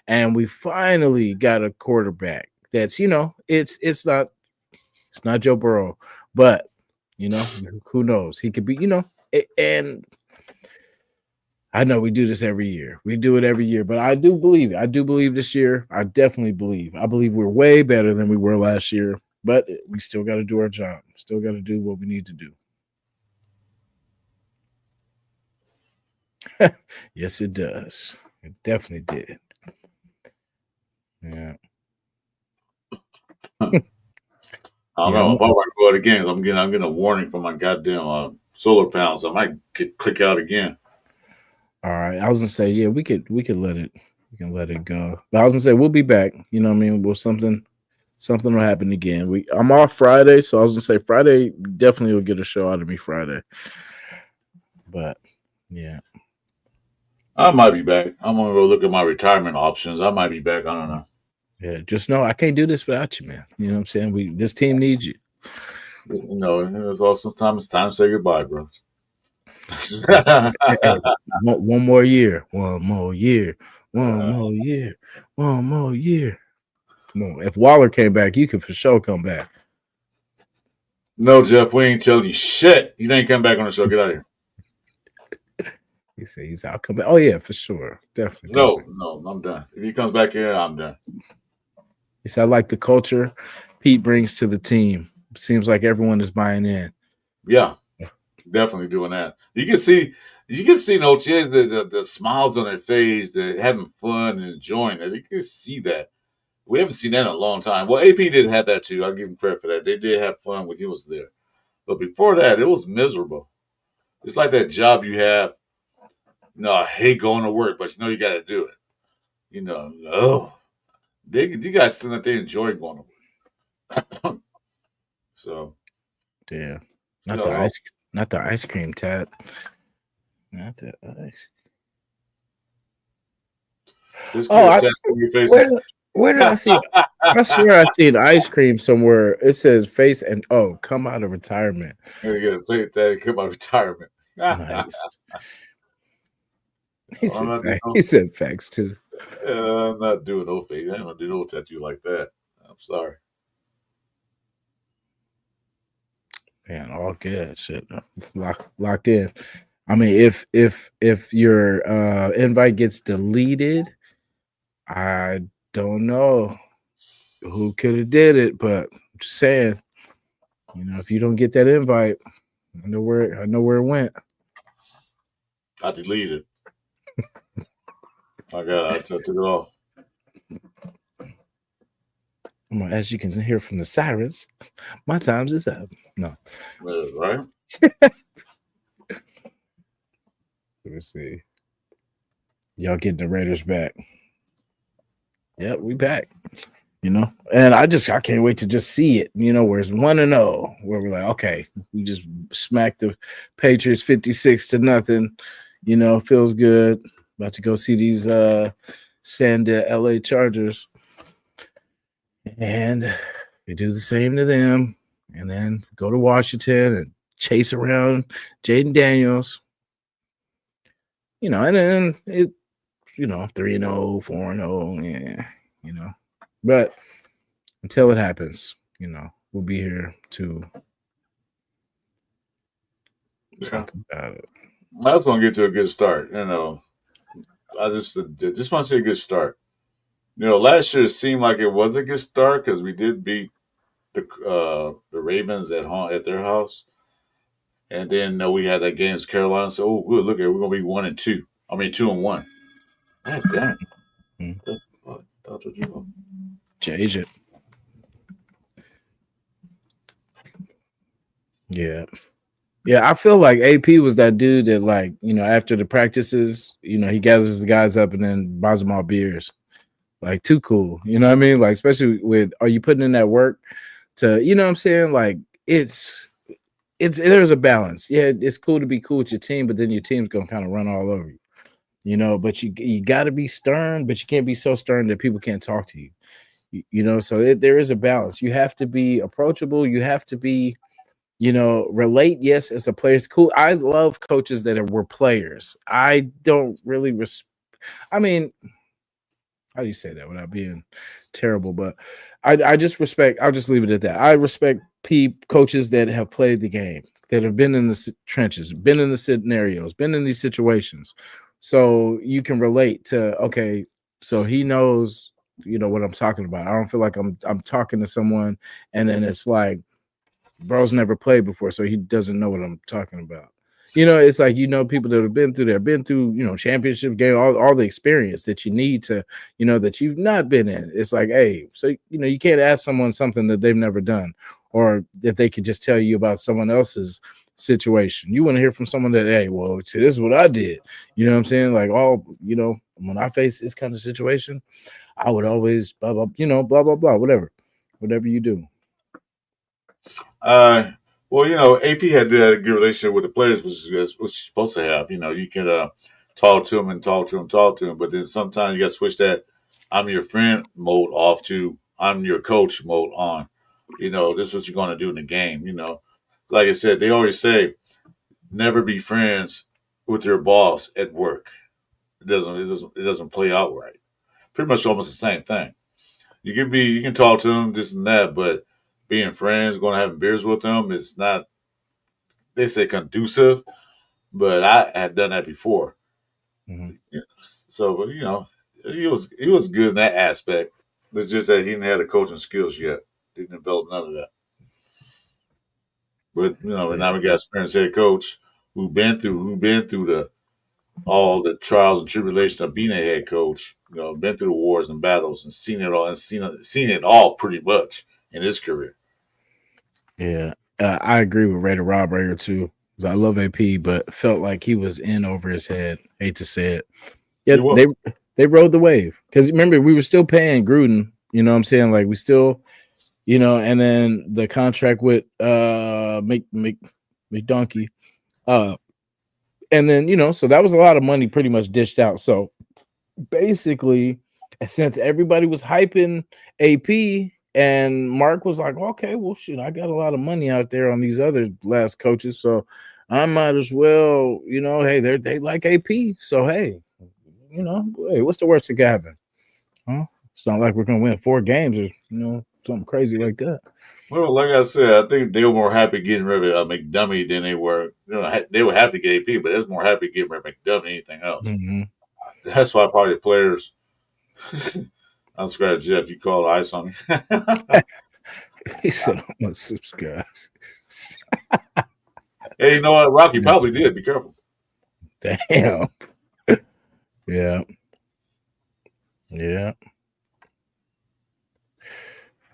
And we finally got a quarterback that's, it's not Joe Burrow, but who knows? He could be, and I know we do this every year. We do it every year, but I do believe it. I do believe this year. I definitely believe. I believe we're way better than we were last year, but we still got to do our job. Still got to do what we need to do. Yes, it does. It definitely did. Yeah. I don't know. If I want to go out again, I'm getting a warning from my goddamn solar panels. I might click out again. All right. I was gonna say, yeah, we can let it go. But I was gonna say we'll be back. You know what I mean? Well, something will happen again. I'm off Friday, so I was gonna say Friday definitely will get a show out of me Friday. But yeah. I might be back. I'm gonna go look at my retirement options. I might be back. I don't know. Yeah, just know I can't do this without you, man. You know what I'm saying? This team needs you. It's also time to say goodbye, bro. Hey, one more year. One more year. One more year. One more year. Come on. If Waller came back, you could for sure come back. No, Jeff, we ain't telling you shit. You ain't coming back on the show. Get out of here. He said he's out. Come back. Oh, yeah, for sure. Definitely. No, I'm done. If he comes back here, I'm done. He said, I like the culture Pete brings to the team. Seems like everyone is buying in. Yeah, definitely doing that. You can see no chance the smiles on their face, they're having fun and enjoying it. You can see that. We haven't seen that in a long time. Well, AP did have that too. I'll give him credit for that. They did have fun when he was there. But before that, it was miserable. It's like that job you have. No, I hate going to work, but you got to do it. You guys seem like they enjoy going to work. So, yeah, not the ice cream, Tat. Not the ice. Where did I see it? I swear I seen ice cream somewhere. It says face and come out of retirement. Come out of retirement. Nice. He said facts too. I'm not doing no face. I ain't gonna do no tattoo like that. I'm sorry. Man, all good shit. Locked in. I mean, if your invite gets deleted, I don't know who could have did it, but I'm just saying, if you don't get that invite, I know where it went. I deleted. I took it off. As you can hear from the sirens, my time's is up. No. Right? Let me see. Y'all getting the Raiders back. Yep, we back. you know. And I can't wait to just see it, you know, where it's 1-0, where we're like, okay, we just smacked the Patriots 56-0, you know, feels good. About to go see these send LA Chargers, and we do the same to them, and then go to Washington and chase around Jaden Daniels, you know, and then it, you know, 3-0, 4-0, yeah, you know, but until it happens, you know, we'll be here to talk about it. I was going to get to a good start. You know, I just want to say a good start. You know, last year it seemed like it was a good start because we did beat the Ravens at home at their house, and then we had that game against Carolina. So, oh, good, look at it, we're going to be 1-2. I mean, 2-1. God damn. That's what you know. Change it. Yeah. Yeah, I feel like AP was that dude that, like, you know, after the practices, you know, he gathers the guys up and then buys them all beers. Like, too cool. You know what I mean? Like, especially with, are you putting in that work to, you know what I'm saying? Like, it's there's a balance. Yeah, it's cool to be cool with your team, but then your team's gonna kind of run all over you. You know, but you got to be stern, but you can't be so stern that people can't talk to you. You know, so there is a balance. You have to be approachable. You have to be, you know, relate. Yes, as a player, it's cool. I love coaches that were players. I don't really I mean, how do you say that without being terrible? But I just respect. I'll just leave it at that. I respect coaches that have played the game, that have been in the trenches, been in the scenarios, been in these situations, so you can relate to. Okay, so he knows, you know, what I'm talking about. I don't feel like I'm talking to someone, and then it's like, bro's never played before, so he doesn't know what I'm talking about. You know, it's like, you know, people that have been through, you know, championship game, all the experience that you need to, you know, that you've not been in. It's like, hey, so, you know, you can't ask someone something that they've never done, or that they could just tell you about someone else's situation. You want to hear from someone that, hey, well, this is what I did. You know what I'm saying? Like, you know, when I face this kind of situation, I would always blah, blah, you know, blah, blah, blah, whatever you do. Well, you know, AP had a good relationship with the players, which is what you're supposed to have. You know, you can talk to them, but then sometimes you got to switch that I'm your friend mode off to I'm your coach mode on. You know, this is what you're going to do in the game. You know, like I said, they always say never be friends with your boss at work. It doesn't play out right. Pretty much almost the same thing. You can talk to them this and that, but being friends, going to have beers with them is not, they say, conducive, but I had done that before. Mm-hmm. Yeah. So, you know, he was good in that aspect. It's just that he didn't have the coaching skills yet. Didn't develop none of that. But you know, and now we got experienced head coach who been through the all the trials and tribulations of being a head coach. You know, been through the wars and battles and seen it all, and seen it all pretty much in his career. Yeah, I agree with Raider Rob right here too. I love AP, but felt like he was in over his head. Hate to say it. Yeah, they rode the wave, because remember, we were still paying Gruden. You know what I'm saying? Like, we still, you know, and then the contract with McDonkey, and then, you know, so that was a lot of money pretty much dished out. So basically, since everybody was hyping AP, and Mark was like, okay, well, shoot, I got a lot of money out there on these other last coaches, so I might as well, you know, hey, they like AP, so hey, you know, hey, what's the worst that could happen? Huh? It's not like we're gonna win 4 games or, you know, something crazy like that. Well, like I said, I think they were more happy getting rid of McDummy than they were. You know, they were happy to get AP, but they was more happy getting rid of McDummy than anything else. Mm-hmm. That's why probably the players. I'll subscribe, Jeff. You call ice on me. He said, I'm gonna subscribe. Hey, you know what? Rocky probably did. Be careful. Damn. Yeah. Yeah.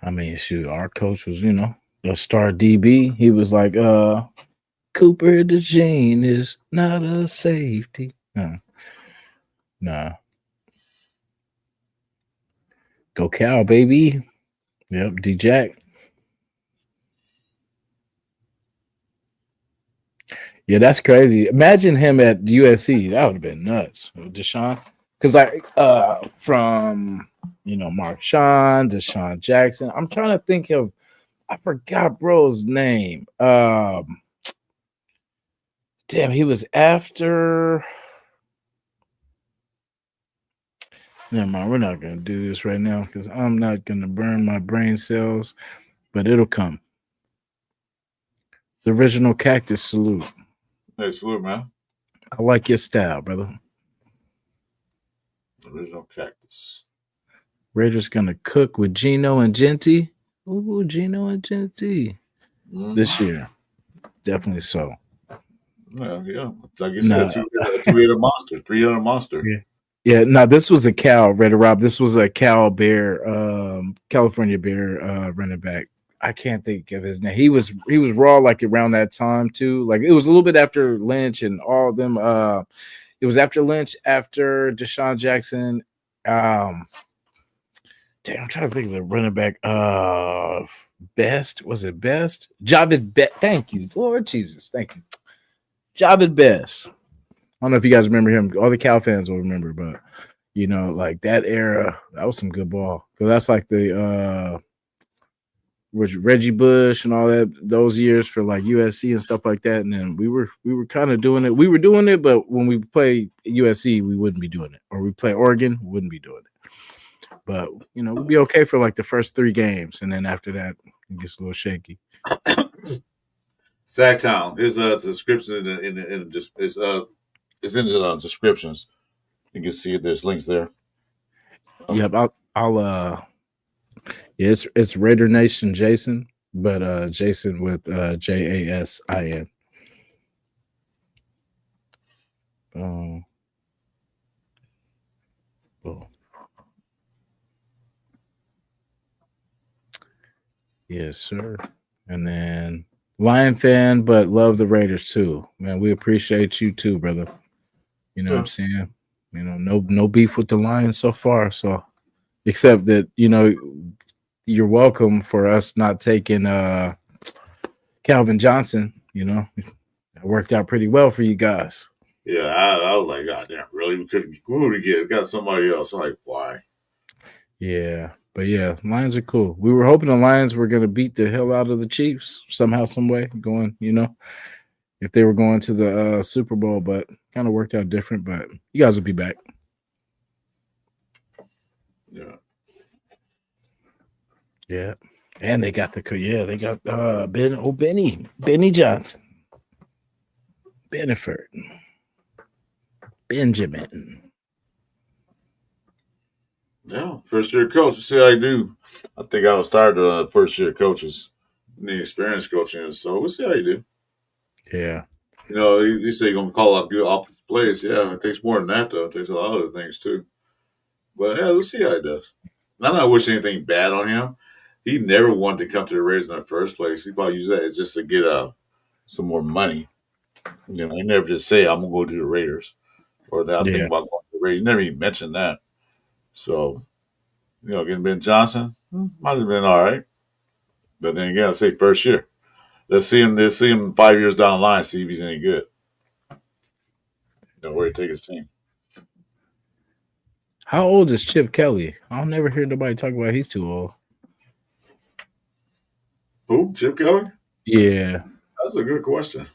I mean, shoot, our coach was, you know, a star DB. He was like, Cooper DeJean is not a safety. Nah. Go Cal, baby. Yep, D-Jack. Yeah, that's crazy. Imagine him at USC. That would have been nuts. Deshaun. Because from Marshawn, Deshaun Jackson. I'm trying to think of I forgot bro's name. Damn, he was after. Never mind, we're not gonna do this right now because I'm not gonna burn my brain cells, but it'll come. The original Cactus salute. Hey, salute, man. I like your style, brother. Original Cactus. Raiders gonna cook with Gino and Genty. Ooh, Gino and Genty this year. Definitely so. Yeah. Like you said, two-headed monster, three-headed monster. Yeah. No, this was a Cal, Raider Rob. This was a Cal Bear, California Bear running back. I can't think of his name. He was raw like around that time too. Like it was a little bit after Lynch and all of them. It was after Lynch, after Deshaun Jackson. Damn, I'm trying to think of the running back. Best, was it Best? Javid Best. Thank you, Lord Jesus. Thank you, Javid Best. I don't know if you guys remember him. All the Cal fans will remember, but like that era, that was some good ball. Because that's like the Reggie Bush and all that those years for like USC and stuff like that. And then we were kind of doing it. We were doing it, but when we play USC, we wouldn't be doing it. Or we play Oregon, we wouldn't be doing it. But we'd be okay for like the first 3 games, and then after that, it gets a little shaky. Sacktown. His description it's in the descriptions. You can see it. There's links there. Yep, I'll it's Raider Nation Jasin, but Jason with Jasin. Oh. Yes, sir. And then Lion fan, but love the Raiders too. Man, we appreciate you too, brother. You know what I'm saying? No beef with the Lions so far. So except that, you're welcome for us not taking Calvin Johnson. It worked out pretty well for you guys. Yeah, I was like, God damn, really? We couldn't. Who would we get? We got somebody else. I'm like, why? Yeah, but yeah, Lions are cool. We were hoping the Lions were going to beat the hell out of the Chiefs somehow, some way, going, if they were going to the Super Bowl, but kind of worked out different. But you guys will be back. Yeah. Yeah, and they got Benny Johnson, Beneford, Benjamin. Yeah, first year coach. See how I do. I think I was tired of first year coaches, the experienced coaching. So we'll see how you do. Yeah. You say you're gonna call out good offensive plays. Yeah, it takes more than that though. It takes a lot of other things too. But yeah, we'll see how he does. I'm not wishing anything bad on him. He never wanted to come to the Raiders in the first place. He probably used that as just to get some more money. He never just say, I'm gonna go to the Raiders, or that I think about going to the Raiders. He never even mentioned that. So, getting Ben Johnson might have been all right. But then again, I say first year. Let's see him 5 years down the line, see if he's any good. Where he take his team. How old is Chip Kelly? I'll never hear nobody talk about he's too old. Who? Chip Kelly? Yeah. That's a good question.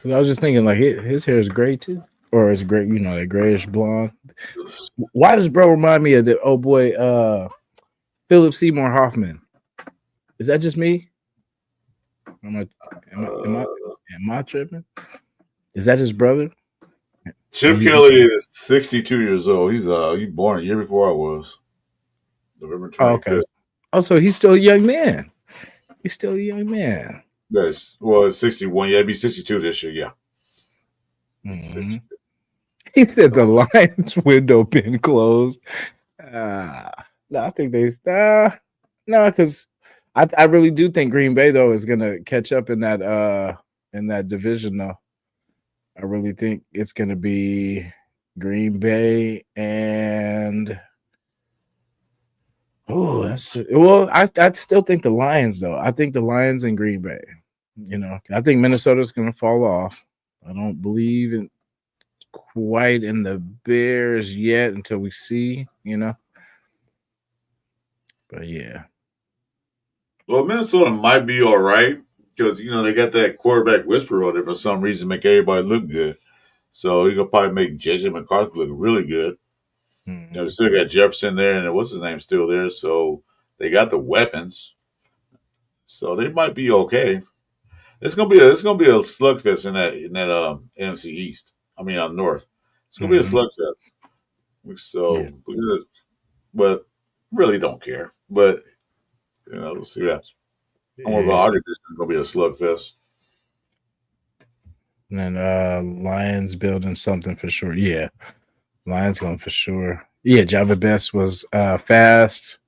I was just thinking, like, his hair is gray too, or it's gray, that grayish blonde. Why does bro remind me of the old boy, Philip Seymour Hoffman? Is that just me? Am I tripping? Is that his brother? Chip Kelly is 62 years old. He's born a year before I was. November 25th. Oh, okay. Oh, so he's still a young man. He's still a young man. It's 61. Yeah, he'd be 62 this year. Yeah. Mm-hmm. He said the Lions window been closed. No, I think no, because I really do think Green Bay though is gonna catch up in that division though. I really think it's gonna be Green Bay and Oh, well. I still think the Lions, though. I think the Lions and Green Bay. I think Minnesota's going to fall off. I don't believe in quite in the Bears yet until we see. But yeah. Well, Minnesota might be all right because they got that quarterback whisperer on there for some reason, make everybody look good. So he could probably make JJ McCarthy look really good. They still got Jefferson there, and what's his name still there. So they got the weapons. So they might be okay. It's gonna be a slugfest in that NFC East. I mean, North. It's gonna be a slugfest. So, but really don't care. But we'll see what happens. Don't worry about our division. It's gonna be a slugfest. And then Lions building something for sure. Yeah, Lions going for sure. Yeah, Java Best was fast.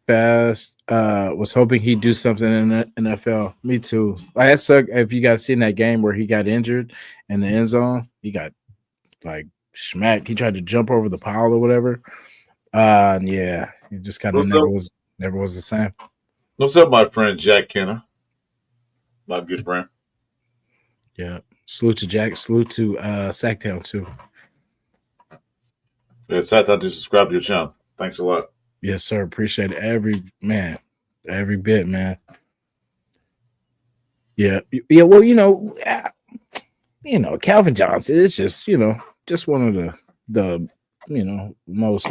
Was hoping he'd do something in the NFL. Me too. Like that sucked. If you guys seen that game where he got injured in the end zone, he got like smacked. He tried to jump over the pile or whatever. Yeah, he just kind of never was the same. What's up, my friend Jack Kenner? My good friend. Yeah. Salute to Jack. Salute to Sacktown too. Yeah, Sacktown just subscribe to your channel. Thanks a lot. Yes, sir. Appreciate it. Every bit, man. Yeah. Yeah. Well, Calvin Johnson is just one of the most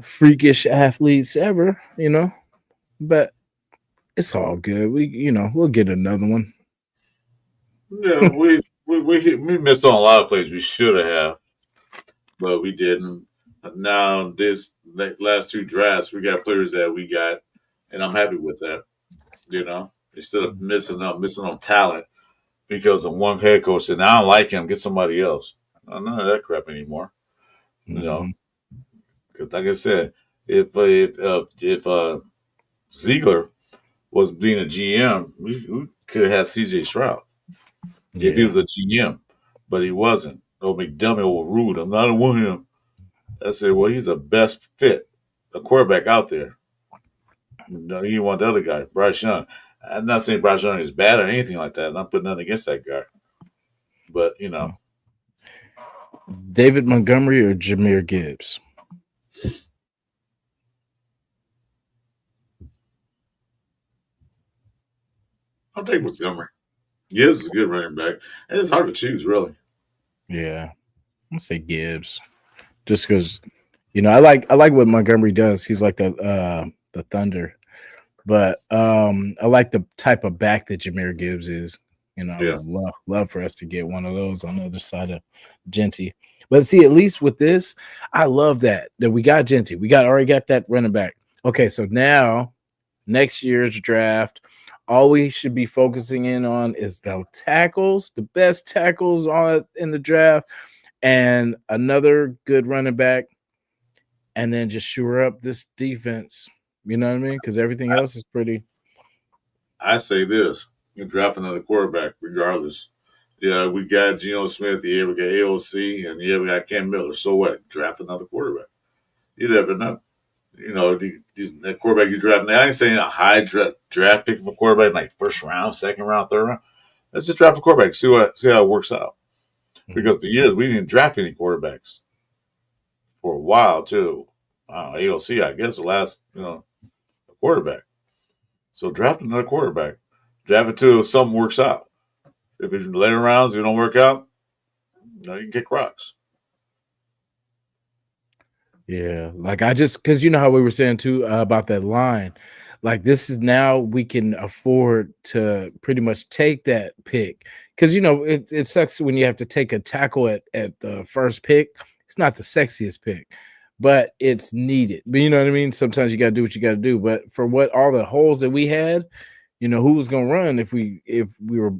freakish athletes ever, but it's all good. We'll get another one. Yeah, we missed on a lot of plays we should have, but we didn't. Now this last two drafts, we got players that we got, and I'm happy with that. Instead of missing on talent because of one head coach, and I don't like him, get somebody else. None of that crap anymore. Because like I said, if Ziegler was being a GM, we could have had CJ Stroud if he was a GM, but he wasn't. Oh, McDermott overruled him. I don't want him. I said, well, he's the best fit, a quarterback out there. No, you want the other guy, Bryce Young. I'm not saying Bryce Young is bad or anything like that. I'm not putting nothing against that guy. But, David Montgomery or Jahmyr Gibbs? I'll take Montgomery. Gibbs is a good running back. And it's hard to choose, really. Yeah. I'm going to say Gibbs. Just because, I like what Montgomery does. He's like the Thunder. But I like the type of back that Jahmyr Gibbs is. I would love for us to get one of those on the other side of Genty. But see, at least with this, I love that we got Genty. We already got that running back. Okay, so now next year's draft, all we should be focusing in on is the tackles, the best tackles in the draft, and another good running back, and then just shore up this defense. You know what I mean? Because everything else is pretty. I say this: you draft another quarterback, regardless. Yeah, we got Geno Smith. Yeah, we got AOC, and we got Cam Miller. So what? Draft another quarterback. You never know. The quarterback you draft. Now, I ain't saying a high draft pick of a quarterback, like first round, second round, third round. Let's just draft a quarterback. See how it works out. Because the years we didn't draft any quarterbacks for a while too. AOC, I guess, the last quarterback. So draft another quarterback. Draft it till something works out. If it's later rounds, if it don't work out, you can get Crocs. Yeah, like because how we were saying too about that line, like this is now we can afford to pretty much take that pick because it sucks when you have to take a tackle at the first pick. It's not the sexiest pick, but it's needed. But you know what I mean? Sometimes you got to do what you got to do. But for all the holes that we had, who was going to run if we were,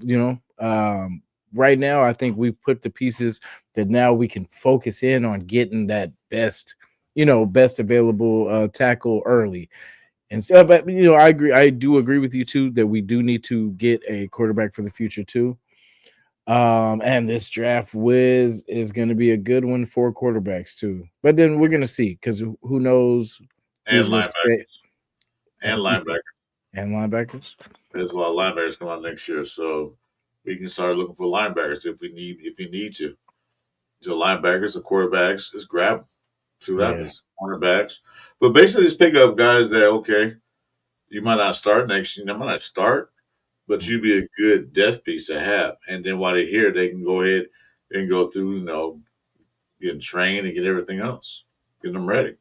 right now, I think we've put the pieces that now we can focus in on getting that best available tackle early. And stuff. But, I do agree with you too, that we do need to get a quarterback for the future too. And this draft whiz is going to be a good one for quarterbacks too. But then we're going to see because who knows And who's going to linebacker. stay And linebacker. and linebackers. There's a lot of linebackers coming out next year, so we can start looking for linebackers if we need to. So linebackers, the quarterbacks, just grab them. See what happens. Cornerbacks. But basically just pick up guys that, okay, you might not start next year, you might not start, but you'd be a good depth piece to have. And then while they're here, they can go ahead and go through, getting trained and get everything else. Get them ready.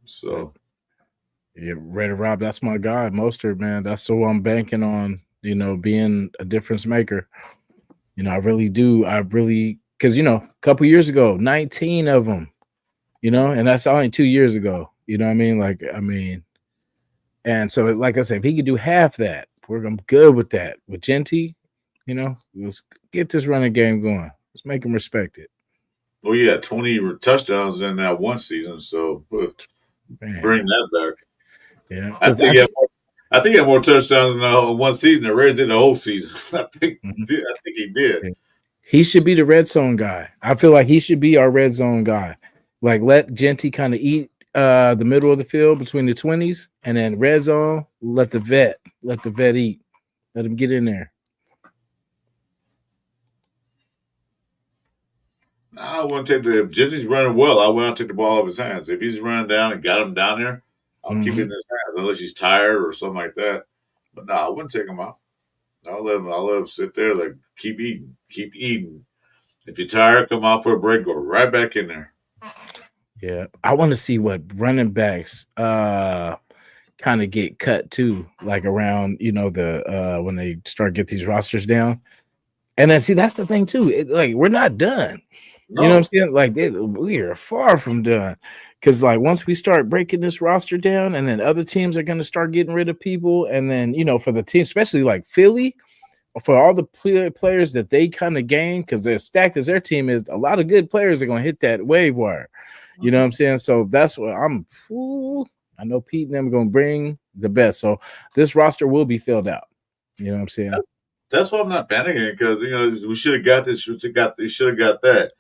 So Yeah, ready, Rob. That's my guy, Mostert, man. That's who I'm banking on, being a difference maker. I really do. Because, a couple years ago, 19 of them, and that's only 2 years ago. You know what I mean? And so, like I said, if he could do half that, I'm good with that. With Genty, let's get this running game going. Let's make him respect it. Well, yeah, 20 touchdowns in that one season, so bring that back. Yeah, I think he had more touchdowns in one season than Red did the whole season. I think he did. He should be the red zone guy. I feel like he should be our red zone guy. Like let Genty kind of eat the middle of the field between the 20s, and then red zone, let the vet eat. Let him get in there. I wouldn't take if Genty's running well, I wouldn't take the ball off his hands. If he's running down and got him down there, I'll keep it in his hands unless he's tired or something like that. But no, I wouldn't take him out. I'll let him sit there, like keep eating. If you're tired, come out for a break, go right back in there. Yeah. I want to see what running backs kind of get cut too, like around, the when they start get these rosters down. And then see, that's the thing too. We're not done. No. You know what I'm saying? Like we are far from done. Because once we start breaking this roster down, and then other teams are going to start getting rid of people, and then for the team, especially like Philly, for all the players that they kind of gain, because they're stacked as their team is, a lot of good players are going to hit that wave wire. You know what I'm saying? So that's what I know Pete and them are going to bring the best. So this roster will be filled out. You know what I'm saying? That's why I'm not panicking, because we should have got this. They should have got that.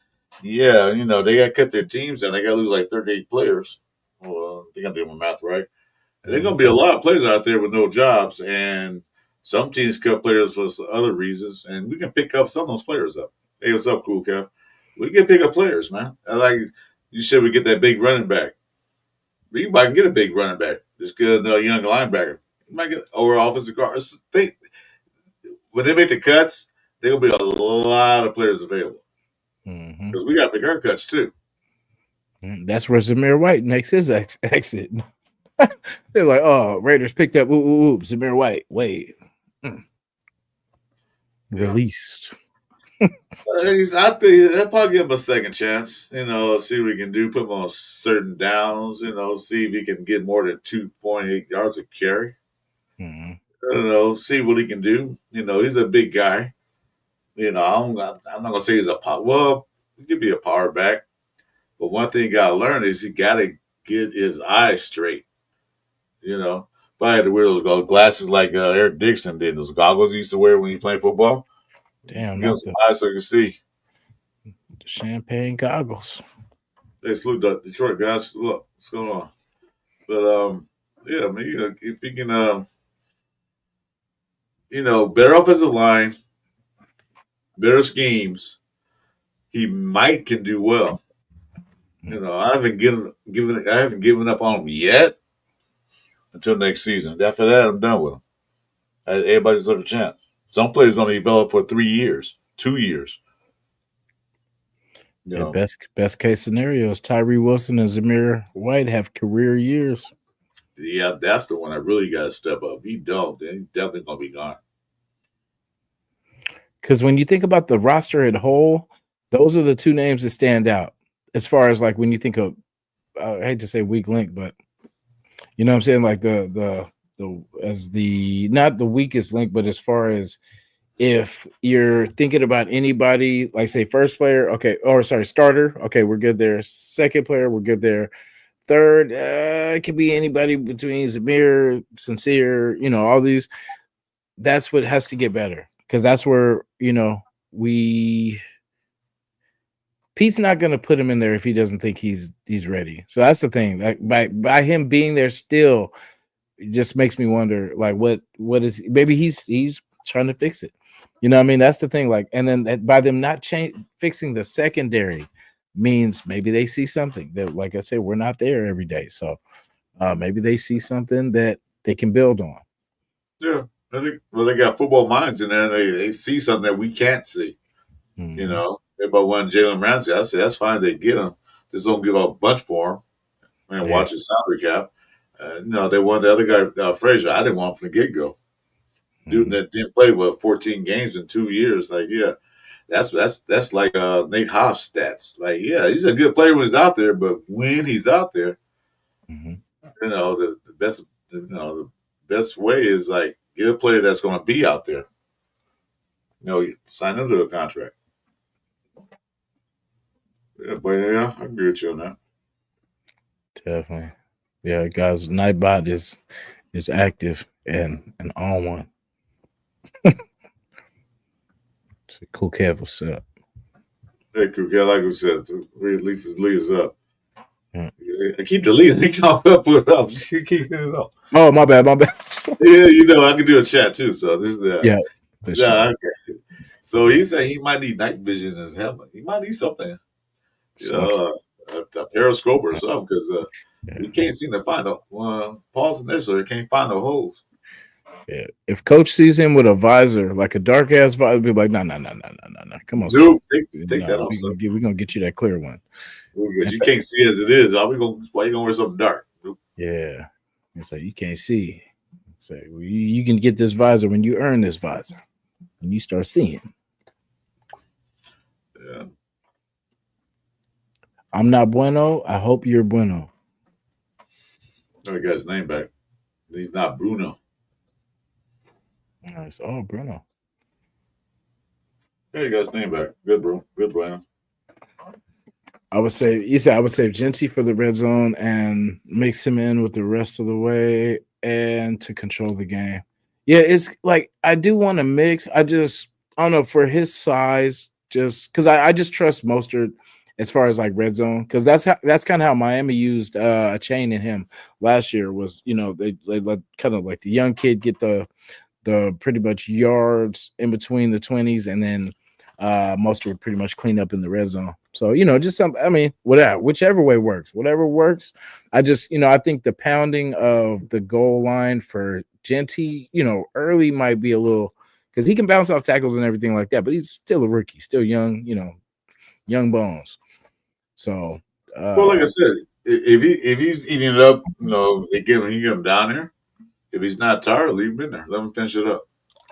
Yeah, they got to cut their teams down. They got to lose like 38 players. Well, I think I'm doing my math right. And there's going to be a lot of players out there with no jobs, and some teams cut players for other reasons, and we can pick up some of those players up. Hey, what's up, Cool Kev? We can pick up players, man. You said we get that big running back. We might get a big running back. Just get a young linebacker. You might get over offensive guard. When they make the cuts, there will be a lot of players available. Because we got big haircuts too. That's where Zamir White makes his exit. They're like, "Oh, Raiders picked up Zamir White. Wait, released." I think they'll probably give him a second chance. See what we can do. Put him on certain downs. See if he can get more than 2.8 yards a carry. See what he can do. He's a big guy. I'm not gonna say he's a power. Well, he could be a power back, but one thing you gotta learn is he gotta get his eyes straight. If I had to wear those glasses like Eric Dixon did, those goggles he used to wear when he played football. Damn, get some eyes so you can see. The champagne goggles. Hey, salute the Detroit guys. Look, what's going on? But yeah, I mean, if he can, better offensive line, better schemes, he might can do well. I haven't given up on him yet until next season. After that, I'm done with him. Everybody deserves a chance. Some players only develop for 3 years, 2 years. Best case scenario is Tyree Wilson and Zamir White have career years. Yeah, that's the one I really got to step up. If he don't, then he's definitely gonna be gone. Because when you think about the roster as a whole, those are the two names that stand out. As far as when you think of, I hate to say weak link, but you know what I'm saying, like the not the weakest link, but as far as if you're thinking about anybody, like say first player, okay, or sorry, starter, okay, we're good there. Second player, we're good there. Third, it could be anybody between Zamir, Sincere, all these. That's what has to get better. because that's where Pete's not going to put him in there if he doesn't think he's ready. So that's the thing. Like by him being there still, it just makes me wonder, like, what is maybe he's trying to fix it. You know what I mean? That's the thing. Like, and then by them not fixing the secondary means maybe they see something that, like I said, we're not there every day. So maybe they see something that they can build on. Yeah. I think, well, they got football minds in there. They see something that we can't see. Mm-hmm. You know, everybody wanted Jalen Ramsey. I said, that's fine. They get him. Just don't give up a bunch for him. And watch his salary cap. They wanted the other guy, Frazier. I didn't want him from the get-go. Dude that didn't play 14 games in 2 years. Like, yeah, that's like Nate Hobbs stats. Like, yeah, he's a good player when he's out there, but when he's out there, the best way is like get a player that's going to be out there. Sign him to a contract. Yeah, but yeah, I agree with you on that. Definitely. Yeah, guys, Nightbot is active and on one. It's a cool cat. What's up? Hey, cool cat, like we said, at least his lead is up. Yeah. I keep deleting. He talk up, put it up. You keep it up. Oh, my bad. Yeah, I can do a chat too. So this is that. Yeah. Yeah. Okay. So he said he might need night vision in his helmet. He might need something. A periscope or something, because he can't seem to find pause initially. He can't find the holes. Yeah. If coach sees him with a visor, like a dark ass visor, be like, no. Come on, nope. Take that off. We're gonna get you that clear one. You can't see as it is. Why you gonna wear something dark? Nope. Yeah. So you can't see. So you can get this visor when you earn this visor. When you start seeing. Yeah. I'm not bueno. I hope you're bueno. I got his name back. He's not Bruno. Nice. Oh, Bruno. Yeah, you got his name back. Good, bro. Good, Bueno. I would say Genty for the red zone and mix him in with the rest of the way and to control the game. Yeah, it's like I do want to mix. I don't know, for his size, just because I just trust Mostert as far as like red zone, because that's kind of how Miami used a chain in him last year. Was they let kind of like the young kid get the pretty much yards in between the 20s, and then Mostert would pretty much clean up in the red zone. So just whichever way works, whatever works. I think the pounding of the goal line for Genty, early might be a little, because he can bounce off tackles and everything like that, but he's still a rookie, still young, young bones. So, well, like I said, if he's eating it up, you get him down there. If he's not tired, leave him in there. Let him finish it up.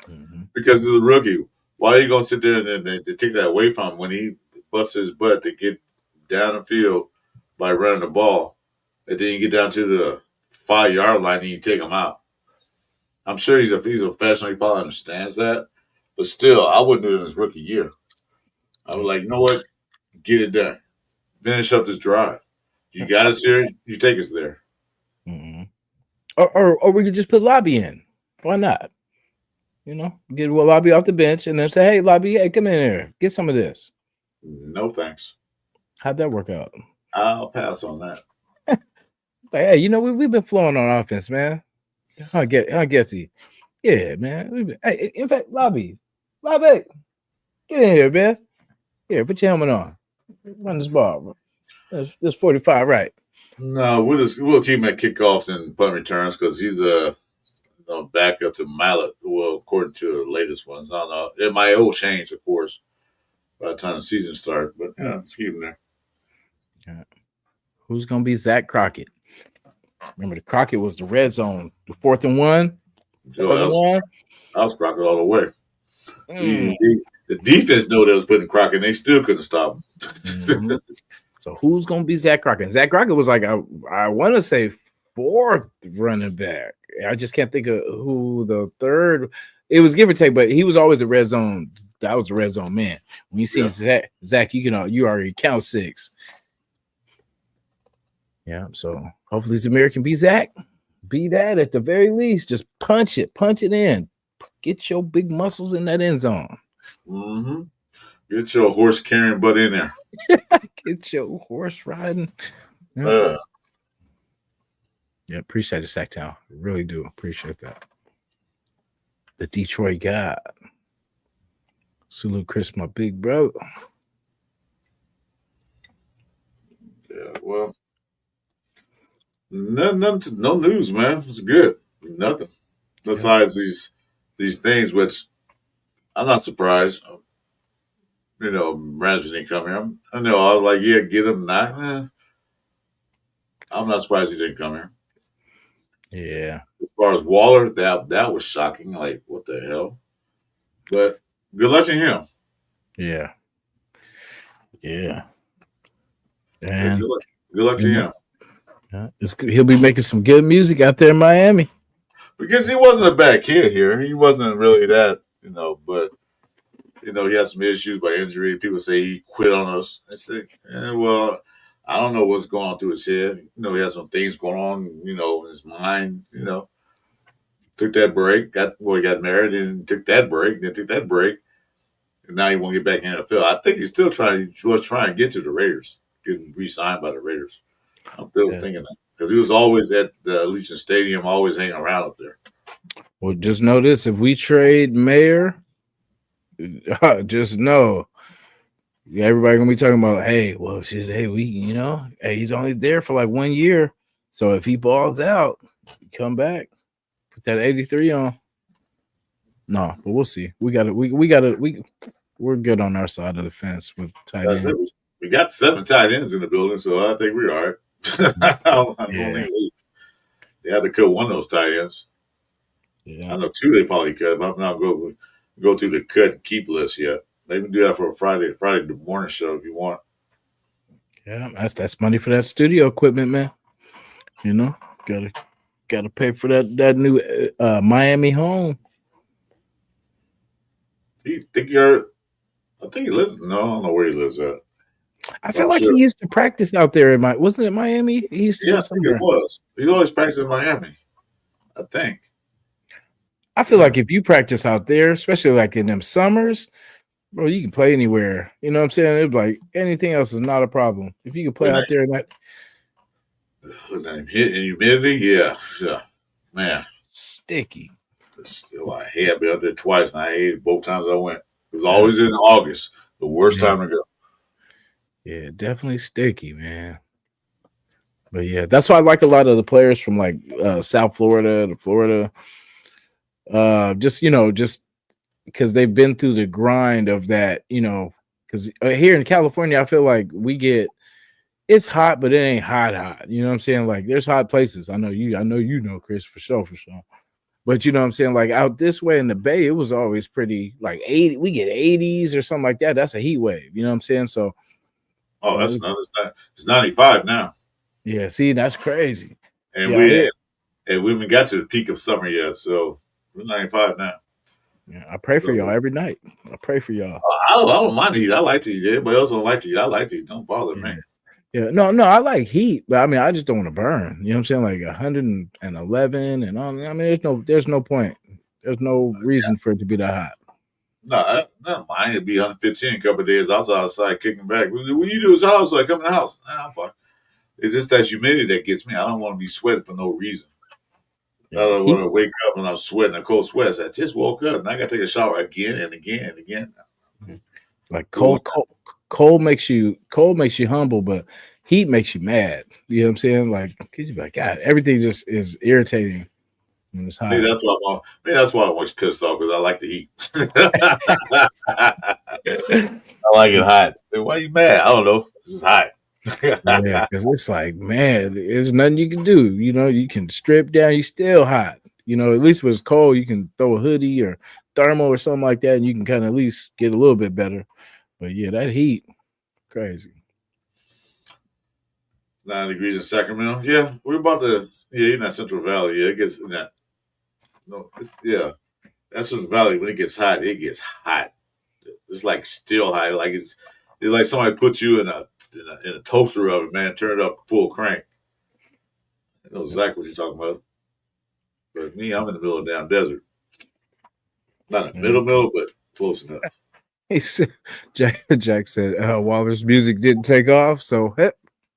Mm-hmm. Because he's a rookie. Why are you going to sit there and take that away from him when he busts his butt to get down the field by running the ball, and then you get down to the 5-yard line and you take him out? I'm sure he's a professional. He probably understands that. But still, I wouldn't do it in his rookie year. I was like, you know what? Get it done. Finish up this drive. You got us here. You take us there. Mm-hmm. Or we could just put Lobby in. Why not? Get Lobby off the bench and then say, hey, Lobby, hey, come in here. Get some of this. No, thanks. How'd that work out? I'll pass on that. Like, hey, we've been flowing on offense, man. I guess he. Yeah, man. Hey, in fact, Lobby, get in here, man. Here, put your helmet on. Run this ball, bro. This 45, right? No, we'll keep him at kickoffs and punt returns because he's a backup to Mallet. Well, according to the latest ones, I don't know. It might all change, of course, by the time the season starts. But yeah, let's keep him there. Yeah. Who's gonna be Zach Crockett? Remember, the Crockett was the red zone, the 4th and 1. I was Crockett all the way. The defense knew they was putting Crockett, and they still couldn't stop him. Mm-hmm. So who's gonna be Zach Crockett? Zach Crockett was like I want to say 4th running back. I just can't think of who the 3rd. It was give or take, but he was always a red zone. That was a red zone man. When you see Zach, you already count 6. Yeah. So hopefully Zamir can be Zach. Be that at the very least. Just punch it in. Get your big muscles in that end zone. Mm-hmm. Get your horse carrying butt in there. Get your horse riding. Yeah. Uh, Yeah, appreciate it, Sacktown. Really do appreciate that. The Detroit God. Salute Chris, my big brother. yeah, well, no news, man. It's good. Nothing besides these things, which I'm not surprised. You know, Rams didn't come here. I know. I was like, yeah, get him not. I'm not surprised he didn't come here. Yeah. As far as Waller, that was shocking. Like, what the hell? But good luck to him. Yeah. Yeah. Yeah, And good luck to him. he'll be making some good music out there in Miami. Because he wasn't a bad kid here. He wasn't really that, but he had some issues by injury. People say he quit on us. I say, well, I don't know what's going on through his head. He has some things going on, in his mind, Took that break, he got married and took that break, then took that break. And now he won't get back in the NFL. I think he's still trying to get to the Raiders, getting re-signed by the Raiders. I'm still thinking that. Because he was always at the Allegiant Stadium, always hanging around up there. Well, just know this: if we trade Mayer, just know everybody gonna be talking about, hey, well, shit, hey, hey, he's only there for like 1 year, so if he balls out, come back, put that 83 on. No, but we'll see. We're good on our side of the fence with tight end. We got 7 tight ends in the building, so I think we're all right. Yeah. They had to cut one of those tight ends. Yeah. I know 2 they probably cut, but I'm not going to go through the cut and keep list yet. They can do that for a Friday morning show if you want. Yeah, that's money for that studio equipment, man. Gotta pay for that new Miami home. I think he lives. No, I don't know where he lives at. I feel like he used to practice out there wasn't it Miami? He used to go somewhere. I think it was. He always practiced in Miami, I think. I feel like if you practice out there, especially like in them summers, bro, you can play anywhere. You know what I'm saying? It's like anything else is not a problem. If you can play out there in that humidity, yeah, man, sticky. Still, I had been out there twice, and I hated both times I went. It was always in August, the worst time to go. Yeah, definitely sticky, man. But yeah, that's why I like a lot of the players from like South Florida to Florida. Just because they've been through the grind of that, because here in California, I feel like it's hot, but it ain't hot. You know what I'm saying? Like there's hot places. I know you, Chris, for sure. But you know what I'm saying? Like out this way in the Bay, it was always pretty like 80. We get 80s or something like that. That's a heat wave. You know what I'm saying? So, it's 95 now. Yeah, see, that's crazy. And we haven't got to the peak of summer yet, so we're 95 now. Yeah, I pray for y'all every night. I pray for y'all. I don't mind the heat. I like the heat. Everybody else don't like the heat. I like the heat. Don't bother me. Yeah, no, I like heat, but I mean, I just don't want to burn. You know what I'm saying? Like 111 and on. I mean, there's no point. There's no reason for it to be that hot. No, I don't mind. It'd be 115 a couple of days. I was outside kicking back. What you do is house. Like, come in the house. Nah, I'm fine. It's just that humidity that gets me. I don't want to be sweating for no reason. I don't want to wake up and I'm sweating a cold sweat. I just woke up and I got to take a shower again and again and again. Like cold makes you humble, but heat makes you mad. You know what I'm saying? Like, could you be like, God, everything just is irritating when it's hot. Maybe that's why I'm always pissed off, because I like the heat. I like it hot. Why are you mad? I don't know. This is hot. Yeah, because it's like, man, there's nothing you can do. You can strip down, you still hot. At least when it's cold, you can throw a hoodie or thermal or something like that, and you can kind of at least get a little bit better. But yeah, that heat, crazy. 9 degrees in Sacramento. Yeah, we're about to. Yeah, in that Central Valley. Yeah, it gets in that. No, that's Central Valley. When it gets hot, It's like still hot. Like it's like somebody put you in a toaster oven, man. Turn it up full crank. I know exactly what you're talking about. But me, I'm in the middle of the damn desert. Not in the middle, but close enough. He said, Jack said, Waller's music didn't take off, so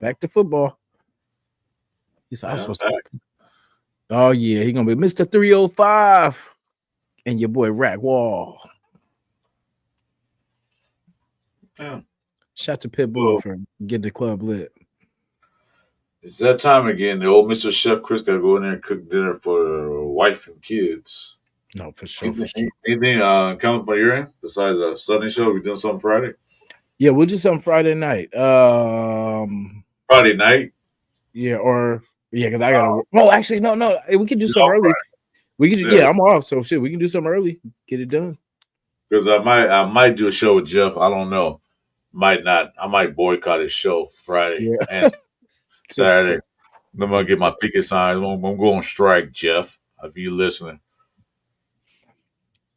back to football. He said, I was supposed to. Oh, yeah, he's going to be Mr. 305 and your boy Rack Wall. Yeah. Shout to Pitbull for getting the club lit. It's that time again. The old Mr. Chef Chris got to go in there and cook dinner for wife and kids. No, for sure. Anything coming from your end besides a Sunday show? We doing something Friday? Yeah, we'll do something Friday night. Friday night? Yeah, because I gotta work. Oh, actually, no. We can do something early. We can do, I'm off, so shit, we can do something early. Get it done. Because I might do a show with Jeff. I don't know. Might not. I might boycott his show Friday and Saturday. I'm gonna get my picket signs. I'm going on strike, Jeff. If you listening.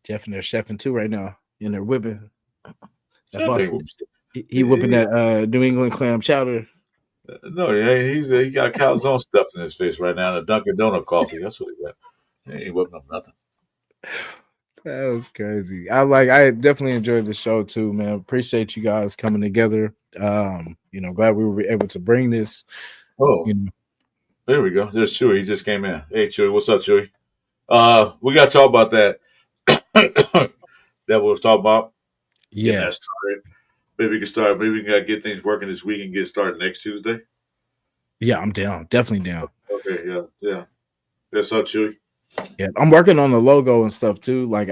Jeff and they're chefing too right now, and they're whipping. He whipping that New England clam chowder. No, yeah, he got calzone stuffed in his face right now. And a Dunkin' Donut coffee. That's what he got. He ain't whipping up nothing. That was crazy. I definitely enjoyed the show too, man. Appreciate you guys coming together. Glad we were able to bring this. Oh, there we go. There's Chewy. He just came in. Hey, Chewy, what's up, Chewy? We got to talk about that. That we was talking about. Yes. Maybe we can start. Maybe we can get things working this week and get started next Tuesday. Yeah, I'm down. Definitely down. Okay. Yeah. What's up, Chewy? Yeah, I'm working on the logo and stuff too. Like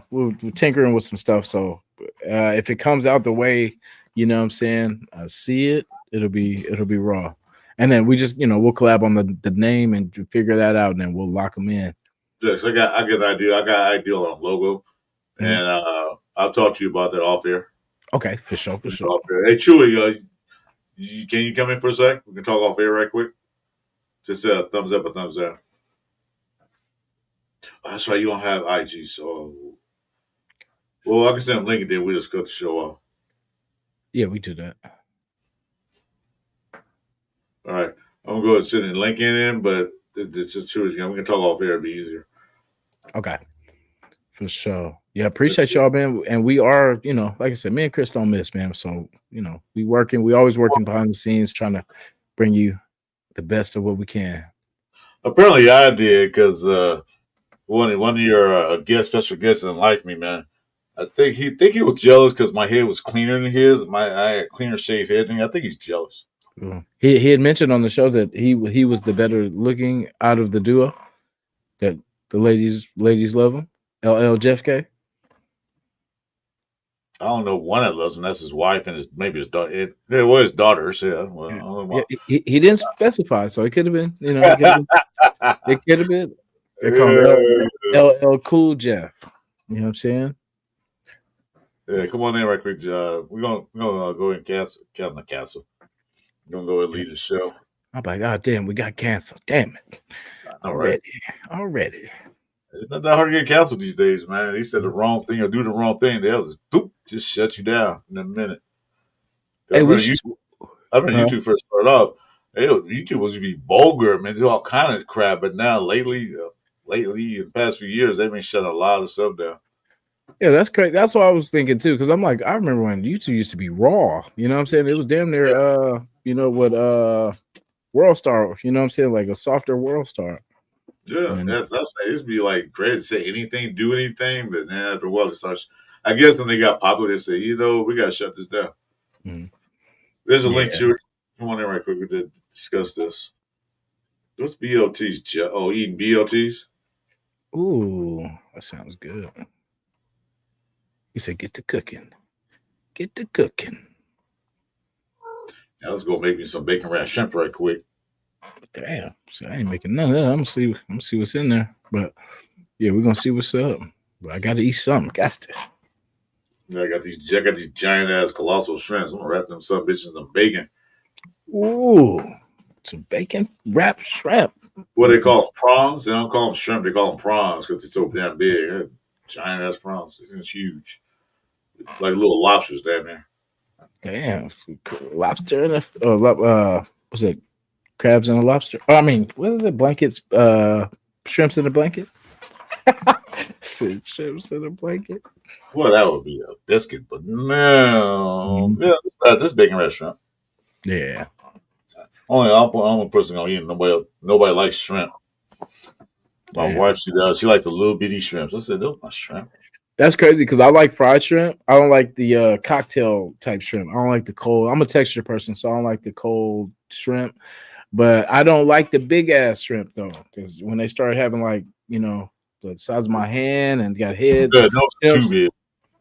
we're tinkering with some stuff. So if it comes out the way, you know what I'm saying, I see it, it'll be raw. And then we just, we'll collab on the name and figure that out, and then we'll lock them in. Yes, I got an idea. I got an idea on logo, and I'll talk to you about that off air. Okay, for sure. Hey, Chewy, can you come in for a sec? We can talk off air right quick. Just a thumbs up or thumbs down. That's right. You don't have IG, so I can send a link and then we just cut the show off. Yeah, we do that. All right, I'm gonna go ahead and send a link in, but it's just true. We can talk off air; it'd be easier. Okay, for sure. Yeah, appreciate y'all, man. And we are, like I said, me and Chris don't miss, man. So we always working behind the scenes, trying to bring you the best of what we can. Apparently, I did because one of your special guests didn't like me, man. I think he was jealous because my head was cleaner than his. I had cleaner shaved head than I think he's jealous. He had mentioned on the show that he was the better looking out of the duo. That the ladies love him. LL Jeff K. I don't know one that loves him. That's his wife and maybe his daughter. It was his daughters. Yeah. Well, I don't know he didn't specify, so it could have been. It could have been. They call him LL Cool Jeff. You know what I'm saying? Yeah, come on in right quick. We're gonna go in the castle. We're gonna go and lead the show. I'm like, oh damn, we got canceled. Damn it. Already. It's not that hard to get canceled these days, man. He said the wrong thing or do the wrong thing. They'll just shut you down in a minute. Hey, I remember YouTube first started off. YouTube was to be vulgar, man. Do all kind of crap. But now lately, in the past few years, they've been shutting a lot of stuff down. Yeah, that's crazy. That's what I was thinking too. Because I'm like, I remember when YouTube used to be raw. You know what I'm saying? It was damn near, World Star. You know what I'm saying? Like a softer World Star. Yeah, that's it used to be like great to say anything, do anything, but then after a while it starts. I guess when they got popular, they say, we got to shut this down. Mm-hmm. There's a link to it. Come on in right quick. We did discuss this. What's BLTs? Eating BLTs? Ooh, that sounds good. He said, get to cooking. Now let's go make me some bacon wrapped shrimp right quick. Damn, so I ain't making none of that. I'm gonna see what's in there. But yeah, we're gonna see what's up. But I gotta eat something. Got to. Yeah, I got these giant ass colossal shrimps. I'm gonna wrap them some bitches in bacon. Ooh, some bacon wrapped shrimp. What they call them? Prawns? They don't call them shrimp. They call them prawns because they're so damn big. They're giant ass prawns. It's huge. It's like little lobsters down there. Damn, lobster in a what's it? Crabs in a lobster. Oh, I mean, what is it? Blankets, shrimps in a blanket. Said chips in a blanket. Well, that would be a biscuit, but no. Yeah, this bacon red shrimp. Yeah. Only I'm a person gonna eat. Nobody likes shrimp. My Damn. wife, she does. She likes the little bitty shrimps. I said, those are not shrimp. That's crazy because I like fried shrimp. I don't like the cocktail type shrimp. I don't like the cold. I'm a texture person, so I don't like the cold shrimp. But I don't like the big ass shrimp though, because when they start having like the size of my hand and got heads, Yeah, those are too big.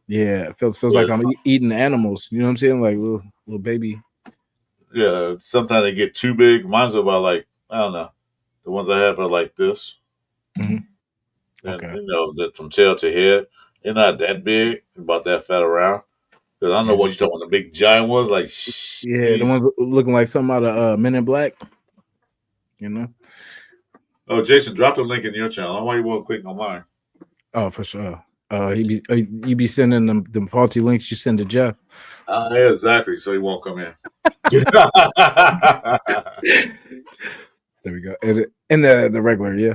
yeah, it feels like I'm eating animals. You know what I'm saying? Like little baby. Yeah, sometimes they get too big. Mine's about like, I don't know. The ones I have are like this. Mhm. And Okay. that from tail to head. They're not that big, about that fat around. Because I don't know what you're talking about. The big giant ones, like Yeah, the ones looking like something out of Men in Black. You know. Oh, Jason, drop the link in your channel. I don't know why you won't click on mine. Oh, for sure. You be sending them faulty links you send to Jeff. Yeah, exactly. So he won't come in. There we go. And the regular, yeah.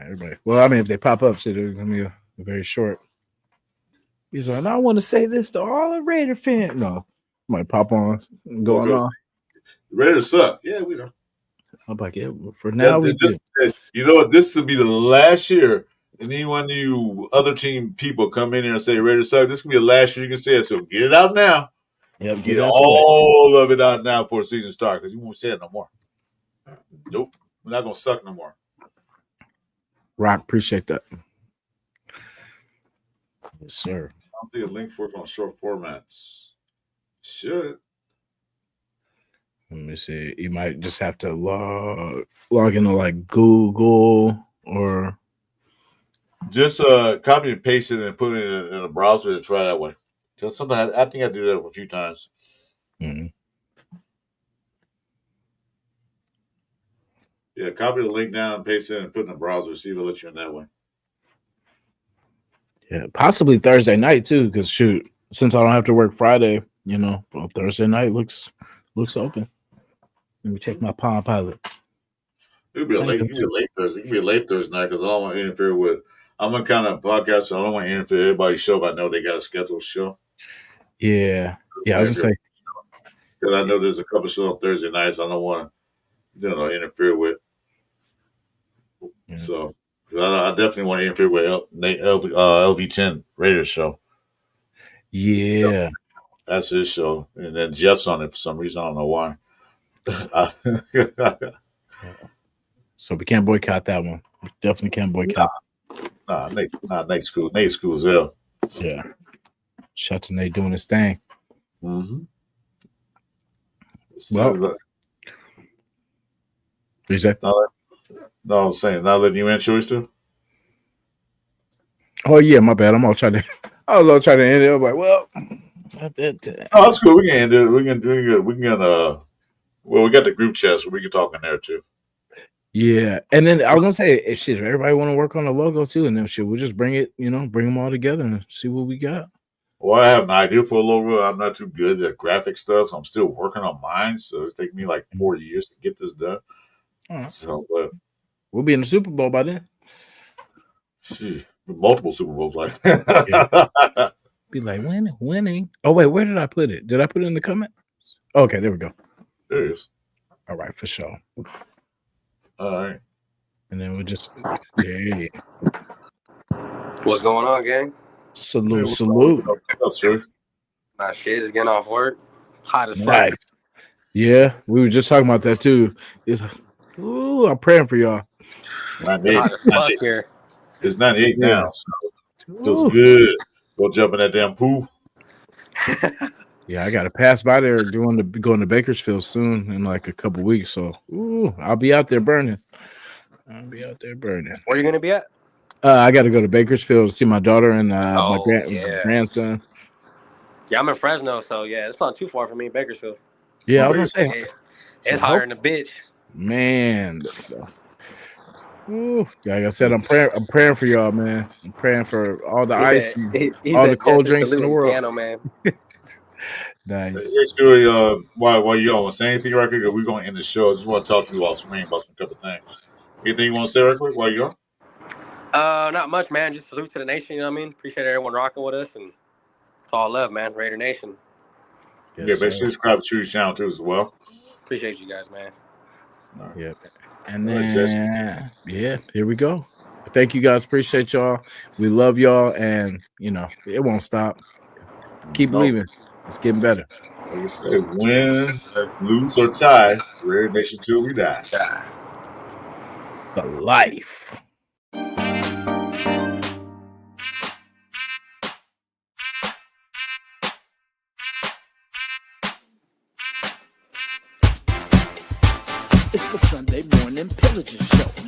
Everybody. Well, I mean, if they pop up, shit, it's gonna be a very short. He's like, I want to say this to all the Raider fans. No, might pop on and go on. Ready to suck? Yeah, we know. I'm like, yeah. For now, we do. You know what? This will be the last year. And anyone of you other team people come in here and say ready to suck, this can be the last year you can say it. So get it out now. Yep, get all of it out now before the season starts because you won't say it no more. Nope, we're not gonna suck no more. Rock, appreciate that. Yes, sir. I don't think a link works on short formats. Should. Let me see. You might just have to log into like Google or just copy and paste it and put it in a browser and try that way. Because sometimes I think I do that a few times. Mm-hmm. Yeah, copy the link down and paste it and put it in the browser. See if it'll let you in that way. Yeah, possibly Thursday night too. Because shoot, since I don't have to work Friday, Thursday night looks open. Let me check my Palm Pilot. It'll be a late Thursday. It can be a late Thursday night because I don't want to interfere with. I'm a kind of podcast, so I don't want to interfere with everybody's show. But I know they got a scheduled show. Yeah. I was just saying because I know there's a couple shows on Thursday nights. I don't want to interfere with. Yeah. So I definitely want to interfere with LV10 Raiders show. Yeah. That's his show. And then Jeff's on it for some reason. I don't know why. So we can't boycott that one. We definitely can't boycott. Nate School's there. Yeah. Shout out to Nate doing his thing. Mm-hmm. Well, what you say? No, I'm saying not letting you in, should we still? Oh yeah, my bad. I was trying to end it. I'm like, well, not that. Oh, that's cool. We can end it. We can well, we got the group chat, so we can talk in there too. Yeah, and then I was gonna say, if everybody want to work on the logo too, and then we'll just bring it, bring them all together and see what we got. Well, I have an idea for a logo. I'm not too good at graphic stuff, so I'm still working on mine. So it's taking me like 4 years to get this done. Right. So, we'll be in the Super Bowl by then. Multiple Super Bowls, like. Be like winning. Oh wait, where did I put it? Did I put it in the comment? Okay, there we go. There it is. All right, for sure. All right. And then we'll just What's going on, gang? Salute. What's up, sir? My shit is getting off work. Hot as nice. fuck. Yeah, we were just talking about that too. I'm praying for y'all. 98. Hot as fuck here. It's 98 now. So it feels good. Go jump in that damn pool. Yeah, I got to pass by there going to Bakersfield soon in like a couple weeks. So I'll be out there burning. Where are you gonna be at? I got to go to Bakersfield to see my daughter and my grandson. Yeah, I'm in Fresno, so yeah, it's not too far from me, Bakersfield. Yeah, I was gonna say it's higher than a bitch. Man. Like I said, I'm praying for y'all, man. I'm praying for all the ice, all the cold drinks in the world. Piano, man. Nice. While you don't want to say anything right here, we're going to end the show. I just want to talk to you off screen about some couple things. Anything you want to say right quick while you're on? Not much, man. Just salute to the nation. You know what I mean? Appreciate everyone rocking with us, and it's all love, man. Raider Nation. Yeah, make sure you subscribe to True Channel too as well. Appreciate you guys, man. All right. Yep. And All right, then, yeah, here we go. Thank you guys. Appreciate y'all. We love y'all. And, it won't stop. Keep No. believing. It's getting better. Like I said, win, lose, or tie, Raider Nation till we die. For life. It's the Sunday morning pillaging show.